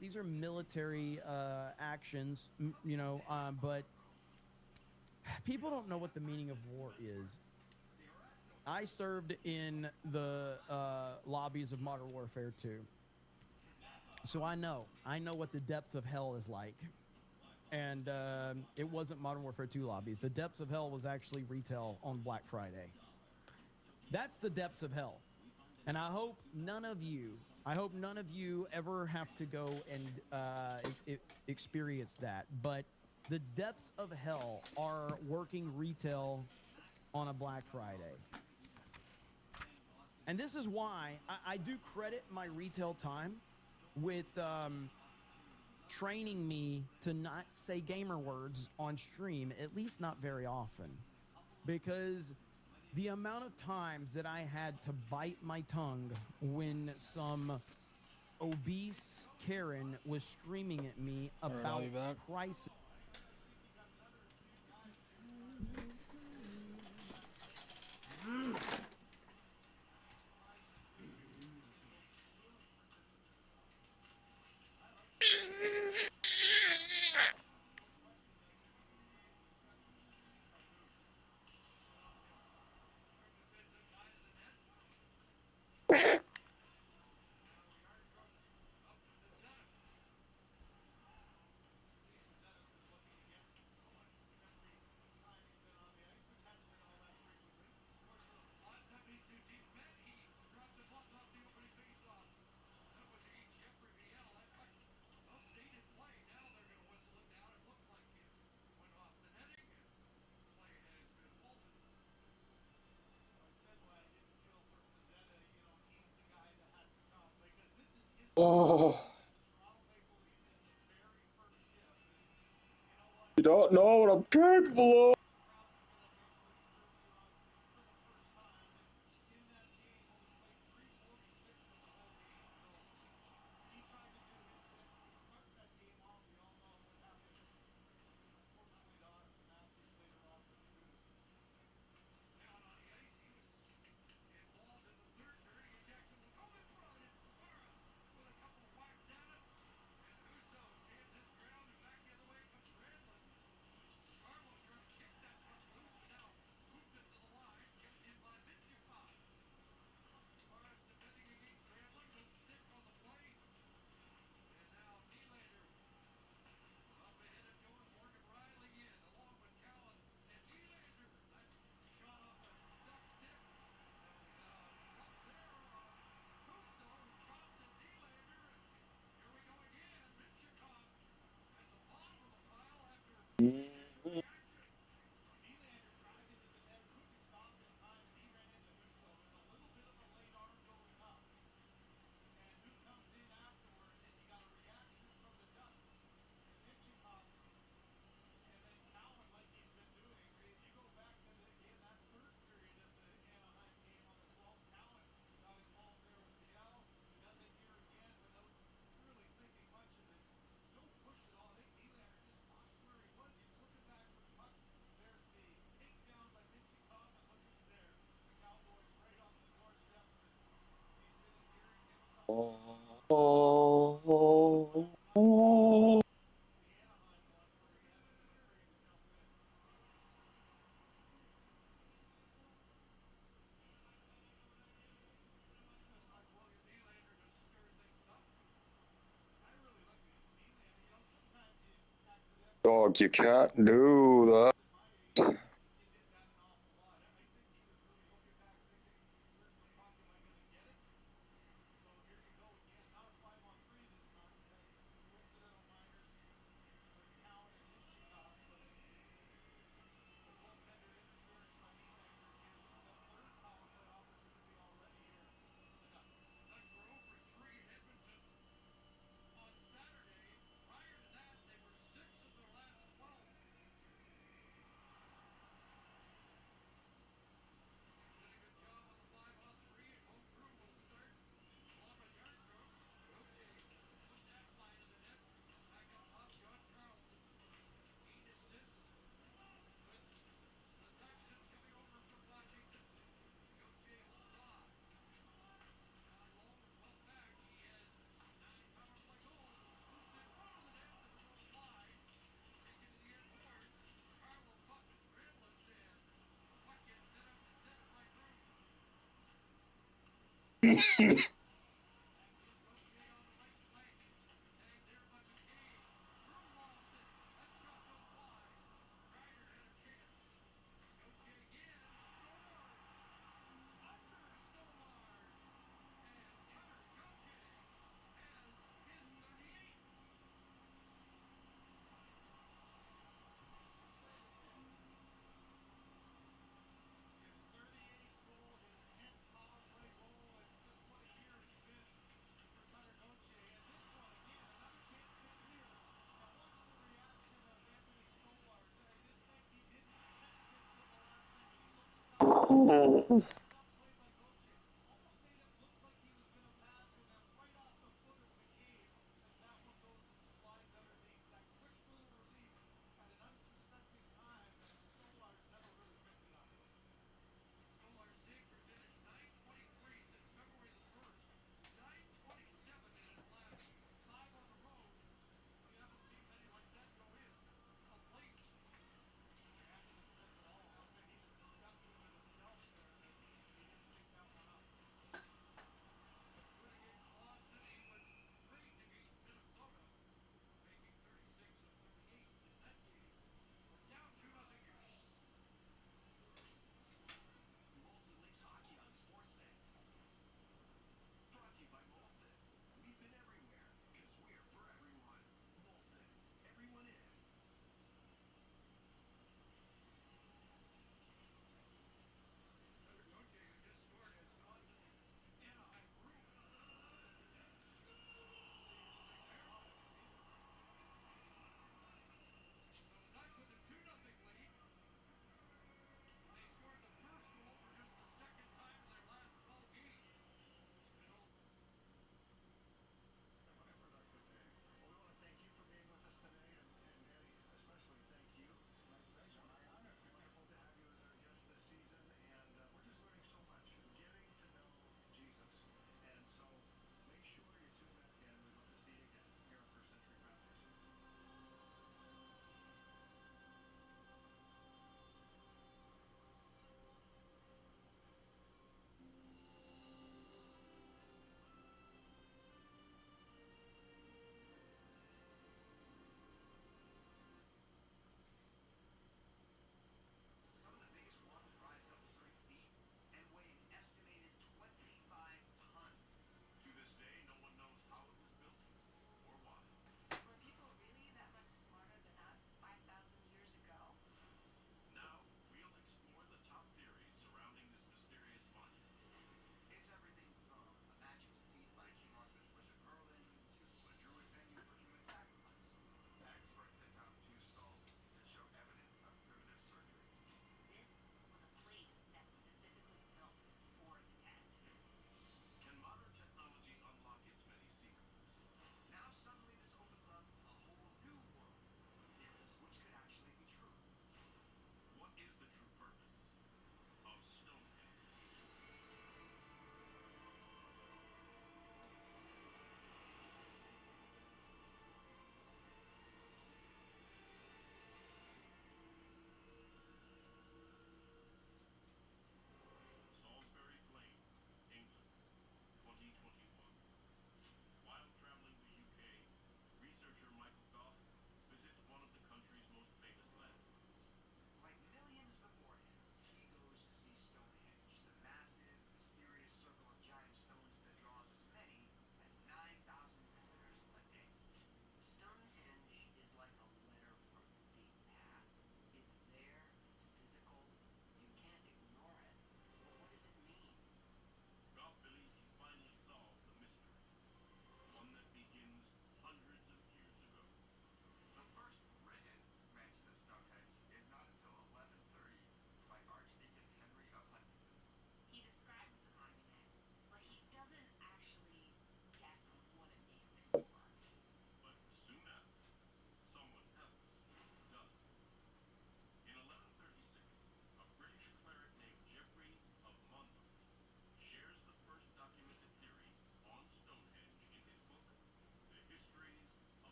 actions, you know, but people don't know what the meaning of war is. I served in the lobbies of Modern Warfare 2. So I know what the depths of hell is like. And it wasn't Modern Warfare 2 lobbies. The depths of hell was actually retail on Black Friday. That's the depths of hell. And I hope none of you ever have to go and experience that. But the depths of hell are working retail on a Black Friday. And this is why I do credit my retail time with training me to not say gamer words on stream, at least not very often. Because the amount of times that I had to bite my tongue when some obese Karen was screaming at me about prices. Oh. You don't know what I'm capable of. Dog, you can't do that.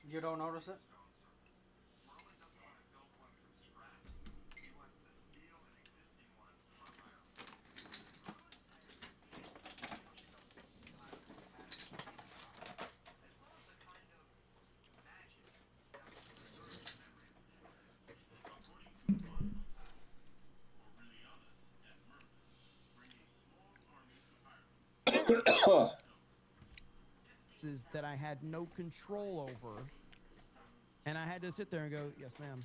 You don't notice it? That I had no control over, and I had to sit there and go, yes ma'am,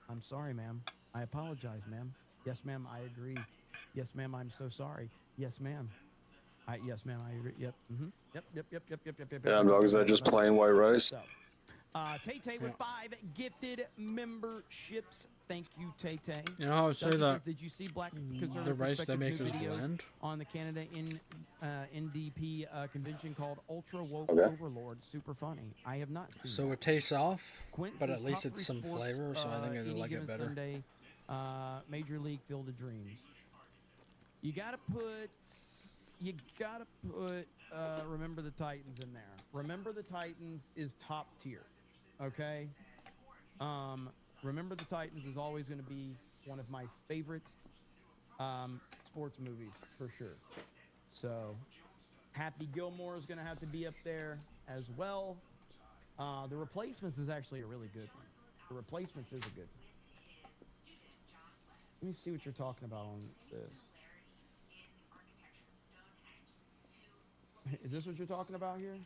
I'm sorry ma'am, I apologize ma'am, yes ma'am, I agree, yes ma'am, I'm so sorry, yes ma'am, yes ma'am, I agree, yep, yep. Damn, dog, is that just plain white rice? So, Tay-Tay with 5 gifted memberships. Thank you, Tay-Tay. You know how I would say that did you see Black Conservative the rice they make is video bland? On the Canada NDP convention called Ultra Woke Overlord? Super funny. I have not seen So that. it tastes off, Quint but says at least top it's three some sports, flavor, so I think I any like given it better. Sunday, Major League Field of Dreams. You gotta put Remember the Titans in there. Remember the Titans is top tier. Okay? Remember the Titans is always going to be one of my favorite sports movies for sure. So Happy Gilmore is going to have to be up there as well. The Replacements is actually a really good one. The Replacements is a good one. Let me see what you're talking about on this. Is this what you're talking about here?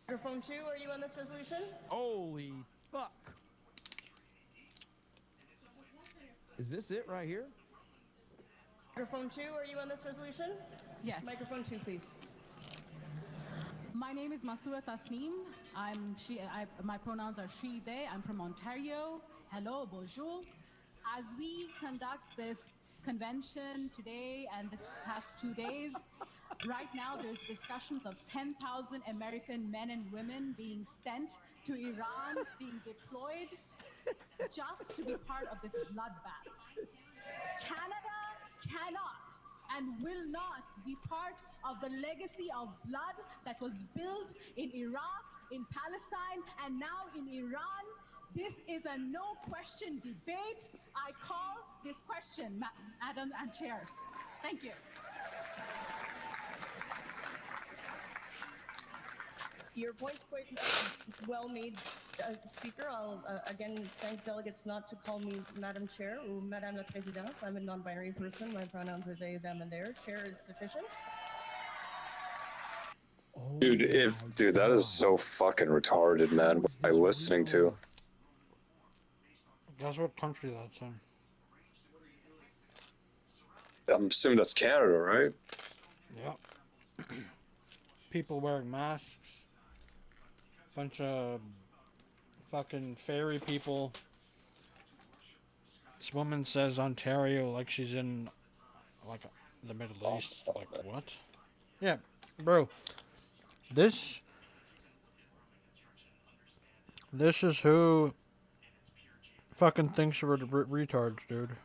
Microphone 2, are you on this resolution? Holy fuck. Is this it right here? Microphone 2, are you on this resolution? Yes. Microphone 2, please. My name is Mastura Tasneem. My pronouns are she, they. I'm from Ontario. Hello, bonjour. As we conduct this convention today and the past 2 days, right now there's discussions of 10,000 American men and women being sent to Iran, being deployed just to be part of this bloodbath. Canada cannot and will not be part of the legacy of blood that was built in Iraq, in Palestine, and now in Iran. This is a no-question debate. I call this question, Madam and Chairs. Thank you. Your point's quite well made, Speaker. I'll again thank delegates not to call me Madam Chair or Madame la Présidente. I'm a non-binary person. My pronouns are they, them, and their. Chair is sufficient. Dude, that is so fucking retarded, man. What am I listening to? Guess what country that's in? I'm assuming that's Canada, right? Yep. People wearing masks. Bunch of fucking fairy people. This woman says Ontario like she's in like the Middle East. Like what? Yeah, bro. This is who fucking thinks we're retards, dude.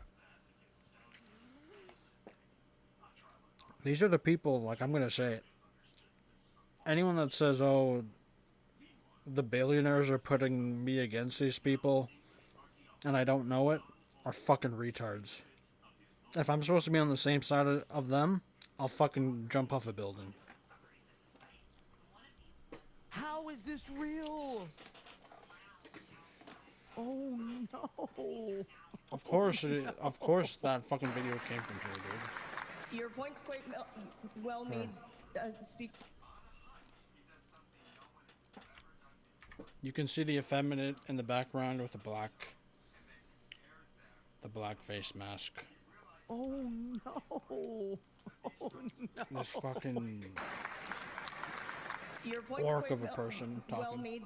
These are the people, like, I'm gonna say it. Anyone that says, oh, the billionaires are putting me against these people and I don't know it, are fucking retards. If I'm supposed to be on the same side of them, I'll fucking jump off a building. How is this real? Oh no! Of course that fucking video came from here, dude. Your point's quite well made, Speaker. You can see the effeminate in the background with the black face mask. Oh no! Oh no! This fucking Your point's orc quite of a person talking. Well made,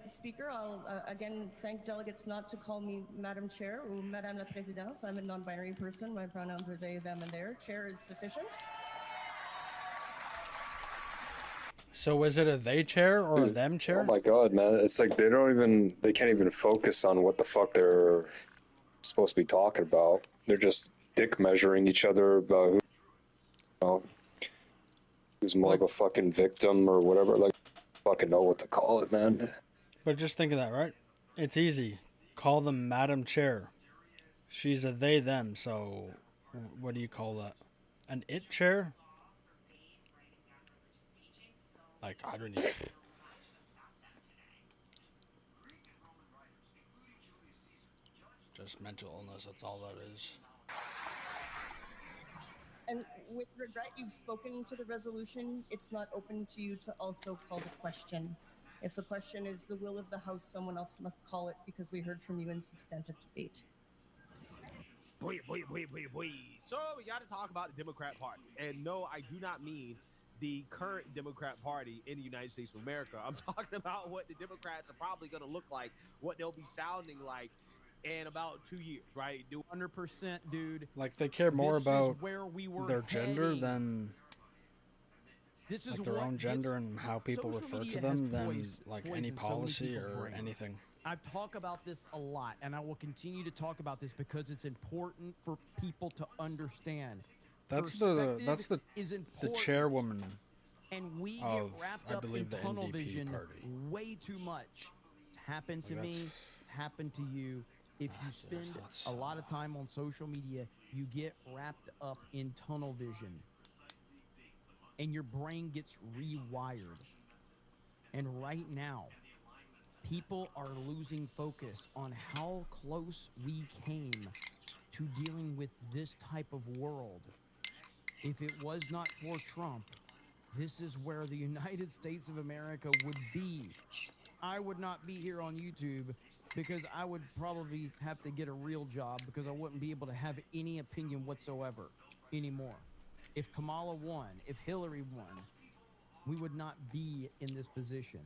Speaker. I'll again thank delegates not to call me Madam Chair or Madame la Présidente. I'm a non-binary person. My pronouns are they, them, and their. Chair is sufficient. So is it a they chair or a them chair? Oh my god, man. It's like they can't even focus on what the fuck they're supposed to be talking about. They're just dick measuring each other about who, He's more of a fucking victim or whatever. Like, fucking know what to call it, man. But just think of that, right? It's easy. Call them Madam Chair. She's a they, them, so what do you call that? An it chair? Like, I don't even... Just mental illness, that's all that is. And with regret, you've spoken to the resolution. It's not open to you to also call the question. If the question is the will of the House, someone else must call it because we heard from you in substantive debate. Boy. So we got to talk about the Democrat Party. And no, I do not mean the current Democrat Party in the United States of America. I'm talking about what the Democrats are probably going to look like, what they'll be sounding like in about 2 years, right? 100%, dude. Like, they care more about their gender heading. than This is like their own gender and how people refer to them than like any policy or anything. I've talked about this a lot, and I will continue to talk about this because it's important for people to understand. That's the chairwoman and we of, get wrapped I up believe, in the tunnel NDP vision party. way too much. It's happened to me. It's happened to you. If you spend a lot of time on social media, you get wrapped up in tunnel vision, and your brain gets rewired. And right now, people are losing focus on how close we came to dealing with this type of world. If it was not for Trump, this is where the United States of America would be. I would not be here on YouTube because I would probably have to get a real job because I wouldn't be able to have any opinion whatsoever anymore. If Kamala won, if Hillary won, we would not be in this position.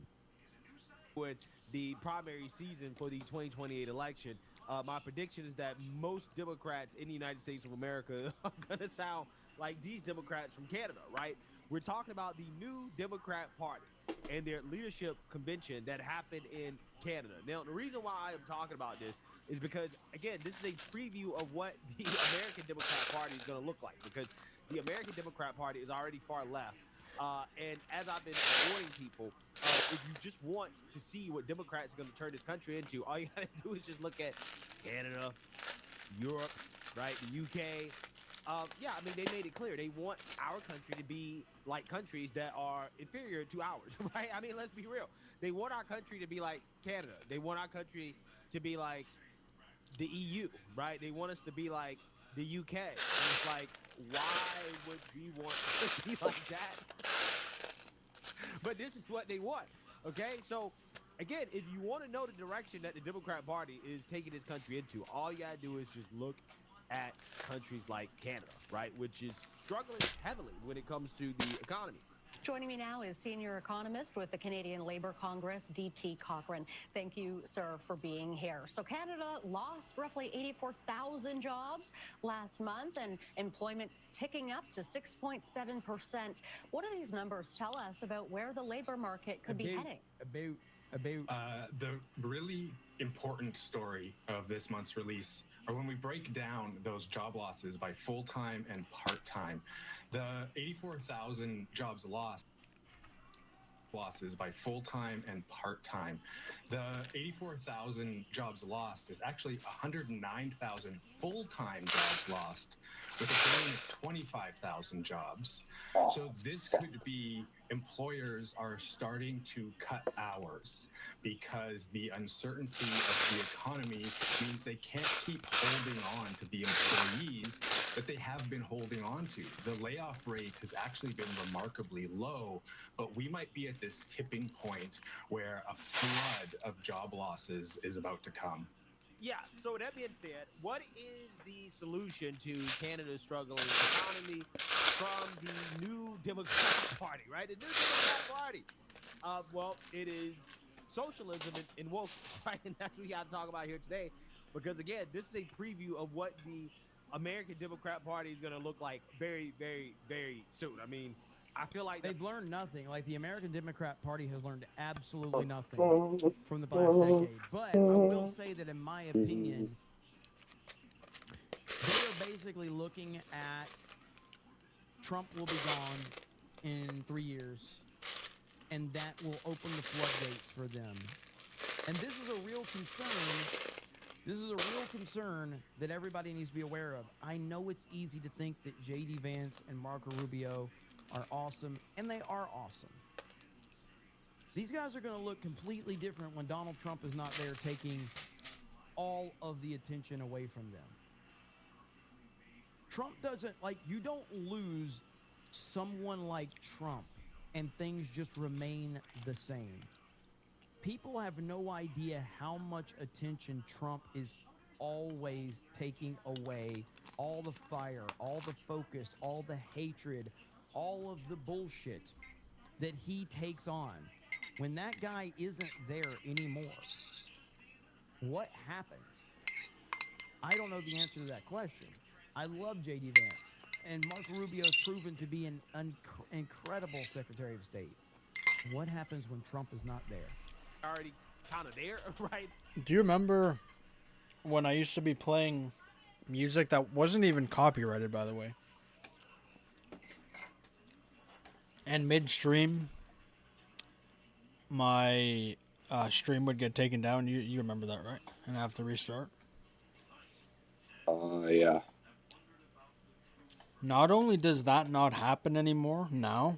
With the primary season for the 2028 election, my prediction is that most Democrats in the United States of America are going to sound like these Democrats from Canada, right? We're talking about the new Democrat Party and their leadership convention that happened in Canada. Now, the reason why I am talking about this is because, again, this is a preview of what the American Democrat Party is going to look like, because the American Democrat Party is already far left. And as I've been warning people, if you just want to see what Democrats are going to turn this country into, all you got to do is just look at Canada, Europe, right, the UK. Yeah, I mean, they made it clear. They want our country to be like countries that are inferior to ours, right? I mean, let's be real. They want our country to be like Canada. They want our country to be like the EU, right? They want us to be like the UK. And it's like, why would we want to be like that? But this is what they want, okay? So, again, if you want to know the direction that the Democrat Party is taking this country into, all you got to do is just look at countries like Canada, right, which is struggling heavily when it comes to the economy. Joining me now is senior economist with the Canadian Labour Congress, D.T. Cochrane. Thank you, sir, for being here. So Canada lost roughly 84,000 jobs last month and employment ticking up to 6.7%. What do these numbers tell us about where the labour market could be heading? The really important story of this month's release are when we break down those job losses by full-time and part-time. The 84,000 jobs losses by full-time and part-time. The 84,000 jobs lost is actually 109,000 full-time jobs lost, with a gain of 25,000 jobs. So this could be employers are starting to cut hours because the uncertainty of the economy means they can't keep holding on to the employees that they have been holding on to. The layoff rate has actually been remarkably low, but we might be at this tipping point where a flood of job losses is about to come. Yeah, so with that being said, what is the solution to Canada's struggling economy from the new Democrat Party, right? The new Democrat Party. Well, it is socialism and woke, right? And that's what we got to talk about here today. Because, again, this is a preview of what the American Democrat Party is going to look like very, very, very soon. I mean, I feel like they've learned nothing. Like, the American Democrat Party has learned absolutely nothing from the past decade. But I will say that, in my opinion, they are basically looking at Trump will be gone. in 3 years, and that will open the floodgates for them. And this is a real concern. This is a real concern that everybody needs to be aware of. I know it's easy to think that J.D. Vance and Marco Rubio are awesome, and they are awesome. These guys are going to look completely different when Donald Trump is not there taking all of the attention away from them. Trump doesn't, like, you don't lose someone like Trump and things just remain the same. People have no idea how much attention Trump is always taking away, all the fire, all the focus, all the hatred, all of the bullshit that he takes on. When that guy isn't there anymore, what happens? I don't know the answer to that question. I love J.D. Vance, and Marco Rubio has proven to be an incredible Secretary of State. What happens when Trump is not there? Already kind of there, right? Do you remember when I used to be playing music that wasn't even copyrighted, by the way? And midstream, my stream would get taken down. You remember that, right? And I have to restart. Yeah. Not only does that not happen anymore now,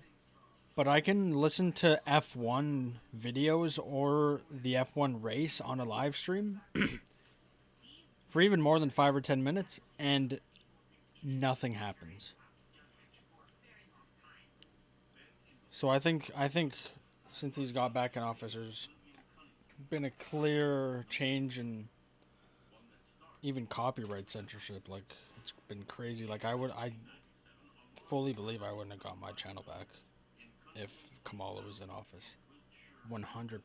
but I can listen to F1 videos or the F1 race on a live stream for even more than 5 or 10 minutes, and nothing happens. So I think since he's got back in office, there's been a clear change in even copyright censorship. Like, it's been crazy. Like, I fully believe I wouldn't have got my channel back if Kamala was in office. 100%.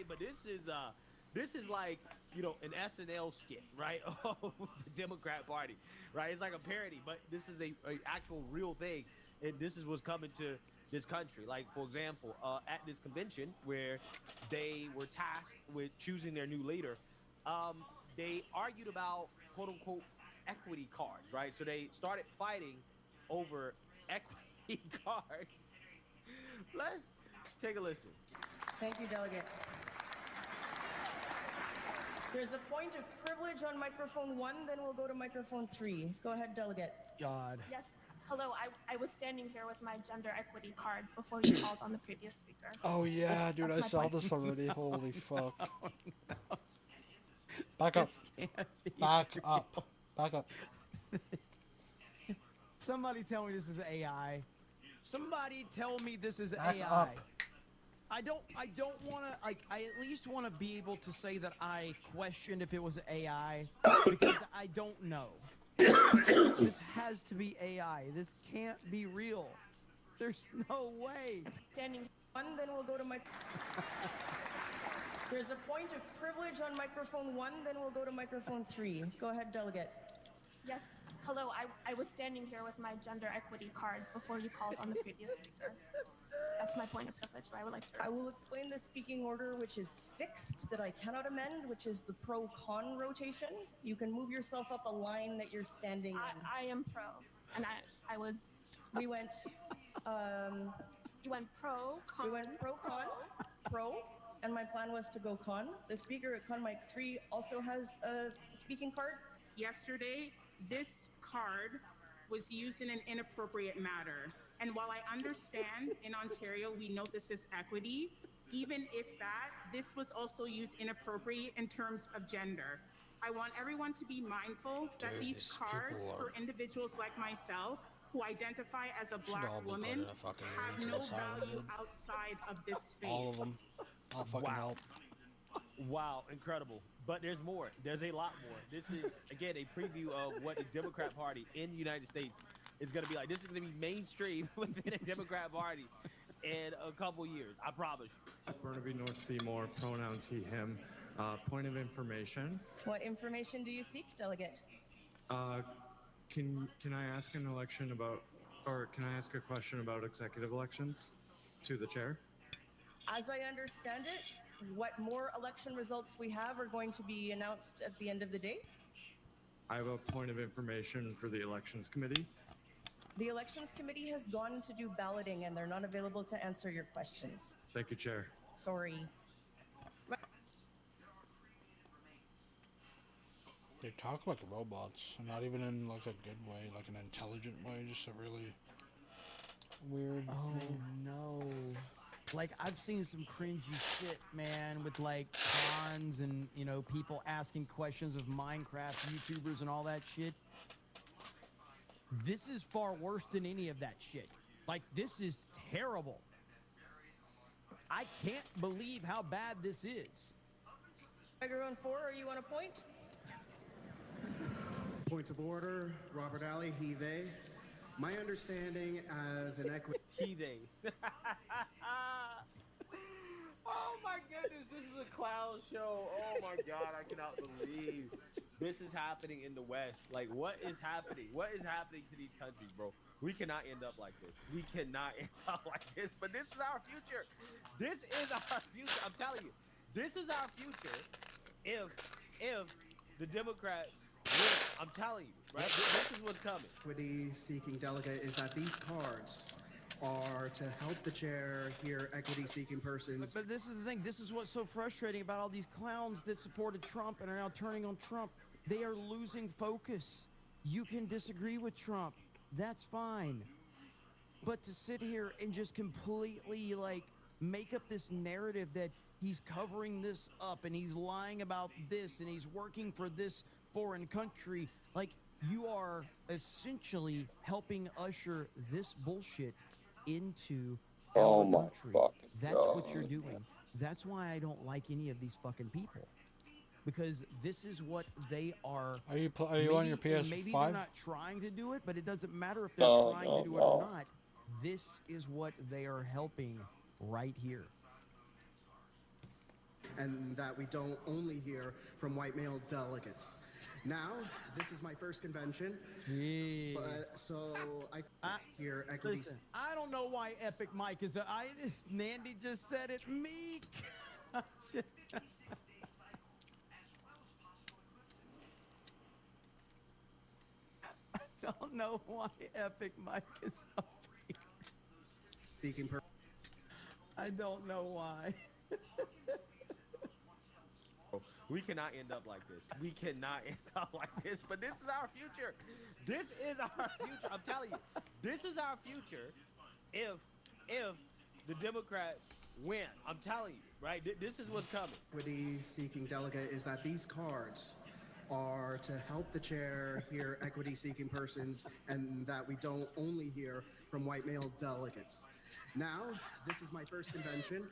But this is like, you know, an SNL skit, right? Of the Democrat Party, right? It's like a parody, but this is a actual real thing, and this is what's coming to this country. Like, for example, at this convention where they were tasked with choosing their new leader, they argued about quote unquote equity cards, right? So they started fighting over equity cards. Let's take a listen. Thank you, Delegate. There's a point of privilege on microphone 1, then we'll go to microphone 3. Go ahead, Delegate. God. Yes. Hello, I was standing here with my gender equity card before you called on the previous speaker. Oh yeah, dude, I saw this already. Holy fuck. Oh, no. Back up. Back up. Back up. Somebody tell me this is AI. Somebody tell me this is Back AI. up. I don't want to, like, I at least want to be able to say that I questioned if it was AI, because I don't know. This has to be AI. This can't be real. There's no way. Standing 1, then we'll go to There's a point of privilege on microphone 1, then we'll go to microphone 3. Go ahead, Delegate. Yes. Hello, I was standing here with my gender equity card before you called on the previous speaker. That's my point of privilege that I would like to raise. I will explain the speaking order, which is fixed, that I cannot amend, which is the pro-con rotation. You can move yourself up a line that you're standing in. I am pro, and I was... We went... You went pro, con, We went pro-con, pro, and my plan was to go con. The speaker at con mic 3 also has a speaking card. Yesterday, this card was used in an inappropriate manner. And while I understand in Ontario, we know this is equity, even if this was also used inappropriate in terms of gender. I want everyone to be mindful that these cards for individuals like myself who identify as a Black woman have no value outside of this space. All of them. I'll fucking help. Wow, incredible. But there's more. There's a lot more. This is, again, a preview of what the Democrat Party in the United States is going to be like. This is going to be mainstream within a Democrat Party in a couple years. I promise you. Burnaby North Seymour, pronouns he, him. Point of information. What information do you seek, Delegate? Can I ask an election about, or can I ask a question about executive elections to the chair? As I understand it, what more election results we have are going to be announced at the end of the day. I have a point of information for the Elections Committee. The Elections Committee has gone to do balloting and they're not available to answer your questions. Thank you, Chair. Sorry. They talk like robots, not even in like a good way, like an intelligent way, just a really weird thing. No. Like, I've seen some cringy shit, man, with like cons and, you know, people asking questions of Minecraft YouTubers and all that shit. This is far worse than any of that shit. Like, this is terrible. I can't believe how bad this is. Tiger on 4, are you on a point? Point of order, Robert Alley, he, they. My understanding as an equity... He, they. Oh my goodness, this is a clown show. Oh my God, I cannot believe this is happening in the West. Like, what is happening? What is happening to these countries, bro? We cannot end up like this. We cannot end up like this, but this is our future. This is our future. I'm telling you, this is our future if the Democrats win. I'm telling you, right? This is what's coming. Equity seeking delegate is that these cards are to help the chair hear equity seeking persons. But this is the thing. This is what's so frustrating about all these clowns that supported Trump and are now turning on Trump. They are losing focus. You can disagree with Trump. That's fine. But to sit here and just completely like make up this narrative that he's covering this up and he's lying about this and he's working for this foreign country, like, you are essentially helping usher this bullshit into our country. That's what you're doing. That's why I don't like any of these fucking people, because this is what they are. Are you on your PS5? Maybe they're not trying to do it, but it doesn't matter if they're trying to do it or not. This is what they are helping right here. And that we don't only hear from white male delegates. Now, this is my first convention, but so I hear equity. Listen, I don't know why Epic Mike is. Nandy just said it. Meek. I don't know why Epic Mike is up here. Speaking per. I don't know why. We cannot end up like this. We cannot end up like this, but this is our future. This is our future. I'm telling you, this is our future if the Democrats win. I'm telling you, right? This is what's coming. Equity seeking delegate is that these cards are to help the chair hear equity seeking persons, and that we don't only hear from white male delegates. Now, this is my first convention.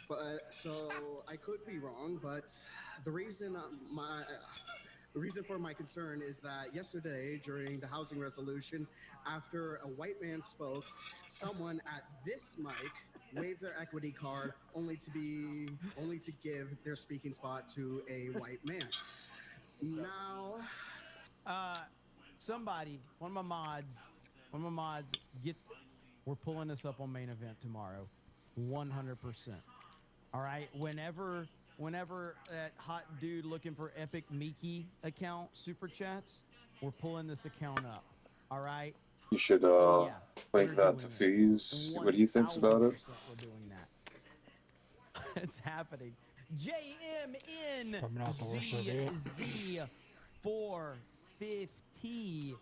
But so I could be wrong, but the reason for my concern is that yesterday during the housing resolution, after a white man spoke, someone at this mic waved their equity card only to give their speaking spot to a white man. Now, somebody, one of my mods, we're pulling this up on Main Event tomorrow, 100%. All right, whenever that hot dude looking for Epic Mickey account super chats, we're pulling this account up. All right. You should link that to Fees, see what he thinks about it. We're doing that. It's happening. JMN ZZ450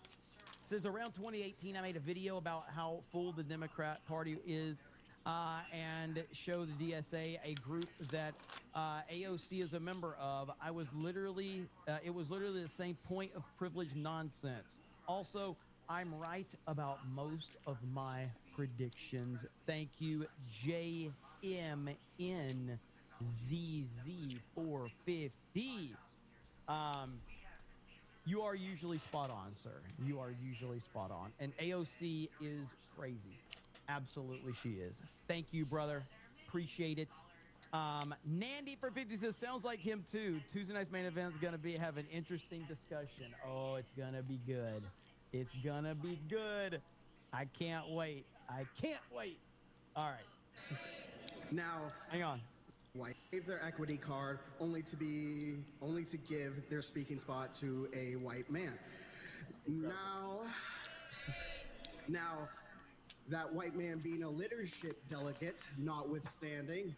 says around 2018 I made a video about how full the Democrat Party is. And show the DSA, a group that AOC is a member of. It was literally the same point of privilege nonsense. Also, I'm right about most of my predictions. Thank you, JMNZZ450. You are usually spot on, sir. You are usually spot on. And AOC is crazy. Absolutely she is. Thank you, brother. Appreciate it. Nandy for 50 says, sounds like him too. Tuesday night's Main Event is going to have an interesting discussion. Oh, it's going to be good. It's going to be good. I can't wait. I can't wait. All right. Now, hang on. waive their equity card only to give their speaking spot to a white man. Now, that white man being a leadership delegate, notwithstanding,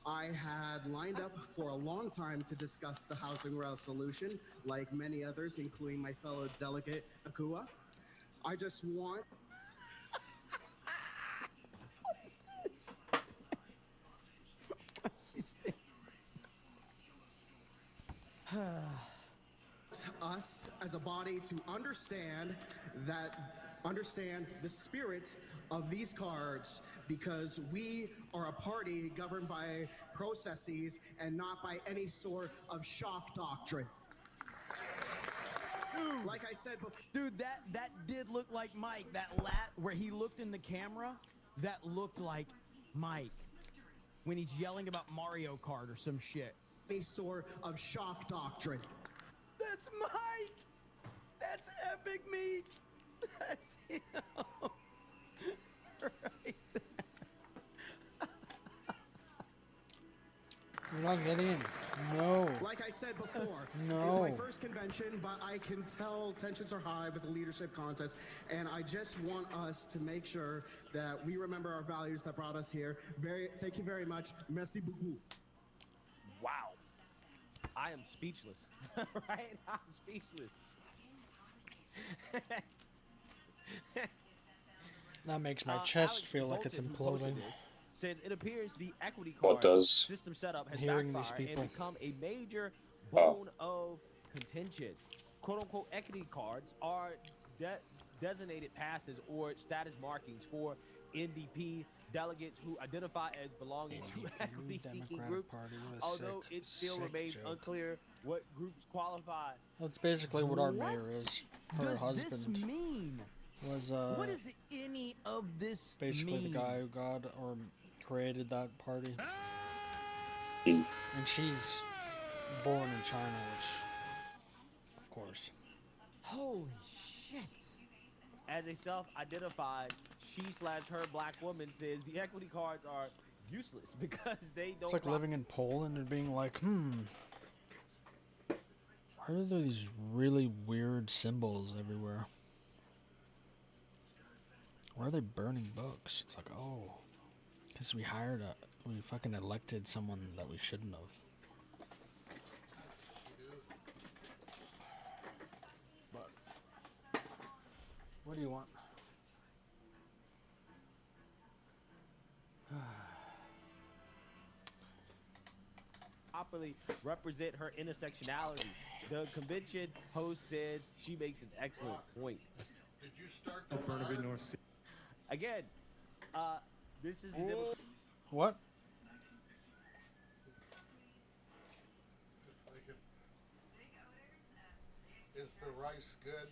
I had lined up for a long time to discuss the housing resolution, like many others, including my fellow delegate, Akua. I just want... What is this? us as a body to understand the spirit of these cards, because we are a party governed by processes and not by any sort of shock doctrine. Dude, like I said before, dude, that did look like Mike. That where he looked in the camera, that looked like Mike when he's yelling about Mario Kart or some shit. Any sort of shock doctrine. That's Mike. That's Epic Meek. That's him. Right there. You're not getting in. No. Like I said before, no. It's my first convention, but I can tell tensions are high with the leadership contest, and I just want us to make sure that we remember our values that brought us here. Thank you very much. Merci beaucoup. Wow. I am speechless. Right? I'm speechless. That makes my chest feel like it's imploding. Says it appears the equity card system setup has backfired and become a major bone of contention. Quote-unquote equity cards are designated passes or status markings for NDP delegates who identify as belonging to equity-seeking groups, although it still remains unclear what groups qualify. That's basically what our mayor is. Her husband. What does this mean? Was what does any of this basically mean? the guy who created that party. And she's born in China, which, of course. Holy shit. As a self-identified she/her black woman says the equity cards are useless because they don't. It's like living in Poland and being like, why are there these really weird symbols everywhere? Why are they burning books? It's like, oh, because we fucking elected someone that we shouldn't have. But what do you want? Properly represent her intersectionality. The convention host says she makes an excellent point. Did you start the Burnaby North Sea? Again, this is the what? Just thinking, is the rice good?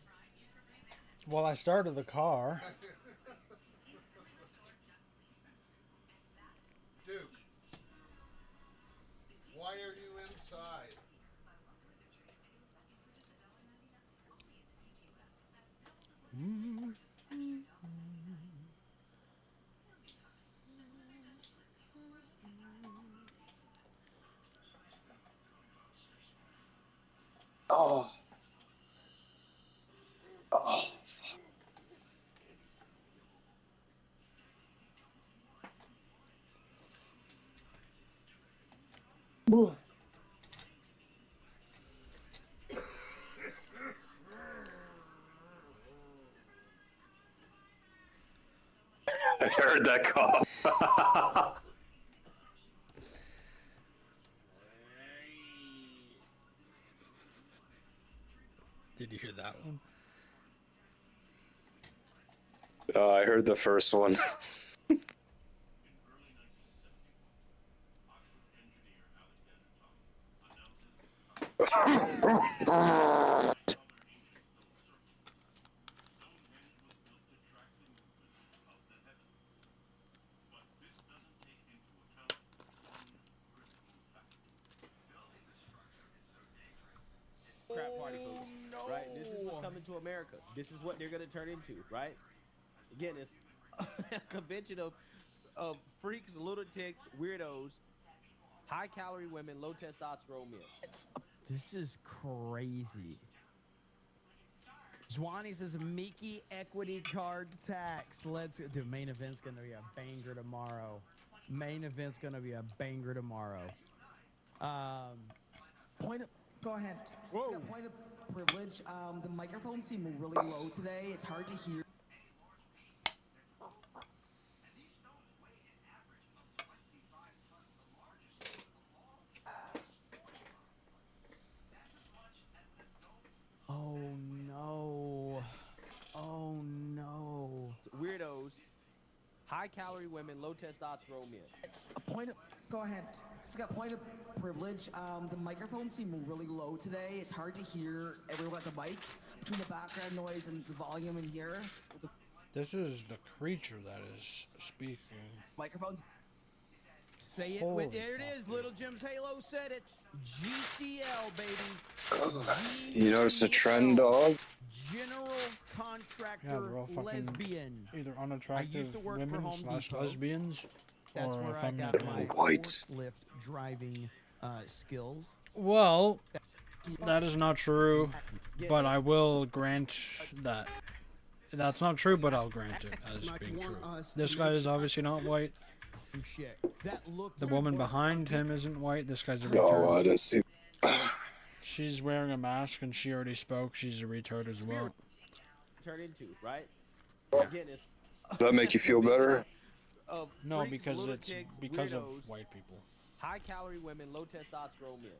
Well, I started the car. Duke, why are you inside? Oh. Oh, fuck. I heard that cough. Did you hear that one? I heard the first one. crap party folks, right? This is what's coming to America. This is what they're gonna turn into, right? Again, it's a convention of freaks, lunatics, weirdos High-calorie women, low testosterone men. This is crazy. Zwani says Mickey equity card tax. Let's do. Main event's gonna be a banger tomorrow. Main event's gonna be a banger tomorrow. Go ahead. Whoa. It's got point of privilege. The microphones seem really low today. It's hard to hear. Oh no. Oh no. Weirdos. High-calorie women, low testosterone men. It's a point of. Go ahead. It's got point of privilege. The microphones seem really low today. It's hard to hear everyone at the mic between the background noise and the volume in here. This is the creature that is speaking. Microphones. Say it Holy with. There it is. Little Jim's Halo said it. GCL, baby. You notice a trend, dog? General contractor Yeah, they're all fucking lesbian. either I unattractive used to work for women Home slash Depot. lesbians, That's or where I effeminate got my women. forklift driving skills. Well, that is not true, but I will grant that. That's not true, but I'll grant it as being true. This guy is obviously not white. Shit. That look. The woman behind him isn't white. This guy's a retard. No, I didn't see. She's wearing a mask and she already spoke. She's a retard as well. Turn into, right? Again, it's Does that make you feel better? No, freaks, because lunatic, it's because of weirdos, white people. high-calorie women, low testosterone men.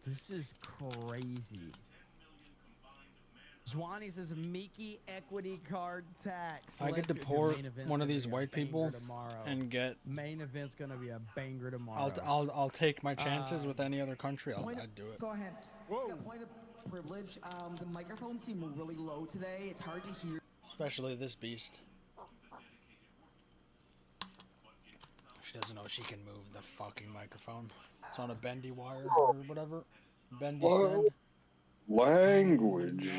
This is crazy. Zwani says Mickey equity card tax. I get to Let's- pour main event's one of gonna these be a white banger people tomorrow. and get. Main event's gonna be a banger tomorrow. I'll take my chances with any other country. I'd do it. Go ahead. It's got point of privilege. The microphones seem really low today. It's hard to hear. Especially this beast. She doesn't know she can move the fucking microphone. It's on a bendy wire or whatever. Bendy Whoa. stud. Language.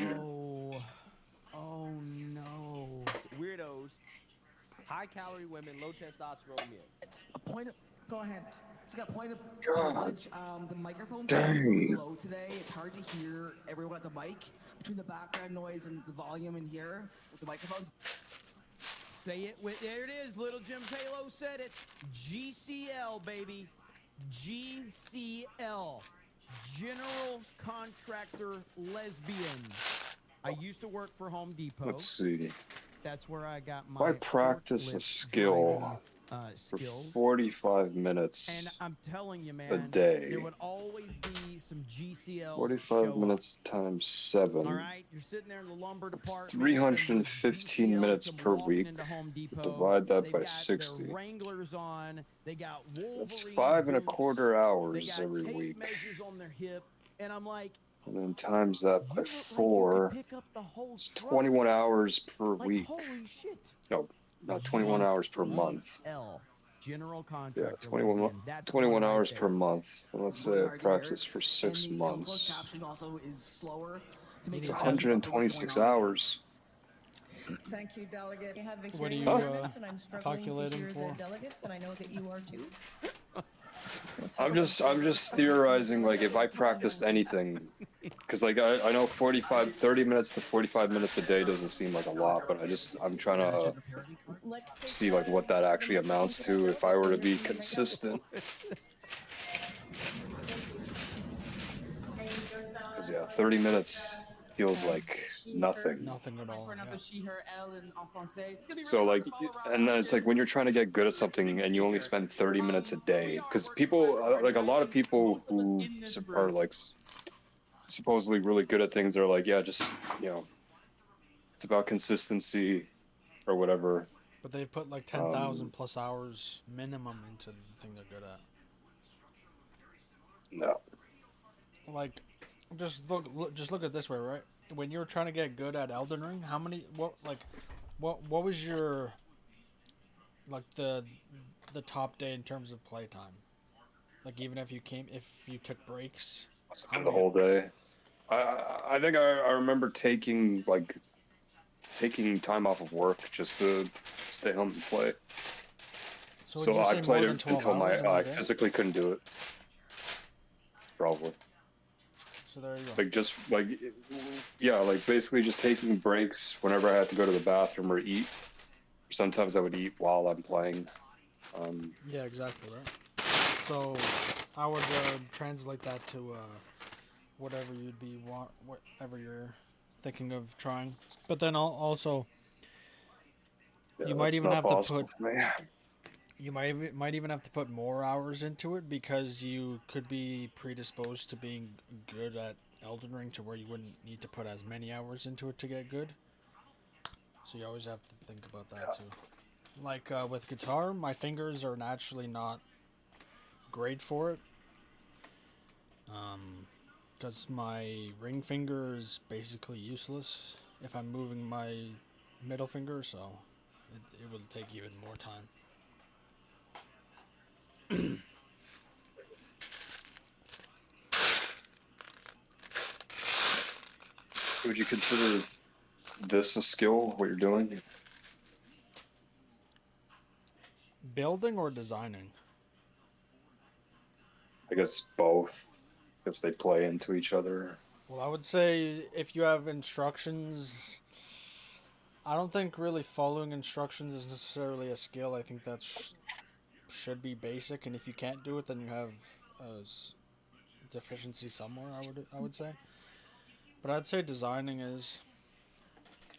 Oh no. Weirdos. High-calorie women, low testosterone men. It's a point of. Go ahead. It's got point of God. privilege. The microphones Dang. are really low today. It's hard to hear everyone at the mic between the background noise and the volume in here with the microphones. Say it with. There it is. Little Jim's Halo said it. GCL, baby. GCL. General contractor lesbian. I used to work for Home Depot. Let's see. That's where I got If my I practice a forklift skill driving, for skills. 45 minutes And I'm telling you, man, a day, there would always be some GCLs 45 show minutes times 7, All right, you're sitting there in the lumber it's department. 315 minutes per week. Into Home Depot. Divide that They've by got 60. Their Wranglers on. They got Wolverine That's 5 and a boots. quarter They hours got every tape week. measures on their hip, and I'm like, And then times that by you look like you 4, could pick up the whole it's truck. 21 hours per Like, week. holy shit. No, not 21 hours per month. L. General Yeah, contractor. 21, lesbian. That's 21 one right hours there. per month. And let's say I practice for 6 And the closed months. captioning also is slower to make It's sure 126 hours. Thank you, delegate. I have a What are hearing you, impairment, and I'm struggling to calculating hear for? the delegates, and I know that you are too. I'm just theorizing, like, if I practiced anything, because, like, I know 30 minutes to 45 minutes a day doesn't seem like a lot, but I'm trying to see, like, what that actually amounts to if I were to be consistent. Because, yeah, 30 minutes feels like nothing. Nothing at all. So, like, and then it's like when you're trying to get good at something and you only spend 30 minutes a day, because people, like, a lot of people who are, like, supposedly really good at things are like, yeah, just, you know, it's about consistency or whatever. But they put like 10,000 plus hours minimum into the thing they're good at. No. Like, just look at it this way, right? When you were trying to get good at Elden Ring, what was your, like, the top day in terms of playtime? Like, even if you took breaks. The whole day. I think I remember taking time off of work just to stay home and play. So I played it until I physically couldn't do it. probably. So there you go. Like just like, yeah, like basically just taking breaks whenever I had to go to the bathroom or eat. Sometimes I would eat while I'm playing. Yeah, exactly, right? So I would translate that to whatever whatever you're thinking of trying. But then also, yeah, you might that's even not have to possible put. for me. You might even have to put more hours into it because you could be predisposed to being good at Elden Ring to where you wouldn't need to put as many hours into it to get good. So you always have to think about that too. Like with guitar, my fingers are naturally not great for it. Because my ring finger is basically useless if I'm moving my middle finger, so it will take even more time. Would you consider this a skill, what you're doing? Building or designing? I guess both, because they play into each other. Well, I would say if you have instructions, I don't think really following instructions is necessarily a skill. I think that should be basic, and if you can't do it, then you have a deficiency somewhere, I would say. But I'd say designing is,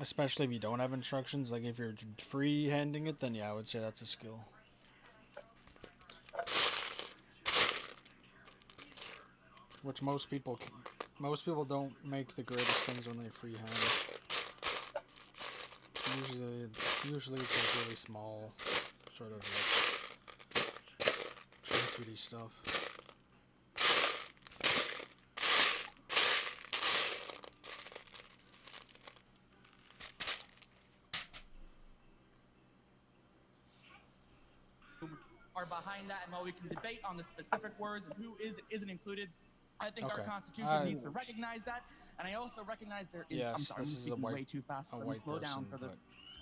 especially if you don't have instructions, like if you're free-handing it, then yeah, I would say that's a skill. Which most people don't make the greatest things when they freehand it. Usually it's like really small, sort of like chunky stuff. Are behind that, and while we can debate on the specific words and who is and isn't included, I think our Constitution needs to recognize that, and I also recognize there is. Yes, I'm sorry, I'm speaking way too fast. Let me slow down for the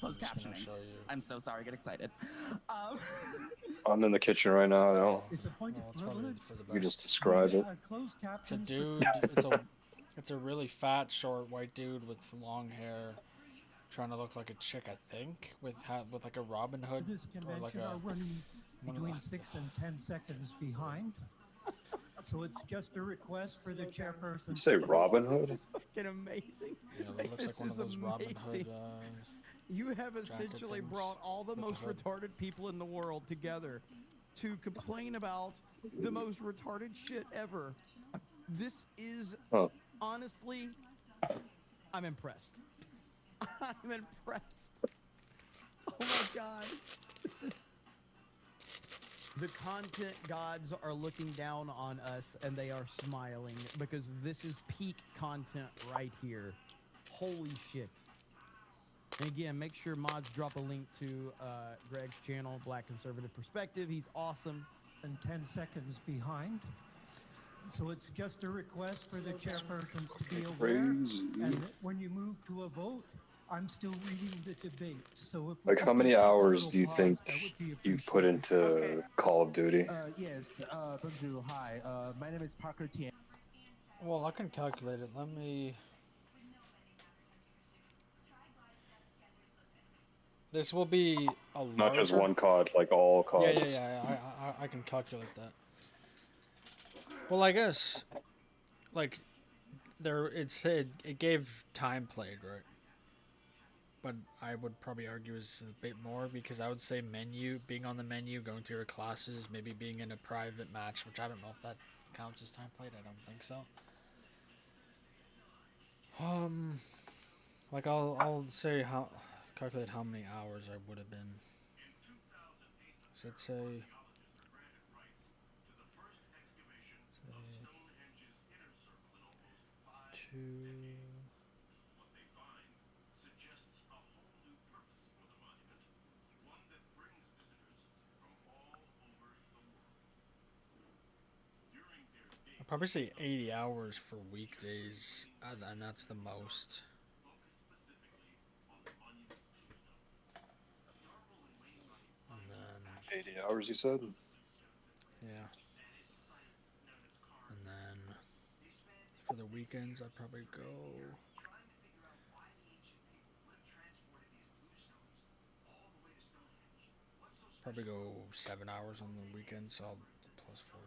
closed captioning. I'm so sorry, I get excited. I'm in the kitchen right now. I don't. It's a point of privilege. You just describe it. Closed It's a captions. dude. It's a really fat, short white dude with long hair, trying to look like a chick, I think, with like a Robin Hood This or like convention are running between 6 and 10 seconds behind. So it's just a request for the chairperson. You say Robin Hood? This is fucking amazing. Yeah, that looks like one of those Robin Hood. You have essentially brought all the most retarded people in the world together to complain about the most retarded shit ever. This is honestly, I'm impressed. I'm impressed. Oh my god. This is... The content gods are looking down on us and they are smiling because this is peak content right here. Holy shit. And again, make sure mods drop a link to Greg's channel, Black Conservative Perspective. He's awesome. And 10 seconds behind. So it's just a request for the chairpersons to be aware. And when you move to a vote, I'm still reading the debate. So if like, how many hours do you think you put into Call of Duty? Yes, bonjour, hi. My name is Parker Tian. Well, I can calculate it. Let me... This will be a larger... Not just one COD, like all CODs. Yeah. I can calculate that. Well, I guess, like, it said it gave time played, right? But I would probably argue is a bit more because I would say being on the menu, going through your classes, maybe being in a private match, which I don't know if that counts as time played. I don't think so. Like I'll say calculate how many hours I would have been. So let's say 2. I'd probably say 80 hours for weekdays, and that's the most. And then 80 hours, you said? Yeah. And then weekends, I'd probably go. Probably go 7 hours on the weekend, so I'll plus 14.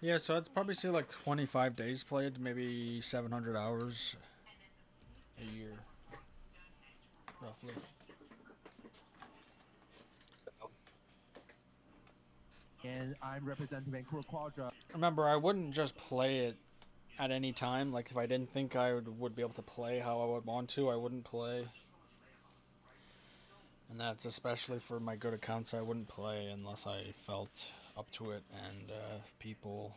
Yeah, so I'd probably say like 25 days played, maybe 700 hours a year, roughly. And I'm representing Vancouver Quadra. Remember, I wouldn't just play it at any time. Like, if I didn't think I would be able to play how I would want to, I wouldn't play. And that's especially for my good accounts. I wouldn't play unless I felt up to it, and people...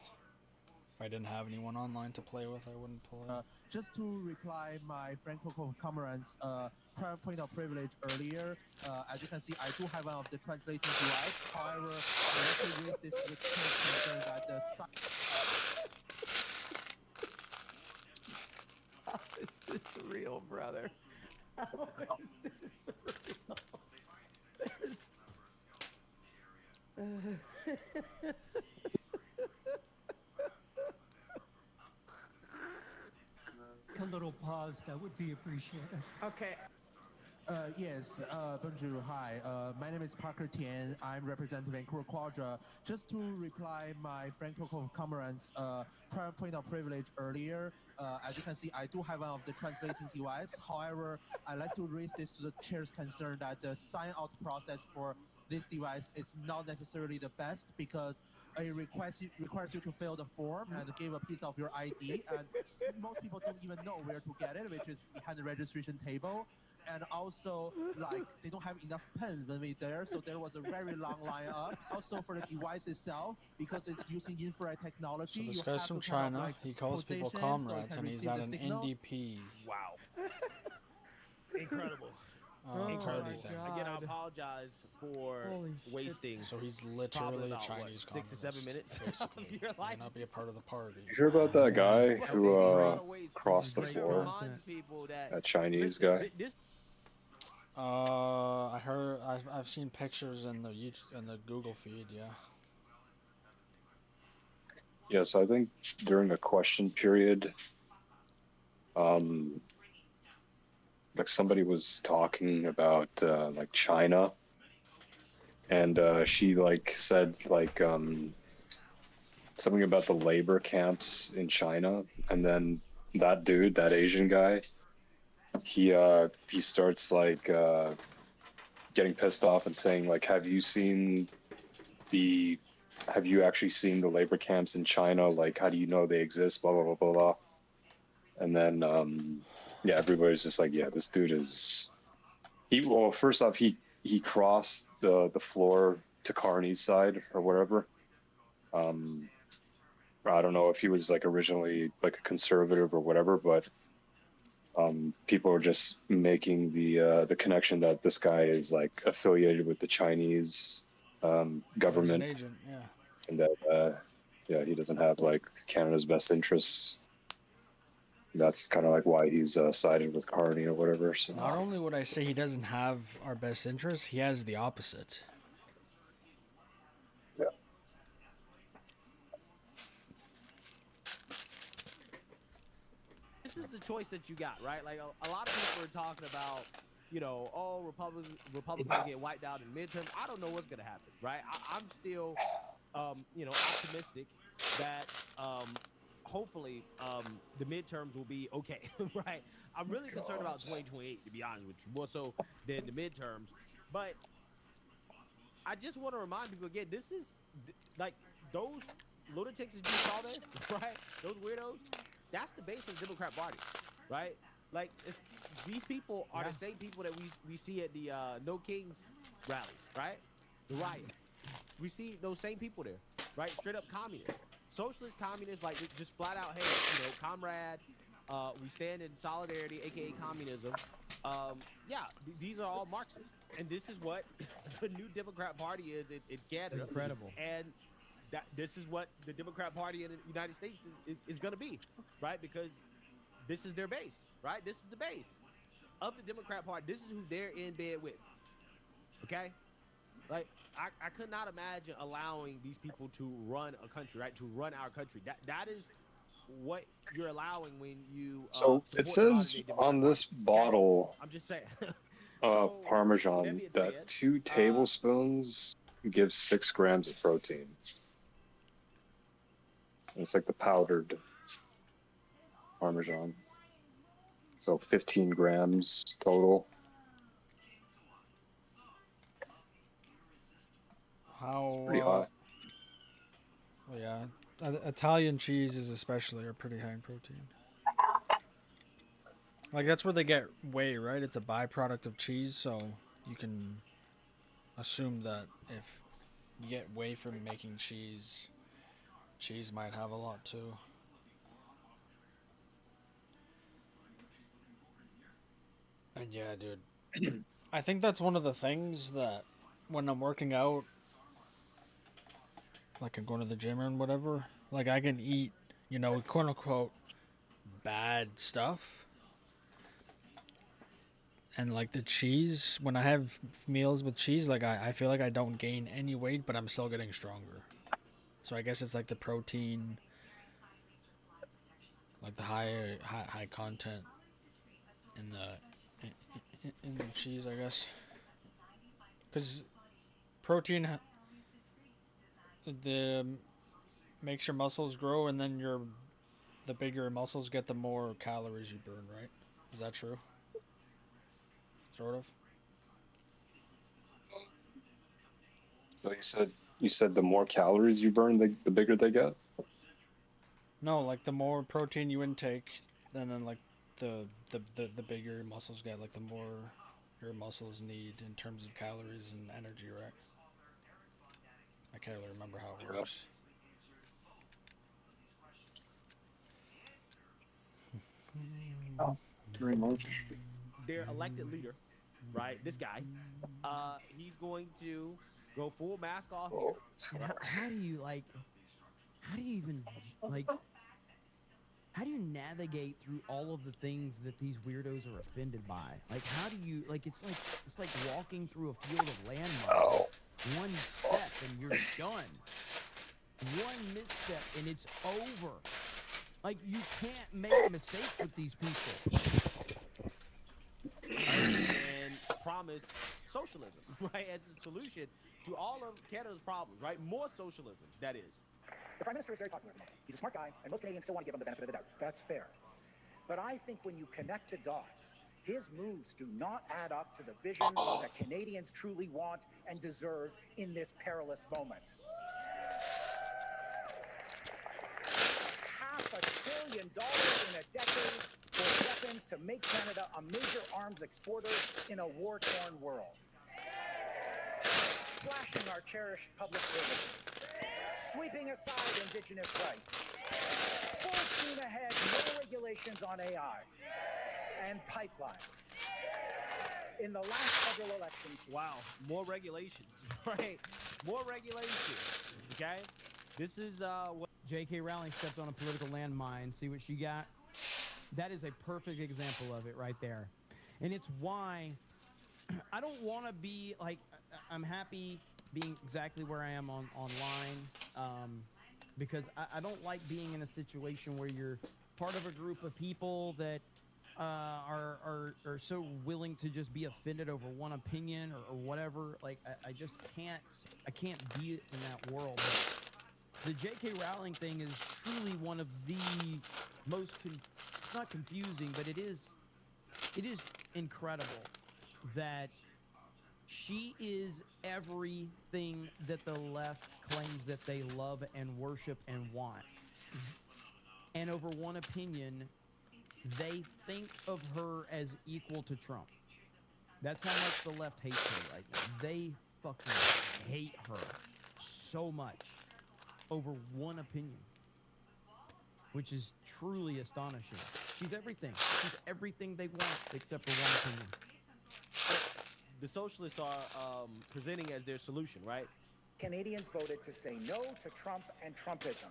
If I didn't have anyone online to play with, I wouldn't play. Just to reply my Franco comrades point of privilege earlier, as you can see, I do have one of the translating device. However, I want to raise this with concern that the How is this real, brother? How is this real? A little pause, that would be appreciated. Okay. Yes, bonjour, hi. My name is Parker Tian. I'm representing Vancouver Quadra. Just to reply my Franco comrades point of privilege earlier, as you can see, I do have one of the translating device. However, I'd like to raise this to the chair's concern that the sign-out process for this device is not necessarily the best because it requires you to fill the form and give a piece of your ID, and most people don't even know where to get it, which is behind the registration table. And also, like, they don't have enough pens when we're there, so there was a very long line up. Also, for the device itself, because it's using infrared technology, So this you guy's have from to kind China. of, like, He calls people position so it comrades, can and he's receive at the an signal. NDP. Wow. Incredible. Incredible. Again, I apologize for wasting. So he's literally a about, Chinese what, 6 to 7 minutes basically. of your life. May not be a part of the party. You hear about that guy who crossed the floor? That Chinese guy. I heard. I've seen pictures in the Google feed. Yeah. Yes, I think during the question period, like somebody was talking about like China, and she like said like something about the labor camps in China, and then that dude, that Asian guy, he starts like getting pissed off and saying like, have you actually seen the labor camps in China? Like, how do you know they exist? Blah blah blah blah blah. And then yeah, everybody's just like, yeah, this dude is well, first off, he crossed the floor to Carney's side or whatever. I don't know if he was like originally like a conservative or whatever, but people are just making the connection that this guy is like affiliated with the Chinese government. He's an agent, yeah. And that yeah, he doesn't have like Canada's best interests. That's kind of like why he's siding with Carney or whatever. So not only would I say he doesn't have our best interests, he has the opposite. Yeah. This is the choice that you got, right? Like a lot of people are talking about, you know, oh, Republicans get wiped out in midterms. I don't know what's gonna happen, right? I'm still, you know, optimistic that hopefully the midterms will be okay, right? I'm really concerned about 2028, to be honest with you, more so than the midterms. But I just want to remind people again, this is like those lunatics that you saw there, right? Those weirdos. That's the base of the Democrat Party, right? Like these people are the same people that we see at the No Kings rallies, right? The riots. We see those same people there, right? Straight up communists. Socialist communists, like just flat out, hey, you know, comrade, we stand in solidarity, aka communism. Yeah, these are all Marxists, and this is what the new Democrat Party is in Canada. It's incredible. And this is what the Democrat Party in the United States is going to be, right? Because this is their base, right? This is the base. of the Democrat Party, this is who they're in bed with. Okay? Like, I could not imagine allowing these people to run a country, right? To run our country. That is what you're allowing when you So it says on this bottle, I'm just saying. Parmesan, that said, 2 tablespoons gives 6 grams of protein. It's like the powdered Parmesan. So 15 grams total. How? Pretty hot. Yeah, Italian cheeses especially are pretty high in protein. Like that's where they get whey, right? It's a byproduct of cheese, so you can assume that if you get whey from making cheese, cheese might have a lot too. And yeah, dude, I think that's one of the things that when I'm working out, like I'm going to the gym and whatever, like I can eat, you know, quote unquote bad stuff. And like the cheese, when I have meals with cheese, like I feel like I don't gain any weight, but I'm still getting stronger. So I guess it's like the protein, like the high content in the cheese, I guess. Because protein makes your muscles grow, and then the bigger your muscles get, the more calories you burn, right? Is that true? Sort of. So you said the more calories you burn, the bigger they get? No, like the more protein you intake, and then like the bigger your muscles get, like the more your muscles need in terms of calories and energy, right? I can't really remember how it works. Oh, very much. Their elected leader, right? This guy, he's going to go full mask off here. And how do you even how do you navigate through all of the things that these weirdos are offended by? Like, how do you, like, it's like walking through a field of landmines. One step and you're done. One misstep and it's over. Like, you can't make mistakes with these people. And promise socialism, right, as a solution to all of Canada's problems, right? More socialism, that is. The Prime Minister is very popular at the moment. He's a smart guy, and most Canadians still want to give him the benefit of the doubt. That's fair. But I think when you connect the dots, his moves do not add up to the vision that Canadians truly want and deserve in this perilous moment. $500 billion in a decade for weapons to make Canada a major arms exporter in a war-torn world. Slashing our cherished public privileges. Sweeping aside Indigenous rights. Full steam ahead, no regulations on AI. And pipelines. In the last federal election. Wow, more regulations, right? More regulations, okay? This is what J.K. Rowling stepped on a political landmine. See what she got? That is a perfect example of it right there. And it's why I don't want to be like, I'm happy being exactly where I am online, because I don't like being in a situation where you're part of a group of people that are so willing to just be offended over one opinion or whatever. Like I just can't be in that world. But the J.K. Rowling thing is truly one of the most it's not confusing, but it is incredible that she is everything that the left claims that they love and worship and want. And over one opinion, they think of her as equal to Trump. That's how much the left hates her right now. They fucking hate her so much over one opinion, which is truly astonishing. She's everything. She's everything they want except for one opinion. The socialists are presenting as their solution, right? Canadians voted to say no to Trump and Trumpism.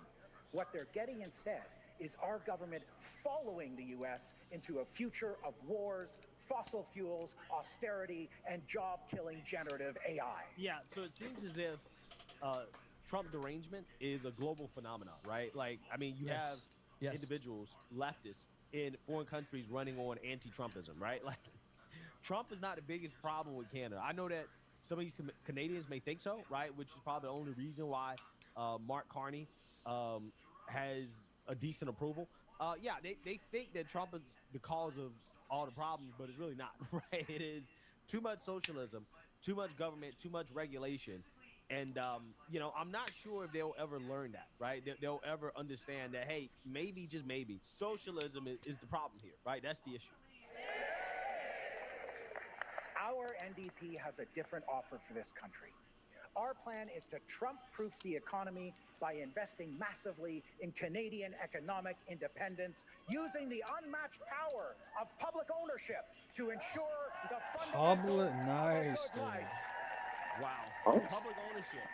What they're getting instead is our government following the U.S. into a future of wars, fossil fuels, austerity, and job-killing generative AI. Yeah, so it seems as if Trump derangement is a global phenomenon, right? Like, I mean, you have individuals, leftists, in foreign countries running on anti-Trumpism, right? Like, Trump is not the biggest problem with Canada. I know that some of these Canadians may think so, right? Which is probably the only reason why Mark Carney has a decent approval. Yeah, they think that Trump is the cause of all the problems, but it's really not, right? It is too much socialism, too much government, too much regulation. And, you know, I'm not sure if they'll ever learn that, right? They'll ever understand that, hey, maybe, just maybe, socialism is the problem here, right? That's the issue. Our NDP has a different offer for this country. Our plan is to Trump-proof the economy by investing massively in Canadian economic independence, using the unmatched power of public ownership to ensure the fundamentals of a good life. Wow. Oh. Public ownership.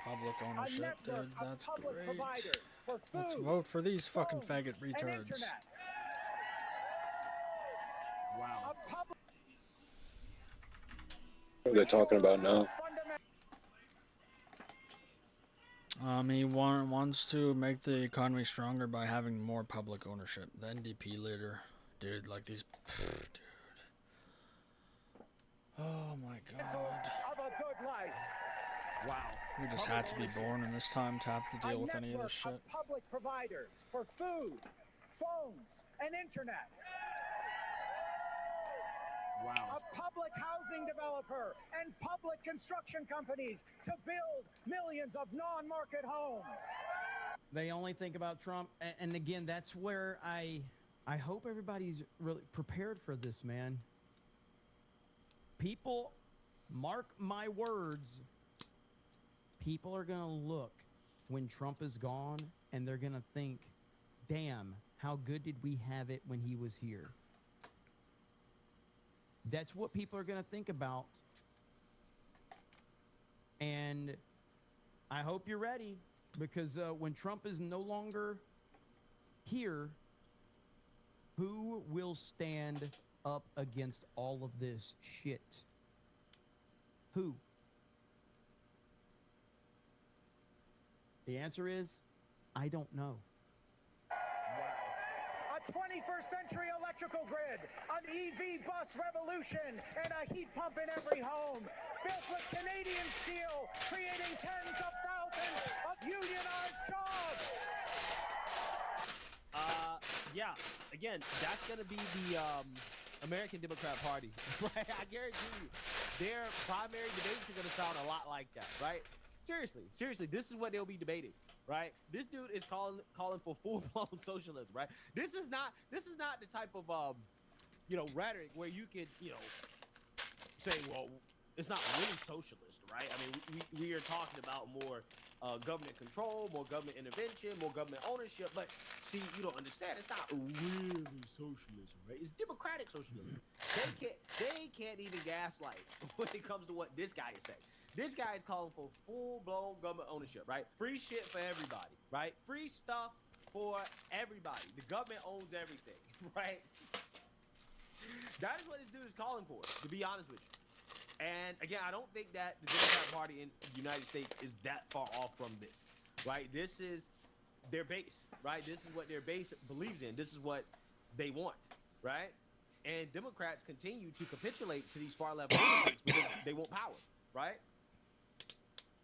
Public ownership, dude. That's great. For food, Let's vote for these fucking faggot retards. Wow. What are they talking about now? He wants to make the economy stronger by having more public ownership. The NDP leader, dude, like these, dude. Oh my god. Wow. We just had to be born in this time to have to deal with any of this shit. Public providers for food, phones, and internet. Wow. A public housing developer and public construction companies to build millions of non-market homes. They only think about Trump, and again, that's where I hope everybody's really prepared for this, man. People, mark my words, people are gonna look when Trump is gone, and they're gonna think, damn, how good did we have it when he was here? That's what people are going to think about. And I hope you're ready, because when Trump is no longer here, who will stand up against all of this shit? Who? The answer is, I don't know. 21st century electrical grid, an EV bus revolution, and a heat pump in every home. Built with Canadian steel, creating tens of thousands of unionized jobs. Yeah, again, that's going to be the American Democrat Party, right? I guarantee you, their primary debates are going to sound a lot like that, right? Seriously, this is what they'll be debating. Right, this dude is calling for full-blown socialism. Right, this is not the type of you know, rhetoric where you could, you know, say, well, it's not really socialist, right? I mean, we are talking about more government control, more government intervention, more government ownership. But see, you don't understand. It's not really socialism, right? It's democratic socialism. They can't even gaslight when it comes to what this guy is saying. This guy is calling for full-blown government ownership, right? Free shit for everybody, right? Free stuff for everybody. The government owns everything, right? That is what this dude is calling for, to be honest with you. And again, I don't think that the Democrat Party in the United States is that far off from this, right? This is their base, right? This is what their base believes in. This is what they want, right? And Democrats continue to capitulate to these far-left politics because they want power, right?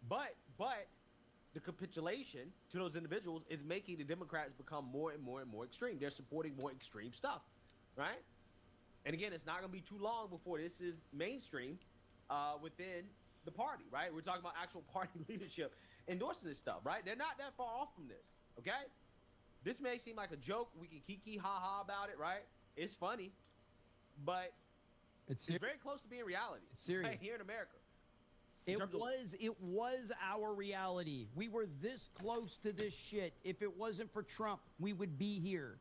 But the capitulation to those individuals is making the Democrats become more and more and more extreme. They're supporting more extreme stuff, right? And again, it's not going to be too long before this is mainstream within the party, right? We're talking about actual party leadership endorsing this stuff, right? They're not that far off from this, okay? This may seem like a joke. We can kiki ha-ha about it, right? It's funny, but it's very close to being reality. It's serious. Right here in America. It was our reality. We were this close to this shit. If it wasn't for Trump, we would be here.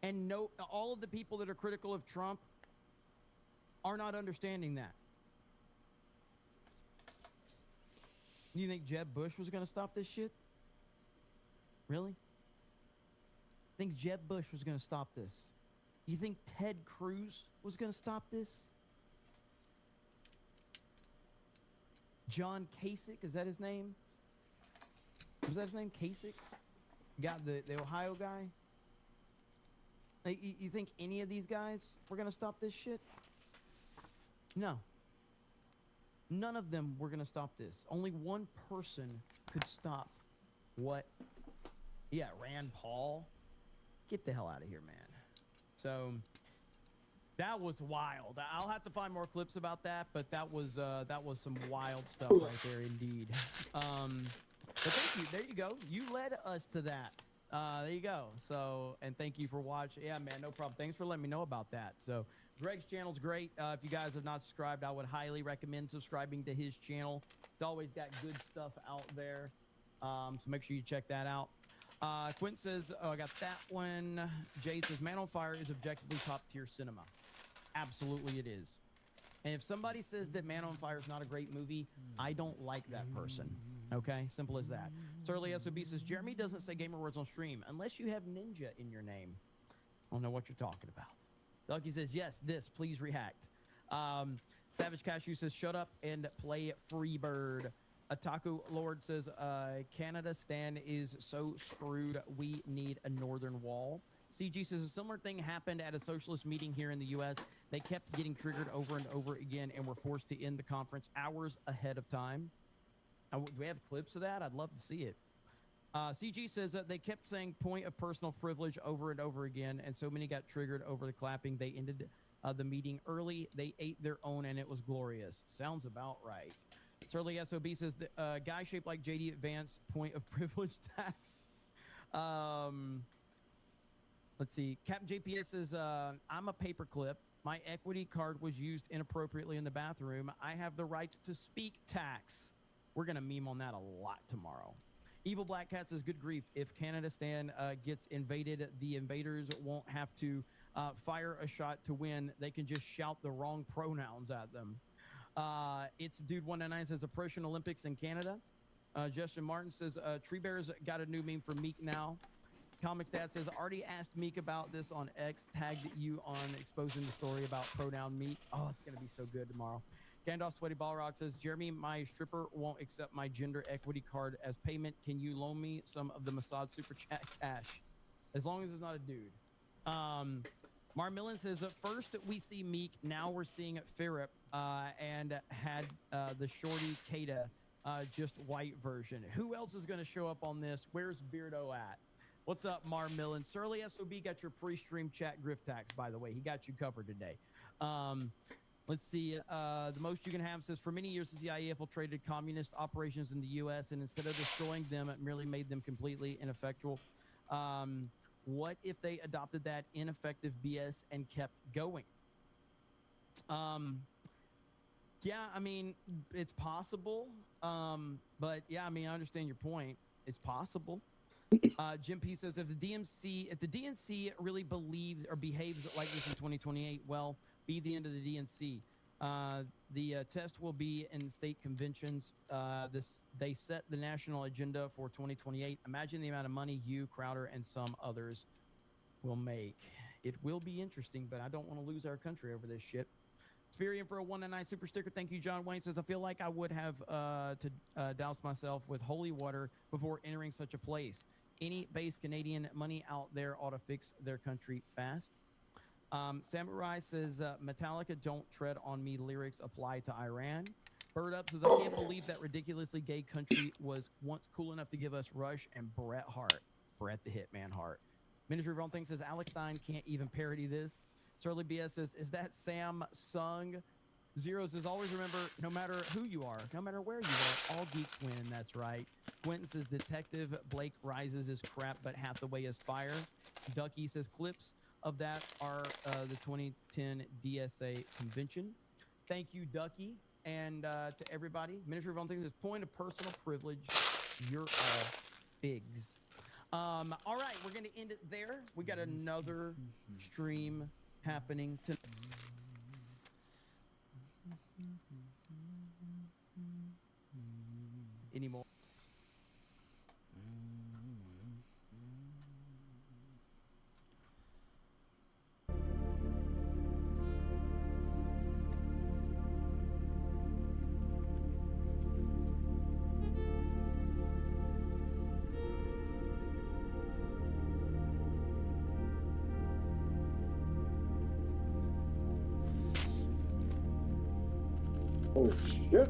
And no, all of the people that are critical of Trump are not understanding that. You think Jeb Bush was going to stop this shit? Really? Think Jeb Bush was going to stop this? You think Ted Cruz was going to stop this? John Kasich, is that his name? Was that his name, Kasich? Got the Ohio guy? Like, you think any of these guys were going to stop this shit? No. None of them were going to stop this. Only one person could stop what? Yeah, Rand Paul. Get the hell out of here, man. So that was wild. I'll have to find more clips about that, but that was some wild stuff right there indeed. But thank you. There you go. You led us to that. There you go. So, and thank you for watching. Yeah, man, no problem. Thanks for letting me know about that. So Greg's channel's great. If you guys have not subscribed, I would highly recommend subscribing to his channel. It's always got good stuff out there. So make sure you check that out. Quint says, oh, I got that one. Jay says, Man on Fire is objectively top tier cinema. Absolutely it is. And if somebody says that Man on Fire is not a great movie, I don't like that person. Okay? Simple as that. Surly SOB says, Jeremy doesn't say gamer words on stream unless you have ninja in your name. I don't know what you're talking about. Ducky says, yes, this, please react. Savage Cashew says, shut up and play Freebird. Ataku Lord says, Canada Stan is so screwed, we need a northern wall. CG says, a similar thing happened at a socialist meeting here in the U.S. They kept getting triggered over and over again and were forced to end the conference hours ahead of time. Do we have clips of that? I'd love to see it. CG says that they kept saying point of personal privilege over and over again, and so many got triggered over the clapping. They ended the meeting early. They ate their own, and it was glorious. Sounds about right. Surly SOB says, the guy shaped like JD Vance, point of privilege tax. Let's see. Captain JPS says, I'm a paperclip. My equity card was used inappropriately in the bathroom. I have the right to speak tax. We're going to meme on that a lot tomorrow. Evil Black Cat says, good grief. If Canada Stan gets invaded, the invaders won't have to fire a shot to win. They can just shout the wrong pronouns at them. It's Dude 199 says, Oppression Olympics in Canada. Justin Martin says, Tree Bears got a new meme for Meek now. Comics Dad says, already asked Meek about this on X, tagged you on exposing the story about pronoun Meek. Oh, it's going to be so good tomorrow. Gandalf Sweaty Balrog says, Jeremy, my stripper won't accept my gender equity card as payment. Can you loan me some of the Mossad Super Chat cash? As long as it's not a dude. Marmillan says, first we see Meek, now we're seeing Philip and had the shorty Kata, just white version. Who else is going to show up on this? Where's Beardo at? What's up, Marmillan? Surly SOB got your pre-stream chat grift tax, by the way. He got you covered today. Let's see. The most you can have says, for many years, the CIA infiltrated communist operations in the U.S. and instead of destroying them, it merely made them completely ineffectual. What if they adopted that ineffective BS and kept going? Yeah, I mean, it's possible. But yeah, I mean, I understand your point. It's possible. Jim P says, if the DNC really believes or behaves like this in 2028, well, be the end of the DNC. The test will be in state conventions. They set the national agenda for 2028. Imagine the amount of money you, Crowder, and some others will make. It will be interesting, but I don't want to lose our country over this shit. Spirian for a 199 super sticker. Thank you, John Wayne says, I feel like I would have to douse myself with holy water before entering such a place. Any base Canadian money out there ought to fix their country fast. Samurai says, Metallica Don't Tread on Me lyrics apply to Iran. Bird Up says, I can't believe that ridiculously gay country was once cool enough to give us Rush and Bret Hart. Bret the Hitman Hart. Ministry of Wrong Thing says, Alex Stein can't even parody this. Surly BS says, is that Sam Sung? Zero says, always remember, no matter who you are, no matter where you are, all geeks win. That's right. Quentin says, Detective Blake Rises is crap, but Hathaway is fire. Ducky says, clips of that are the 2010 DSA convention. Thank you, Ducky. And to everybody, Ministry of Wrong Things says, point of personal privilege. You're all bigs. All right, we're going to end it there. We got another stream happening tonight. Anymore. Oh shit.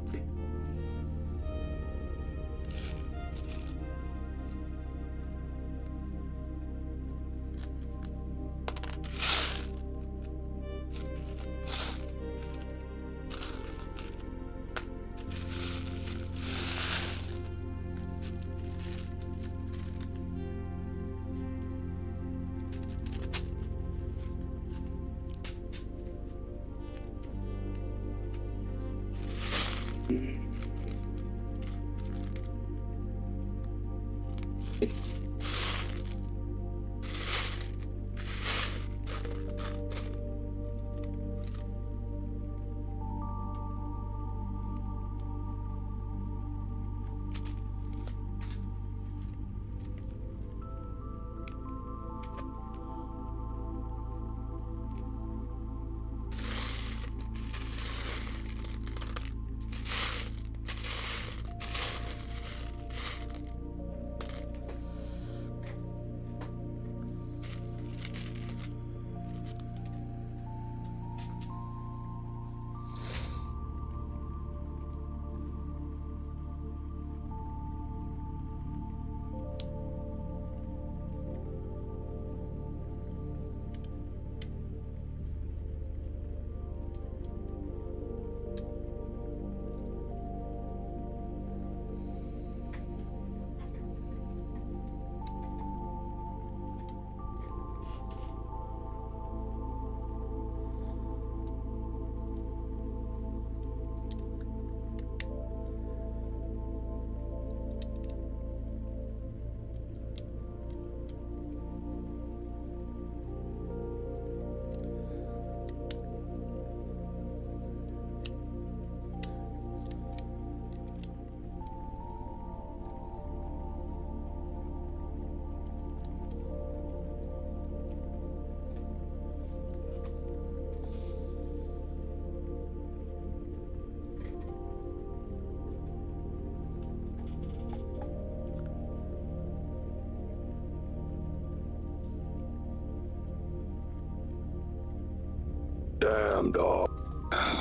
Damn, dog.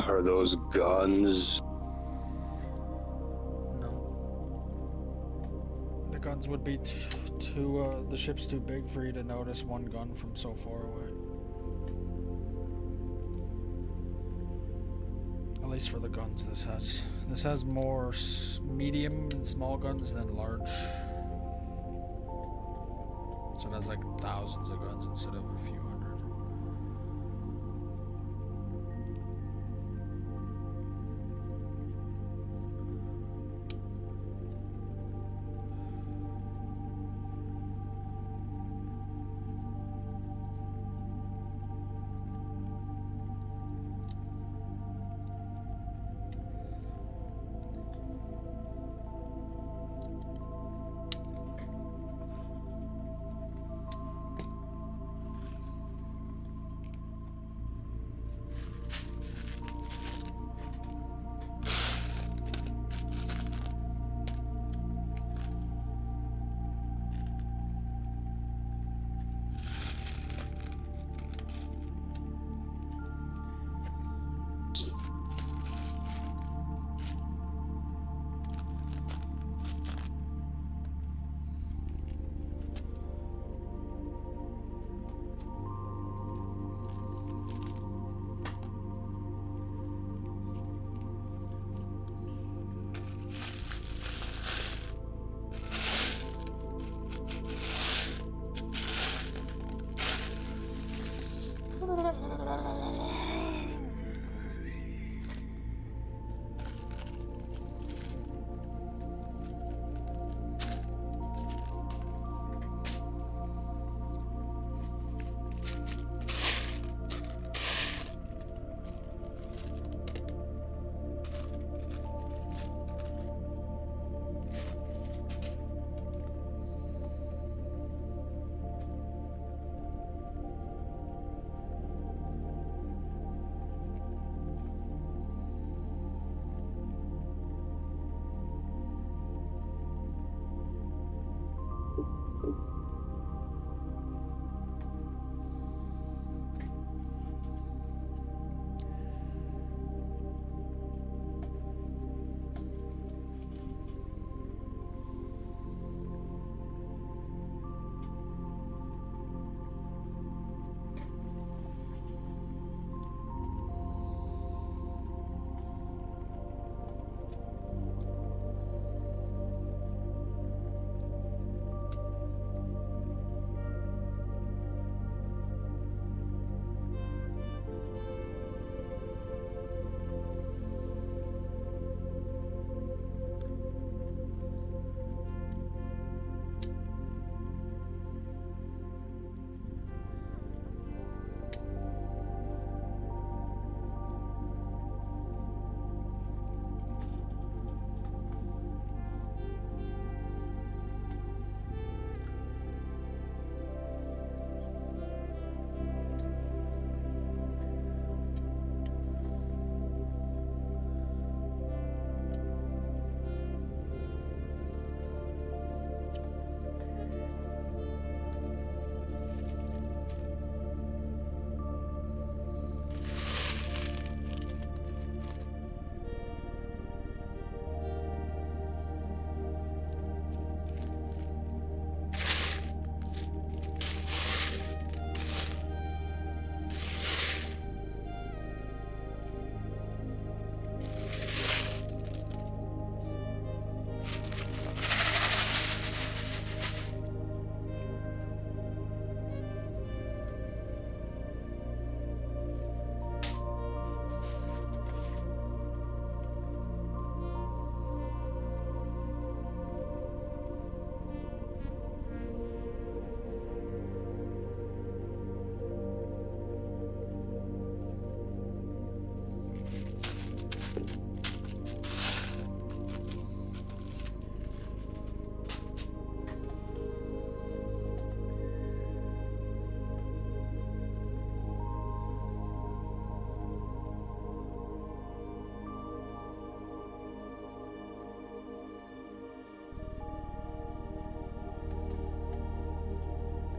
Are those guns? No. The guns would be the ship's too big for you to notice one gun from so far away. At least for the guns this has more medium and small guns than large. So it has like thousands of guns instead of a few hundred.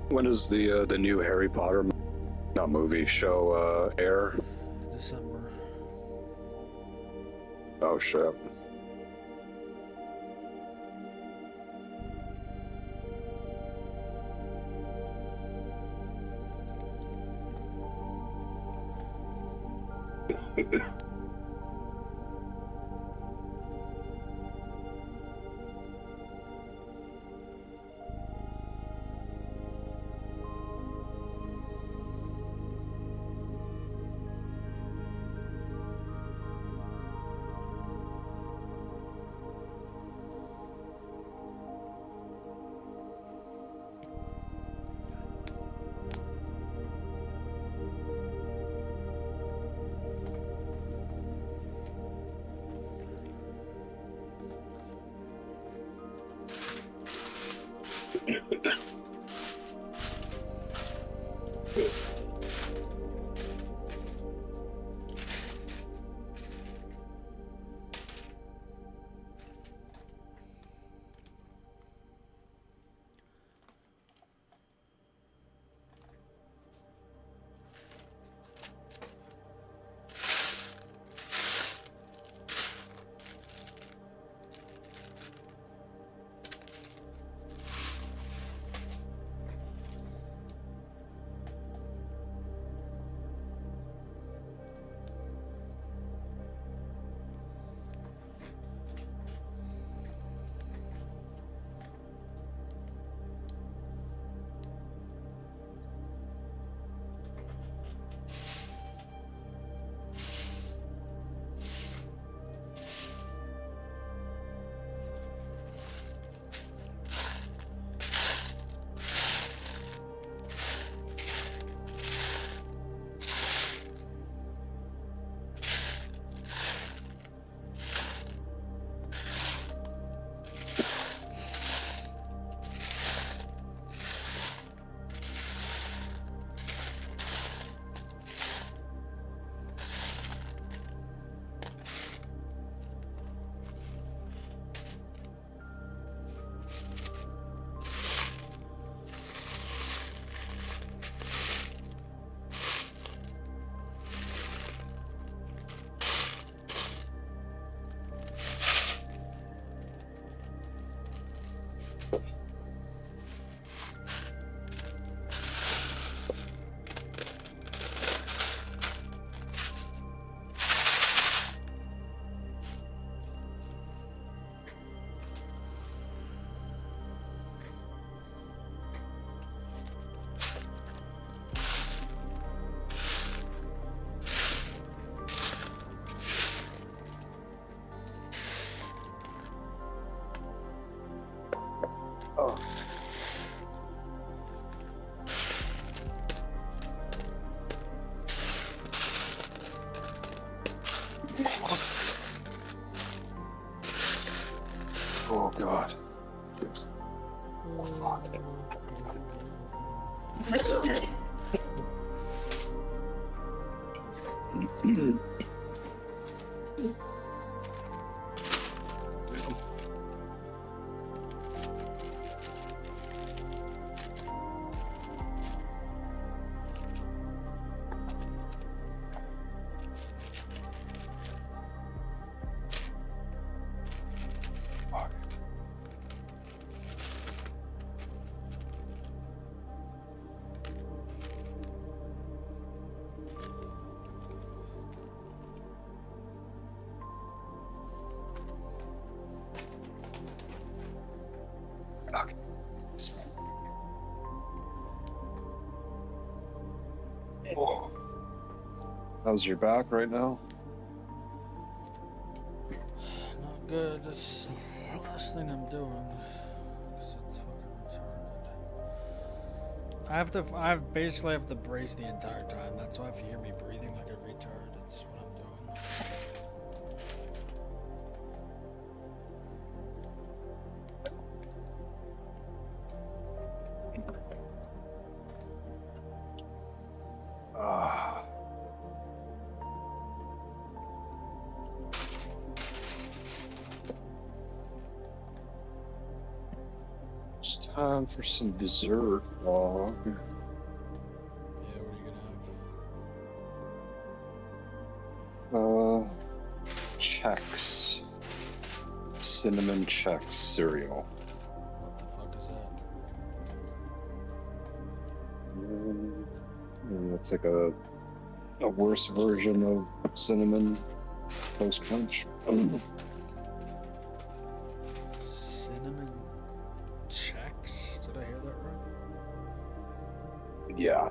When does the new Harry Potter, not movie, show air? December. Oh shit. Oh. Oh God. Oh, fuck. Oh. How's your back right now? Not good. It's the last thing I'm doing. 'Cause it's fucking retarded. I basically have to brace the entire time. That's why if you hear me breathing like a retard, it's what I'm doing. It's time for some dessert, dog. Yeah, what are you gonna have? Chex. Cinnamon Chex cereal. What the fuck is that? It's like a worse version of cinnamon Toast Crunch. Cinnamon Chex? Did I hear that right? Yeah.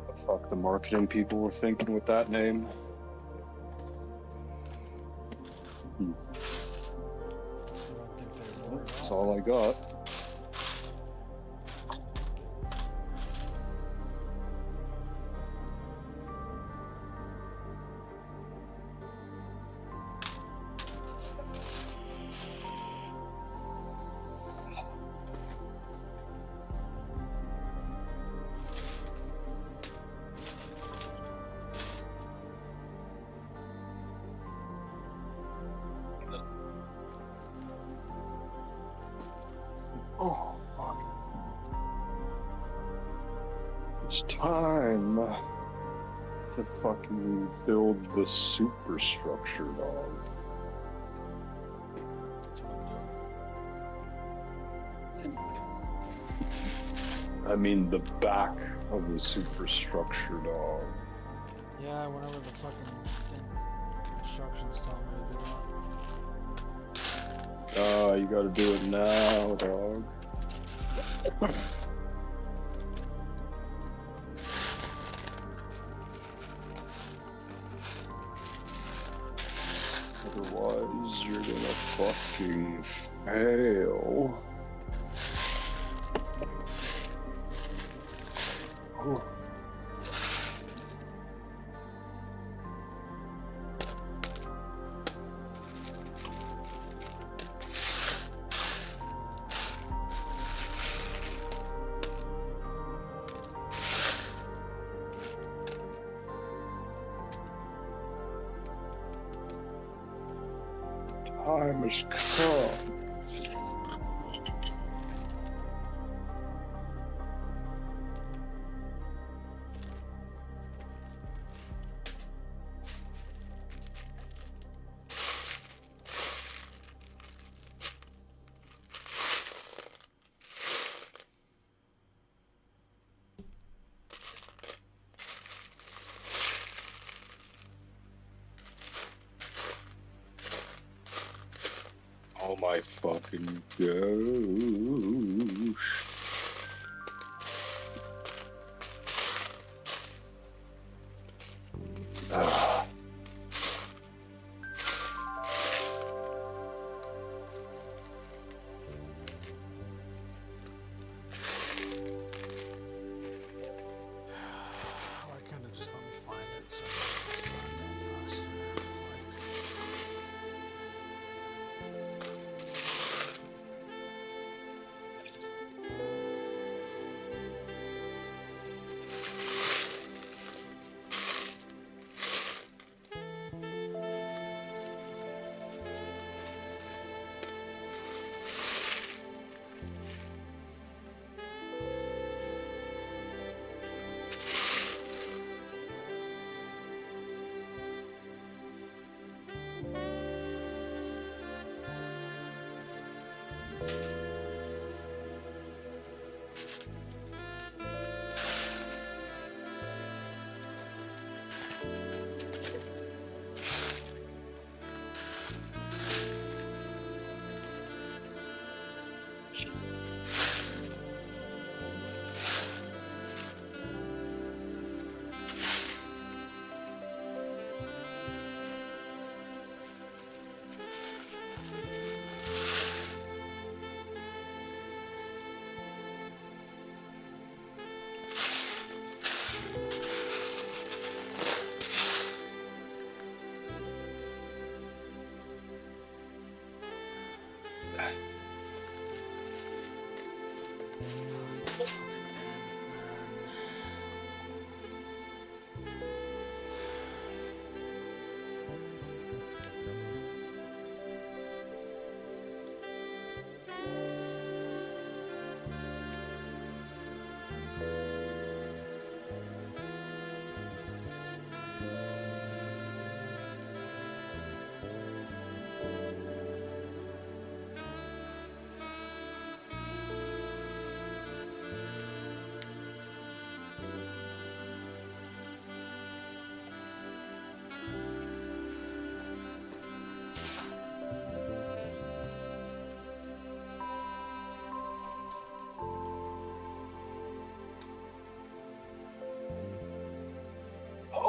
The fuck the marketing people were thinking with that name. That's all I got. Oh, fuck. It's time to fucking build the superstructure, dog. That's what I'm doing. I mean, the back of the superstructure, dog. Yeah, whenever the fucking instructions tell me to do that. You gotta do it now, dog. Otherwise, you're gonna fucking fail. Oh. Time has come. Oh my fucking gosh. Ah. Why can't it just let me find it so I can just find it faster? Like...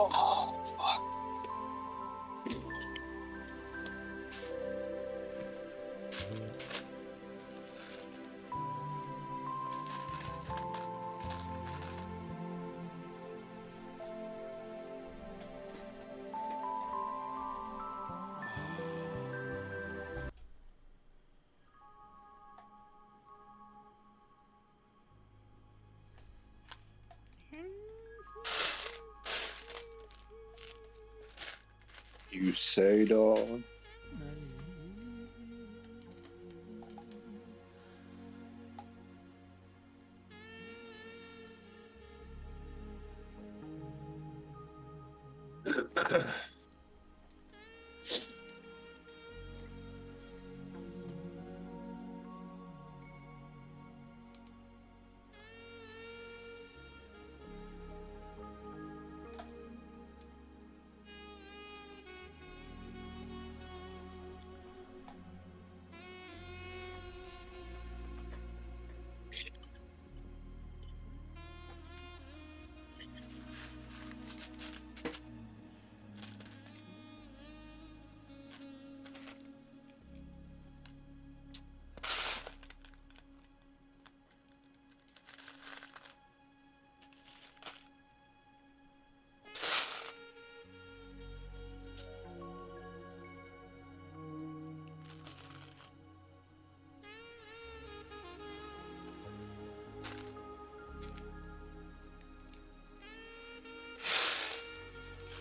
Oh, fuck. You say, dog?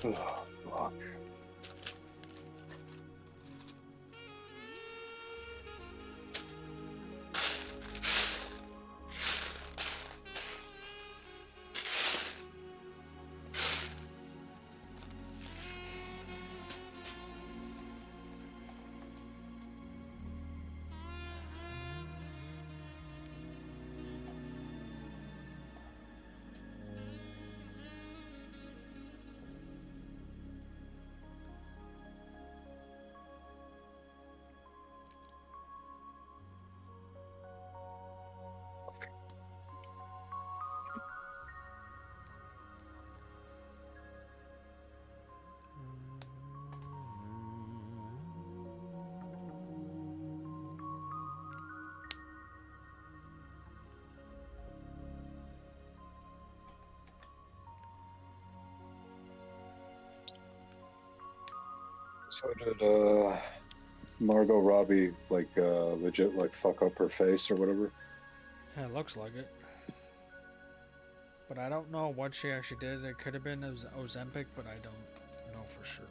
Oh, fuck. So did Margot Robbie like legit like fuck up her face or whatever? Yeah, it looks like it. But I don't know what she actually did. It could have been Ozempic, but I don't know for sure.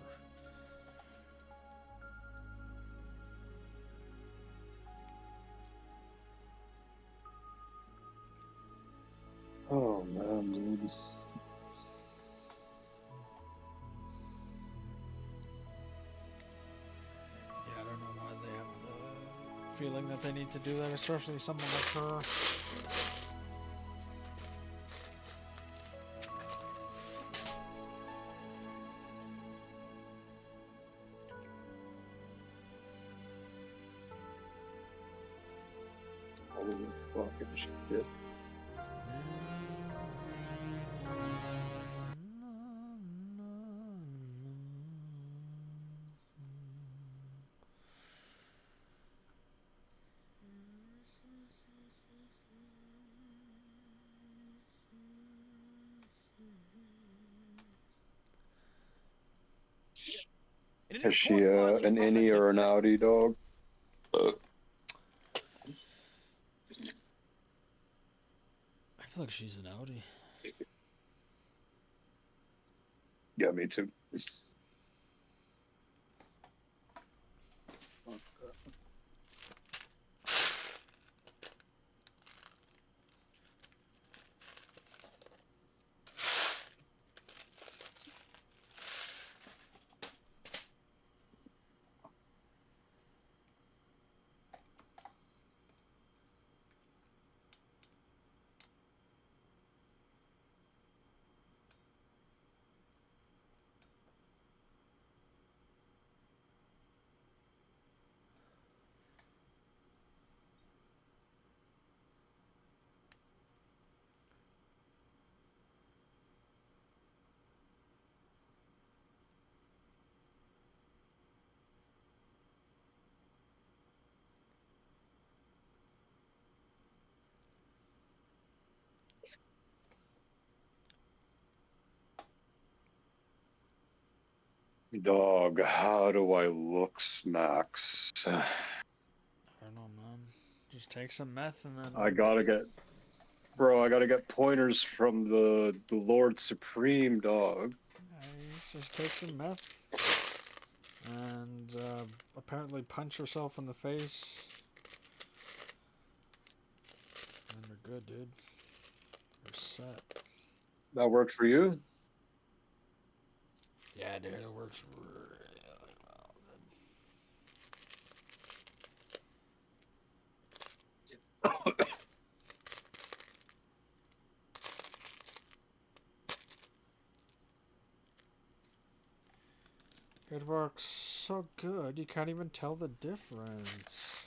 Oh man, dude. Yeah, I don't know why they have the feeling that they need to do that, especially someone like her. Holy fucking shit. Is she an innie or an outie, dog? I feel like she's an outie. Yeah, me too. Dog, how do I look smacks? I don't know, man. Just take some meth and then... I gotta get pointers from the Lord Supreme, dog. Just take some meth. And apparently punch yourself in the face. And you're good, dude. You're set. That works for you? Yeah, dude, it works really well, dude. It works so good, you can't even tell the difference.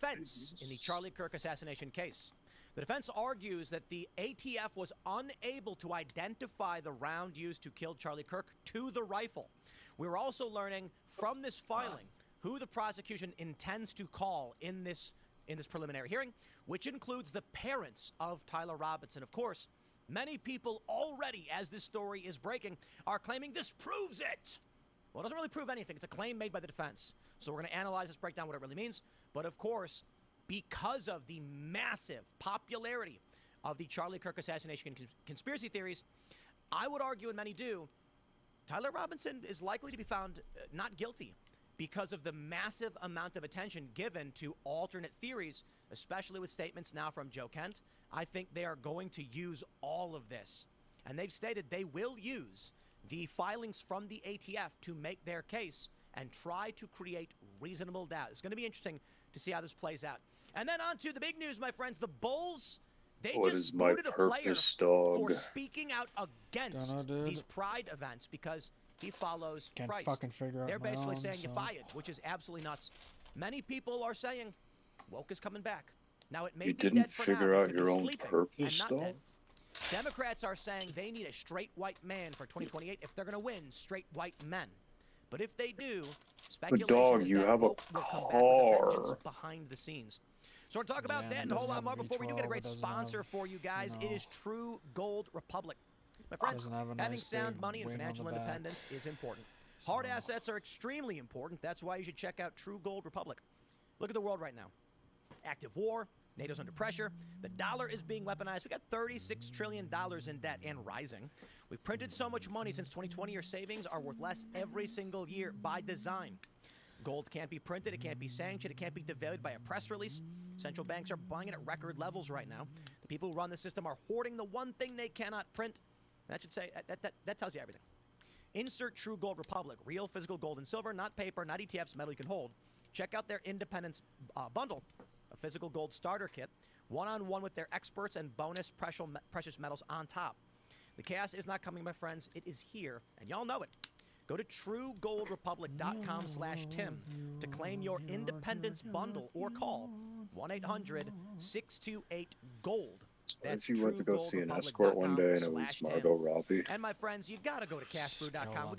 Defense in the Charlie Kirk assassination case. The defense argues that the ATF was unable to identify the round used to kill Charlie Kirk to the rifle. We're also learning from this filing who the prosecution intends to call in this preliminary hearing, which includes the parents of Tyler Robinson. Of course, many people already, as this story is breaking, are claiming this proves it. Well, it doesn't really prove anything. It's a claim made by the defense. So we're going to analyze this, break down what it really means. But of course, because of the massive popularity of the Charlie Kirk assassination conspiracy theories, I would argue, and many do, Tyler Robinson is likely to be found not guilty because of the massive amount of attention given to alternate theories, especially with statements now from Joe Kent. I think they are going to use all of this. And they've stated they will use the filings from the ATF to make their case and try to create reasonable doubt. It's going to be interesting to see how this plays out. And then on to the big news, my friends. The Bulls, they just booted a player for speaking out against these pride events because he follows Christ. They're basically saying you're fired, which is absolutely nuts. Many people are saying woke is coming back. Now, it may be dead for now. You didn't figure out your own purpose, dog? Democrats are saying they need a straight white man for 2028 if they're going to win straight white men. But if they do, speculation is that woke will come back with a vengeance behind the scenes. So we're talking about that and a whole lot more before we do get a great sponsor for you guys. It is True Gold Republic. My friends, having sound money and financial independence is important. Hard assets are extremely important. That's why you should check out True Gold Republic. Look at the world right now. Active war. NATO's under pressure. The dollar is being weaponized. We got $36 trillion in debt and rising. We've printed so much money since 2020. Your savings are worth less every single year by design. Gold can't be printed. It can't be sanctioned. It can't be devalued by a press release. Central banks are buying it at record levels right now. The people who run the system are hoarding the one thing they cannot print. That should say that tells you everything. Insert True Gold Republic. Real physical gold and silver, not paper, not ETFs, metal you can hold. Check out their Independence bundle, a physical gold starter kit, one-on-one with their experts and bonus precious metals on top. The chaos is not coming, my friends. It is here, and y'all know it. Go to truegoldrepublic.com/Tim to claim your Independence bundle or call 1-800-628-GOLD. That's if you went to go see an escort one day and it was Margot Robbie. And my friends, you gotta go to cashbrew.com.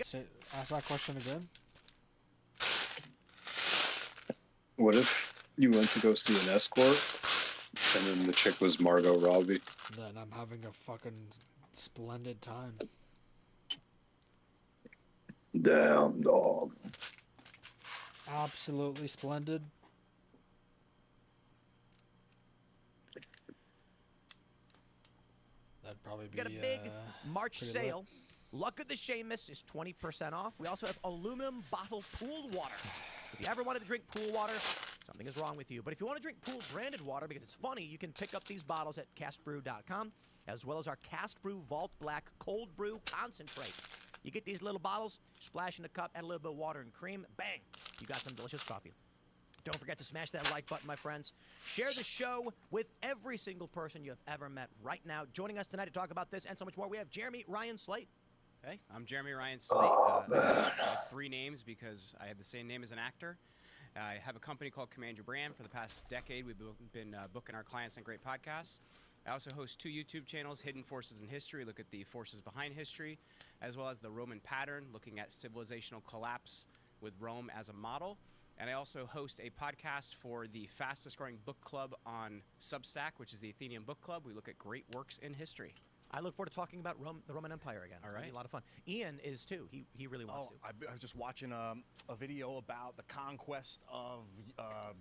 Ask that question again. What if you went to go see an escort and then the chick was Margot Robbie? Then I'm having a fucking splendid time. Damn, dog. Absolutely splendid. That'd probably be got a big March sale. Luck of the Seamus is 20% off. We also have aluminum bottle pool water. If you ever wanted to drink pool water, something is wrong with you. But if you want to drink pool branded water because it's funny, you can pick up these bottles at castbrew.com, as well as our Cast Brew Vault Black Cold Brew Concentrate. You get these little bottles, splash in a cup, add a little bit of water and cream, bang, you got some delicious coffee. Don't forget to smash that like button, my friends. Share the show with every single person you have ever met right now. Joining us tonight to talk about this and so much more, we have Jeremy Ryan Slate. Hey, I'm Jeremy Ryan Slate. I have 3 names because I have the same name as an actor. I have a company called Command Your Brand. For the past decade, we've been booking our clients on great podcasts. I also host 2 YouTube channels, Hidden Forces in History, look at the forces behind history, as well as the Roman Pattern, looking at civilizational collapse with Rome as a model. And I also host a podcast for the fastest growing book club on Substack, which is the Athenian Book Club. We look at great works in history. I look forward to talking about the Roman Empire again. It's gonna be a lot of fun. Ian is too. He really wants to. I was just watching a video about the conquest of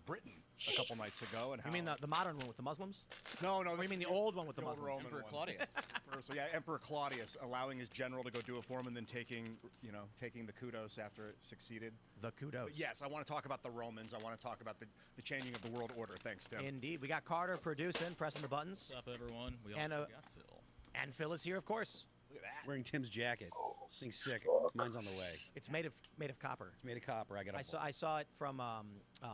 Britain a couple nights ago, and how You mean the modern one with the Muslims? No, Or you mean the old one with the Muslims? Roman Emperor one. Claudius. So yeah, Emperor Claudius allowing his general to go do it for him, and then taking the kudos after it succeeded. The kudos. But yes, I want to talk about the Romans. I want to talk about the changing of the world order. Thanks, Tim. Indeed. We got Carter producing, pressing the buttons. What's up, everyone? We And, also got Phil. And Phil is here, of course. Look at that. Wearing Tim's jacket. Thing's sick. Mine's on the way. It's made of copper. It's made of copper. I saw it from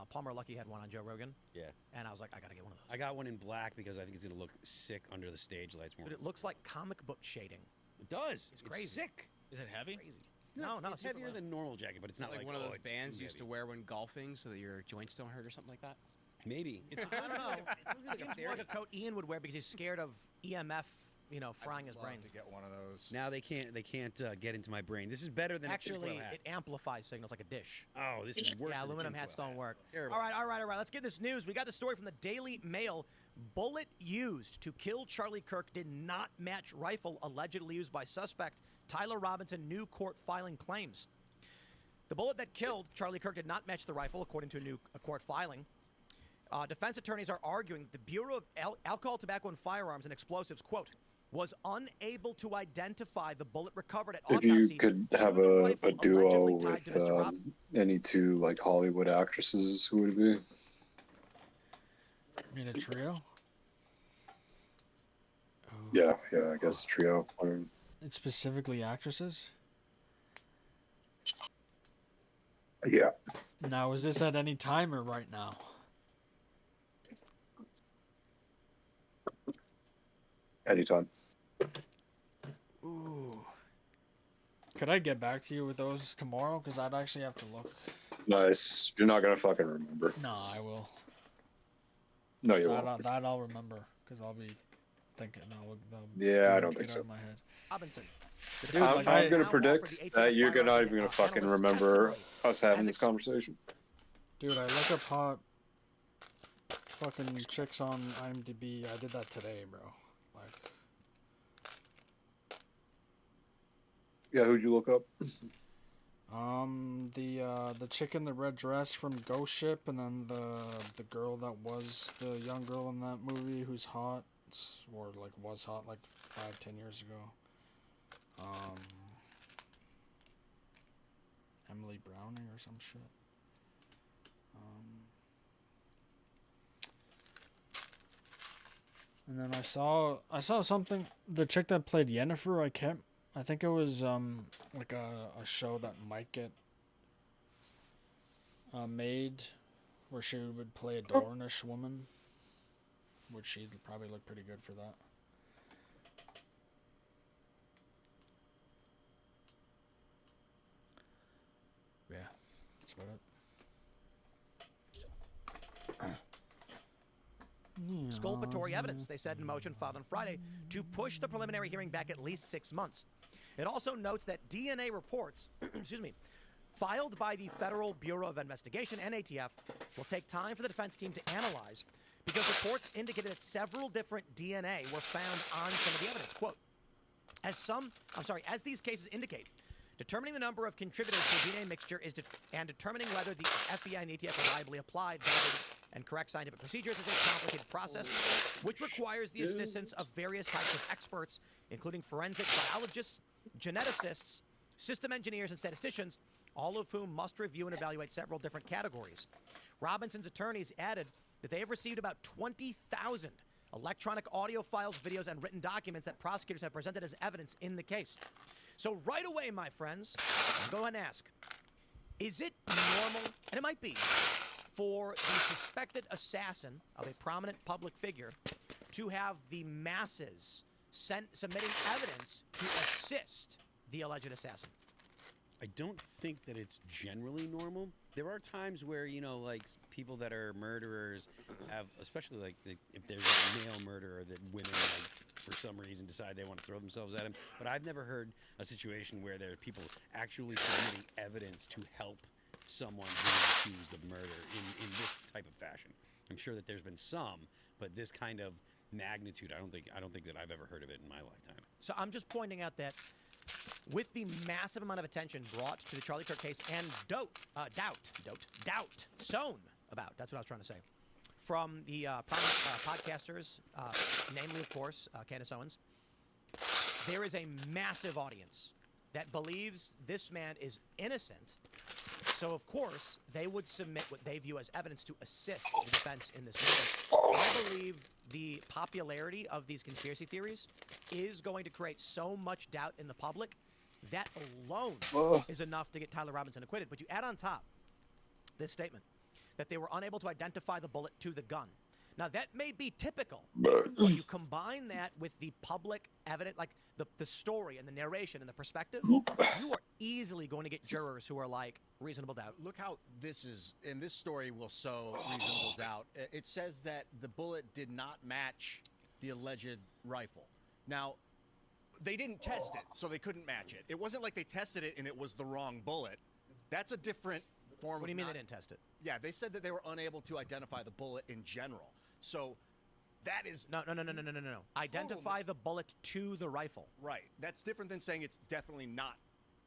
Palmer Luckey had one on Joe Rogan. Yeah. And I was like, I gotta get one of those. I got one in black because I think it's gonna look sick under the stage lights more. But it looks like comic book shading. It does. It's crazy. Sick. Is it heavy? Crazy. No, No, it's super heavier light. than normal jacket, but it's not like one of those it's bands too you used to heavy. wear when golfing so that your joints don't hurt or something like that. Maybe. It's I don't know. like Seems more like a coat Ian would wear because he's scared of EMF, frying his brain. To get one of those. Now they can't get into my brain. This is better than Actually, a tinfoil hat. it amplifies signals like a dish. Oh, this is worse. Yeah, than a aluminum tinfoil hats don't hat. work. Terrible. All right. Let's get this news. We got the story from the Daily Mail. Bullet used to kill Charlie Kirk did not match rifle allegedly used by suspect Tyler Robinson. New court filing claims. The bullet that killed Charlie Kirk did not match the rifle, according to a new court filing. Defense attorneys are arguing the Bureau of Alcohol, Tobacco, and Firearms and Explosives, quote, was unable to identify the bullet recovered at If autopsy. you could to have the a rifle duo allegedly tied with to Mr. Robinson. any two like Hollywood actresses, who would it be? You mean a trio? Yeah, I guess trio. It's specifically actresses? Yeah. Now, is this at any time or right now? Anytime. Ooh. Could I get back to you with those tomorrow? Because I'd actually have to look. Nice. You're not gonna fucking remember. No, I will. No, you won't. That I'll remember. Because I'll be thinking. Yeah, I don't think so. Out of my head. Robinson. Dude, I'm like, gonna predict that you're not even gonna fucking remember us having this conversation. Dude, I look up hot fucking chicks on IMDb. I did that today, bro. Like, Yeah, who'd you look up? the chick in the red dress from Ghost Ship, and then the girl that was the young girl in that movie who's hot, or like was hot like 5-10 years ago. Emily Browning or some shit. And then I saw something. The chick that played Yennefer, I think it was like a show that might get made, where she would play a Dornish woman, which she'd probably look pretty good for that. Yeah, that's about it. Exculpatory evidence, they said in motion filed on Friday to push the preliminary hearing back at least 6 months. It also notes that DNA reports, filed by the Federal Bureau of Investigation and ATF will take time for the defense team to analyze because reports indicated that several different DNA were found on some of the evidence. Quote, as these cases indicate, determining the number of contributors to a DNA mixture and determining whether the FBI and the ATF reliably applied validated and correct scientific procedures is a complicated process, which requires the assistance of various types of experts, including forensic biologists, geneticists, system engineers, and statisticians, all of whom must review and evaluate several different categories. Robinson's attorneys added that they have received about 20,000 electronic audio files, videos, and written documents that prosecutors have presented as evidence in the case. So right away, my friends, I'll go ahead and ask, is it normal, and it might be, for the suspected assassin of a prominent public figure to have the masses submitting evidence to assist the alleged assassin? I don't think that it's generally normal. There are times where, like people that are murderers have, especially like if there's a male murderer, that women for some reason decide they want to throw themselves at him. But I've never heard a situation where there are people actually submitting evidence to help someone who is accused of murder in this type of fashion. I'm sure that there's been some, but this kind of magnitude, I don't think that I've ever heard of it in my lifetime. So I'm just pointing out that with the massive amount of attention brought to the Charlie Kirk case and doubt sown about, that's what I was trying to say, from the podcasters, namely, of course, Candace Owens, there is a massive audience that believes this man is innocent. So, of course, they would submit what they view as evidence to assist the defense in this matter. I believe the popularity of these conspiracy theories is going to create so much doubt in the public that alone is enough to get Tyler Robinson acquitted. But you add on top this statement that they were unable to identify the bullet to the gun. Now, that may be typical, but you combine that with the public evidence, like the story and the narration and the perspective, you are easily going to get jurors who are like, reasonable doubt. Look how this is, and this story will sow reasonable doubt. It says that the bullet did not match the alleged rifle. Now, they didn't test it, so they couldn't match it. It wasn't like they tested it and it was the wrong bullet. That's a different form. What do you mean they didn't test it? Yeah, they said that they were unable to identify the bullet in general. So that is no. Identify the bullet to the rifle. Right. That's different than saying it's definitely not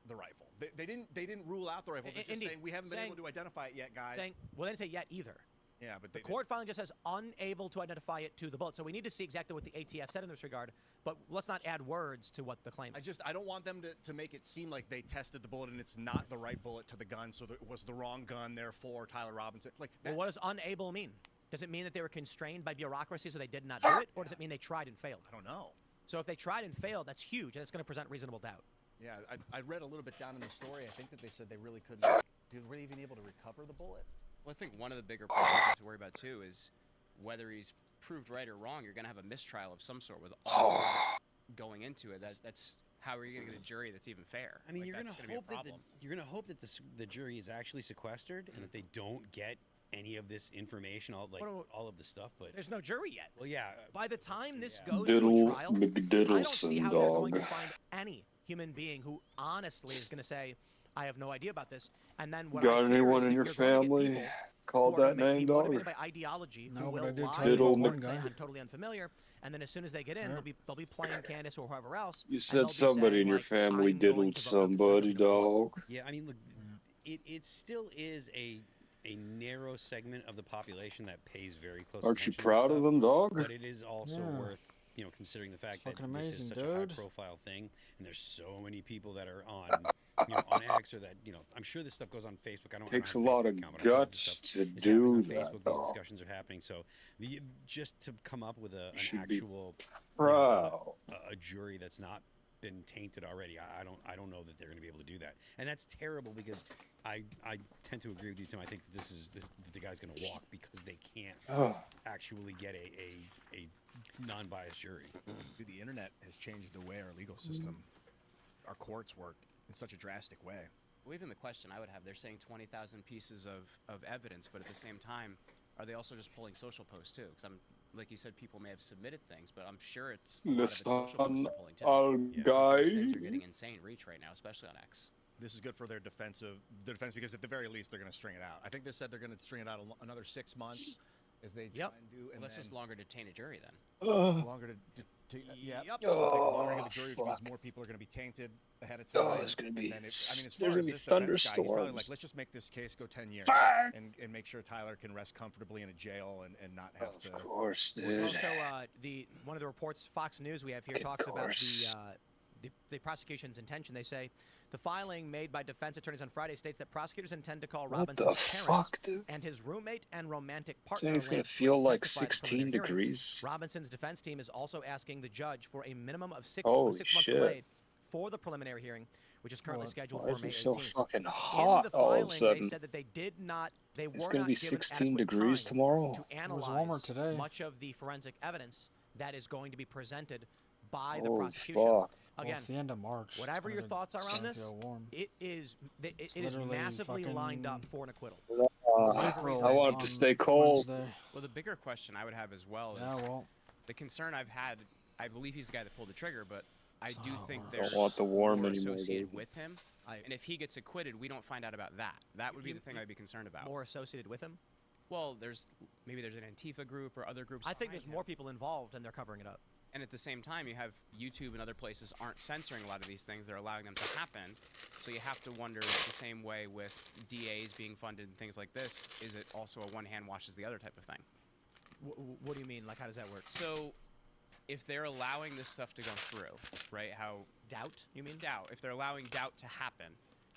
the rifle. They didn't rule out the rifle. They're just saying we haven't been able to identify it yet, guys. Well, they didn't say yet either. Yeah, but the court finally just says unable to identify it to the bullet. So we need to see exactly what the ATF said in this regard. But let's not add words to what the claim is. I don't want them to make it seem like they tested the bullet and it's not the right bullet to the gun, so that it was the wrong gun. Therefore, Tyler Robinson. Well, what does unable mean? Does it mean that they were constrained by bureaucracy so they did not do it? Or does it mean they tried and failed? I don't know. So if they tried and failed, that's huge, and it's going to present reasonable doubt. Yeah, I read a little bit down in the story. I think that they said they really couldn't. Were they even able to recover the bullet? Well, I think one of the bigger problems you have to worry about, too, is whether he's proved right or wrong, you're going to have a mistrial of some sort with all going into it. That's how are you going to get a jury that's even fair? I mean, you're going to hope that the jury is actually sequestered and that they don't get any of this information, all of the stuff, but there's no jury yet. Well, yeah. By the time this goes to a trial, I don't see how they're going to find any human being who honestly is going to say, "I have no idea about this." And then what? Got anyone in your family called that name, dog? Motivated by ideology, who will lie and say, "I'm totally unfamiliar." And then as soon as they get in, they'll be playing Candace or whoever else. You said somebody in your family diddled somebody, dog. Yeah, I mean, look, it still is a narrow segment of the population that pays very close attention. Aren't you proud of them, dog? But it is also worth, considering the fact that this is such a high-profile thing, and there's so many people that are on, on X or that, I'm sure this stuff goes on Facebook. I don't. Takes a lot of guts to do that. Facebook, these discussions are happening, so just to come up with an actual a jury that's not been tainted already, I don't know that they're going to be able to do that, and that's terrible because I tend to agree with you, Tim. I think that that the guy's going to walk because they can't actually get a non-biased jury. Dude, the internet has changed the way our legal system, our courts work in such a drastic way. Well, even the question I would have, they're saying 20,000 pieces of evidence, but at the same time, are they also just pulling social posts too? Because like you said, people may have submitted things, but I'm sure it's a lot of it's social posts they're pulling too. Guy. Things are getting insane reach right now, especially on X. This is good for their defense because at the very least they're going to string it out. I think they said they're going to string it out another 6 months as they try and do. And that's just longer to detain a jury then. Longer to longer to the jury, which means more people are going to be tainted ahead of time. It's going to be. As far as this thunderstorms. Guy, he's probably like, let's just make this case go 10 years and make sure Tyler can rest comfortably in a jail and not have to. Of course, dude. Also, one of the reports Fox News we have here talks about the prosecution's intention. They say the filing made by defense attorneys on Friday states that prosecutors intend to call Robinson's parents and his roommate and romantic partner. It's going to feel like 16 degrees. Robinson's defense team is also asking the judge for a minimum of 6 Holy month delay for the preliminary hearing, which is currently scheduled for May 18th. Is it so fucking hot all of a sudden? They said that they did not. It's going to be 16 degrees tomorrow. To analyze much of the forensic evidence that is going to be presented by the prosecution. Fuck. Again, it's the end of March. Whatever your thoughts are on this, it is massively lined up for an acquittal. I want it to stay cold. Well, the bigger question I would have as well is the concern I've had. I believe he's the guy that pulled the trigger, but I do think there's more associated with him. And if he gets acquitted, we don't find out about that. That would be the thing I'd be concerned about. More associated with him? Well, maybe there's an Antifa group or other groups. I think there's more people involved, and they're covering it up. And at the same time, you have YouTube and other places aren't censoring a lot of these things. They're allowing them to happen. So you have to wonder, the same way with DAs being funded and things like this, is it also a one hand washes the other type of thing? What do you mean? Like, how does that work? So if they're allowing this stuff to go through, right? How doubt? You mean doubt? If they're allowing doubt to happen,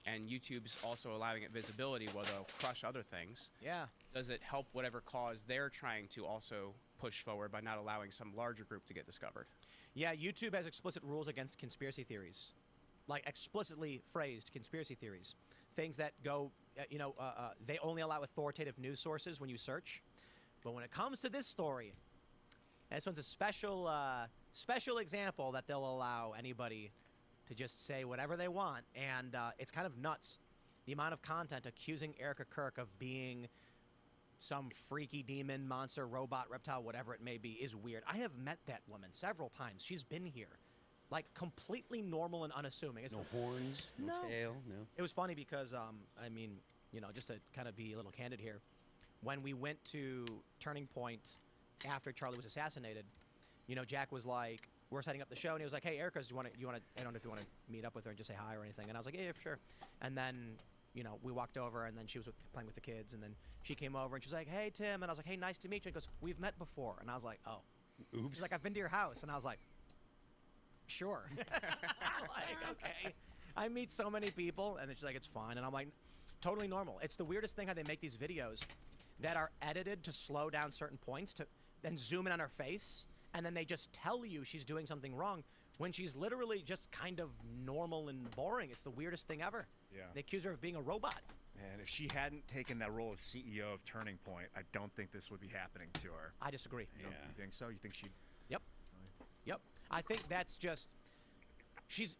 and YouTube's also allowing it visibility, where they'll crush other things. Yeah. Does it help whatever cause they're trying to also push forward by not allowing some larger group to get discovered? Yeah, YouTube has explicit rules against conspiracy theories, like explicitly phrased conspiracy theories, things that go, they only allow authoritative news sources when you search. But when it comes to this story, this one's a special example that they'll allow anybody to just say whatever they want, and it's kind of nuts. The amount of content accusing Erica Kirk of being some freaky demon, monster, robot, reptile, whatever it may be, is weird. I have met that woman several times. She's been here. Like, completely normal and unassuming. No horns, no tail, no. It was funny because, just to kind of be a little candid here, when we went to Turning Point after Charlie was assassinated, Jack was like, we're setting up the show, and he was like, hey, Erica, I don't know if you want to meet up with her and just say hi or anything. And I was like, yeah, for sure. And then we walked over, and then she was playing with the kids, and then she came over, and she's like, hey, Tim. And I was like, hey, nice to meet you. And he goes, we've met before. And I was like, oh. Oops. She's like, I've been to your house. And I was like, sure. Like, okay. I meet so many people, and then she's like, it's fine. And I'm like, totally normal. It's the weirdest thing how they make these videos that are edited to slow down certain points, to then zoom in on her face, and then they just tell you she's doing something wrong when she's literally just kind of normal and boring. It's the weirdest thing ever. Yeah. They accuse her of being a robot. And if she hadn't taken that role as CEO of Turning Point, I don't think this would be happening to her. I disagree. You think so? You think she'd... Yep. I think that's just... She's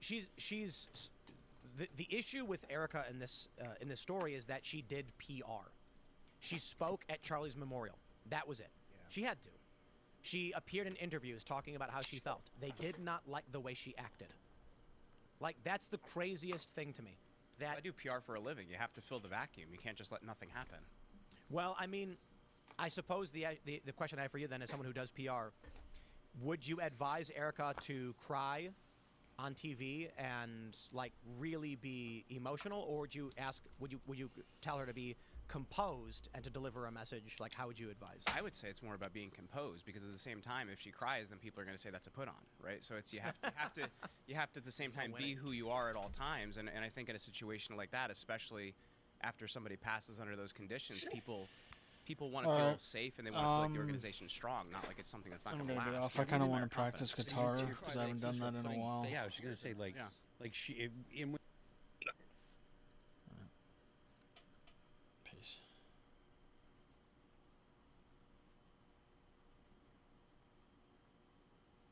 the issue with Erica in this story is that she did PR. She spoke at Charlie's memorial. That was it. Yeah. She had to. She appeared in interviews talking about how she felt. They did not like the way she acted. Like, that's the craziest thing to me. That I do PR for a living. You have to fill the vacuum. You can't just let nothing happen. Well, I mean, I suppose the question I have for you then, as someone who does PR, would you advise Erica to cry on TV and like really be emotional, or would you tell her to be composed and to deliver a message? Like, how would you advise? I would say it's more about being composed, because at the same time, if she cries, then people are going to say that's a put on, right? So it's you have to at the same time be who you are at all times. And I think in a situation like that, especially after somebody passes under those conditions, people want to feel safe, and they want to feel like the organization's strong, not like it's something that's not going to last. I kind of want to practice guitar because I haven't done that in a while. Yeah, I was just gonna say, like she in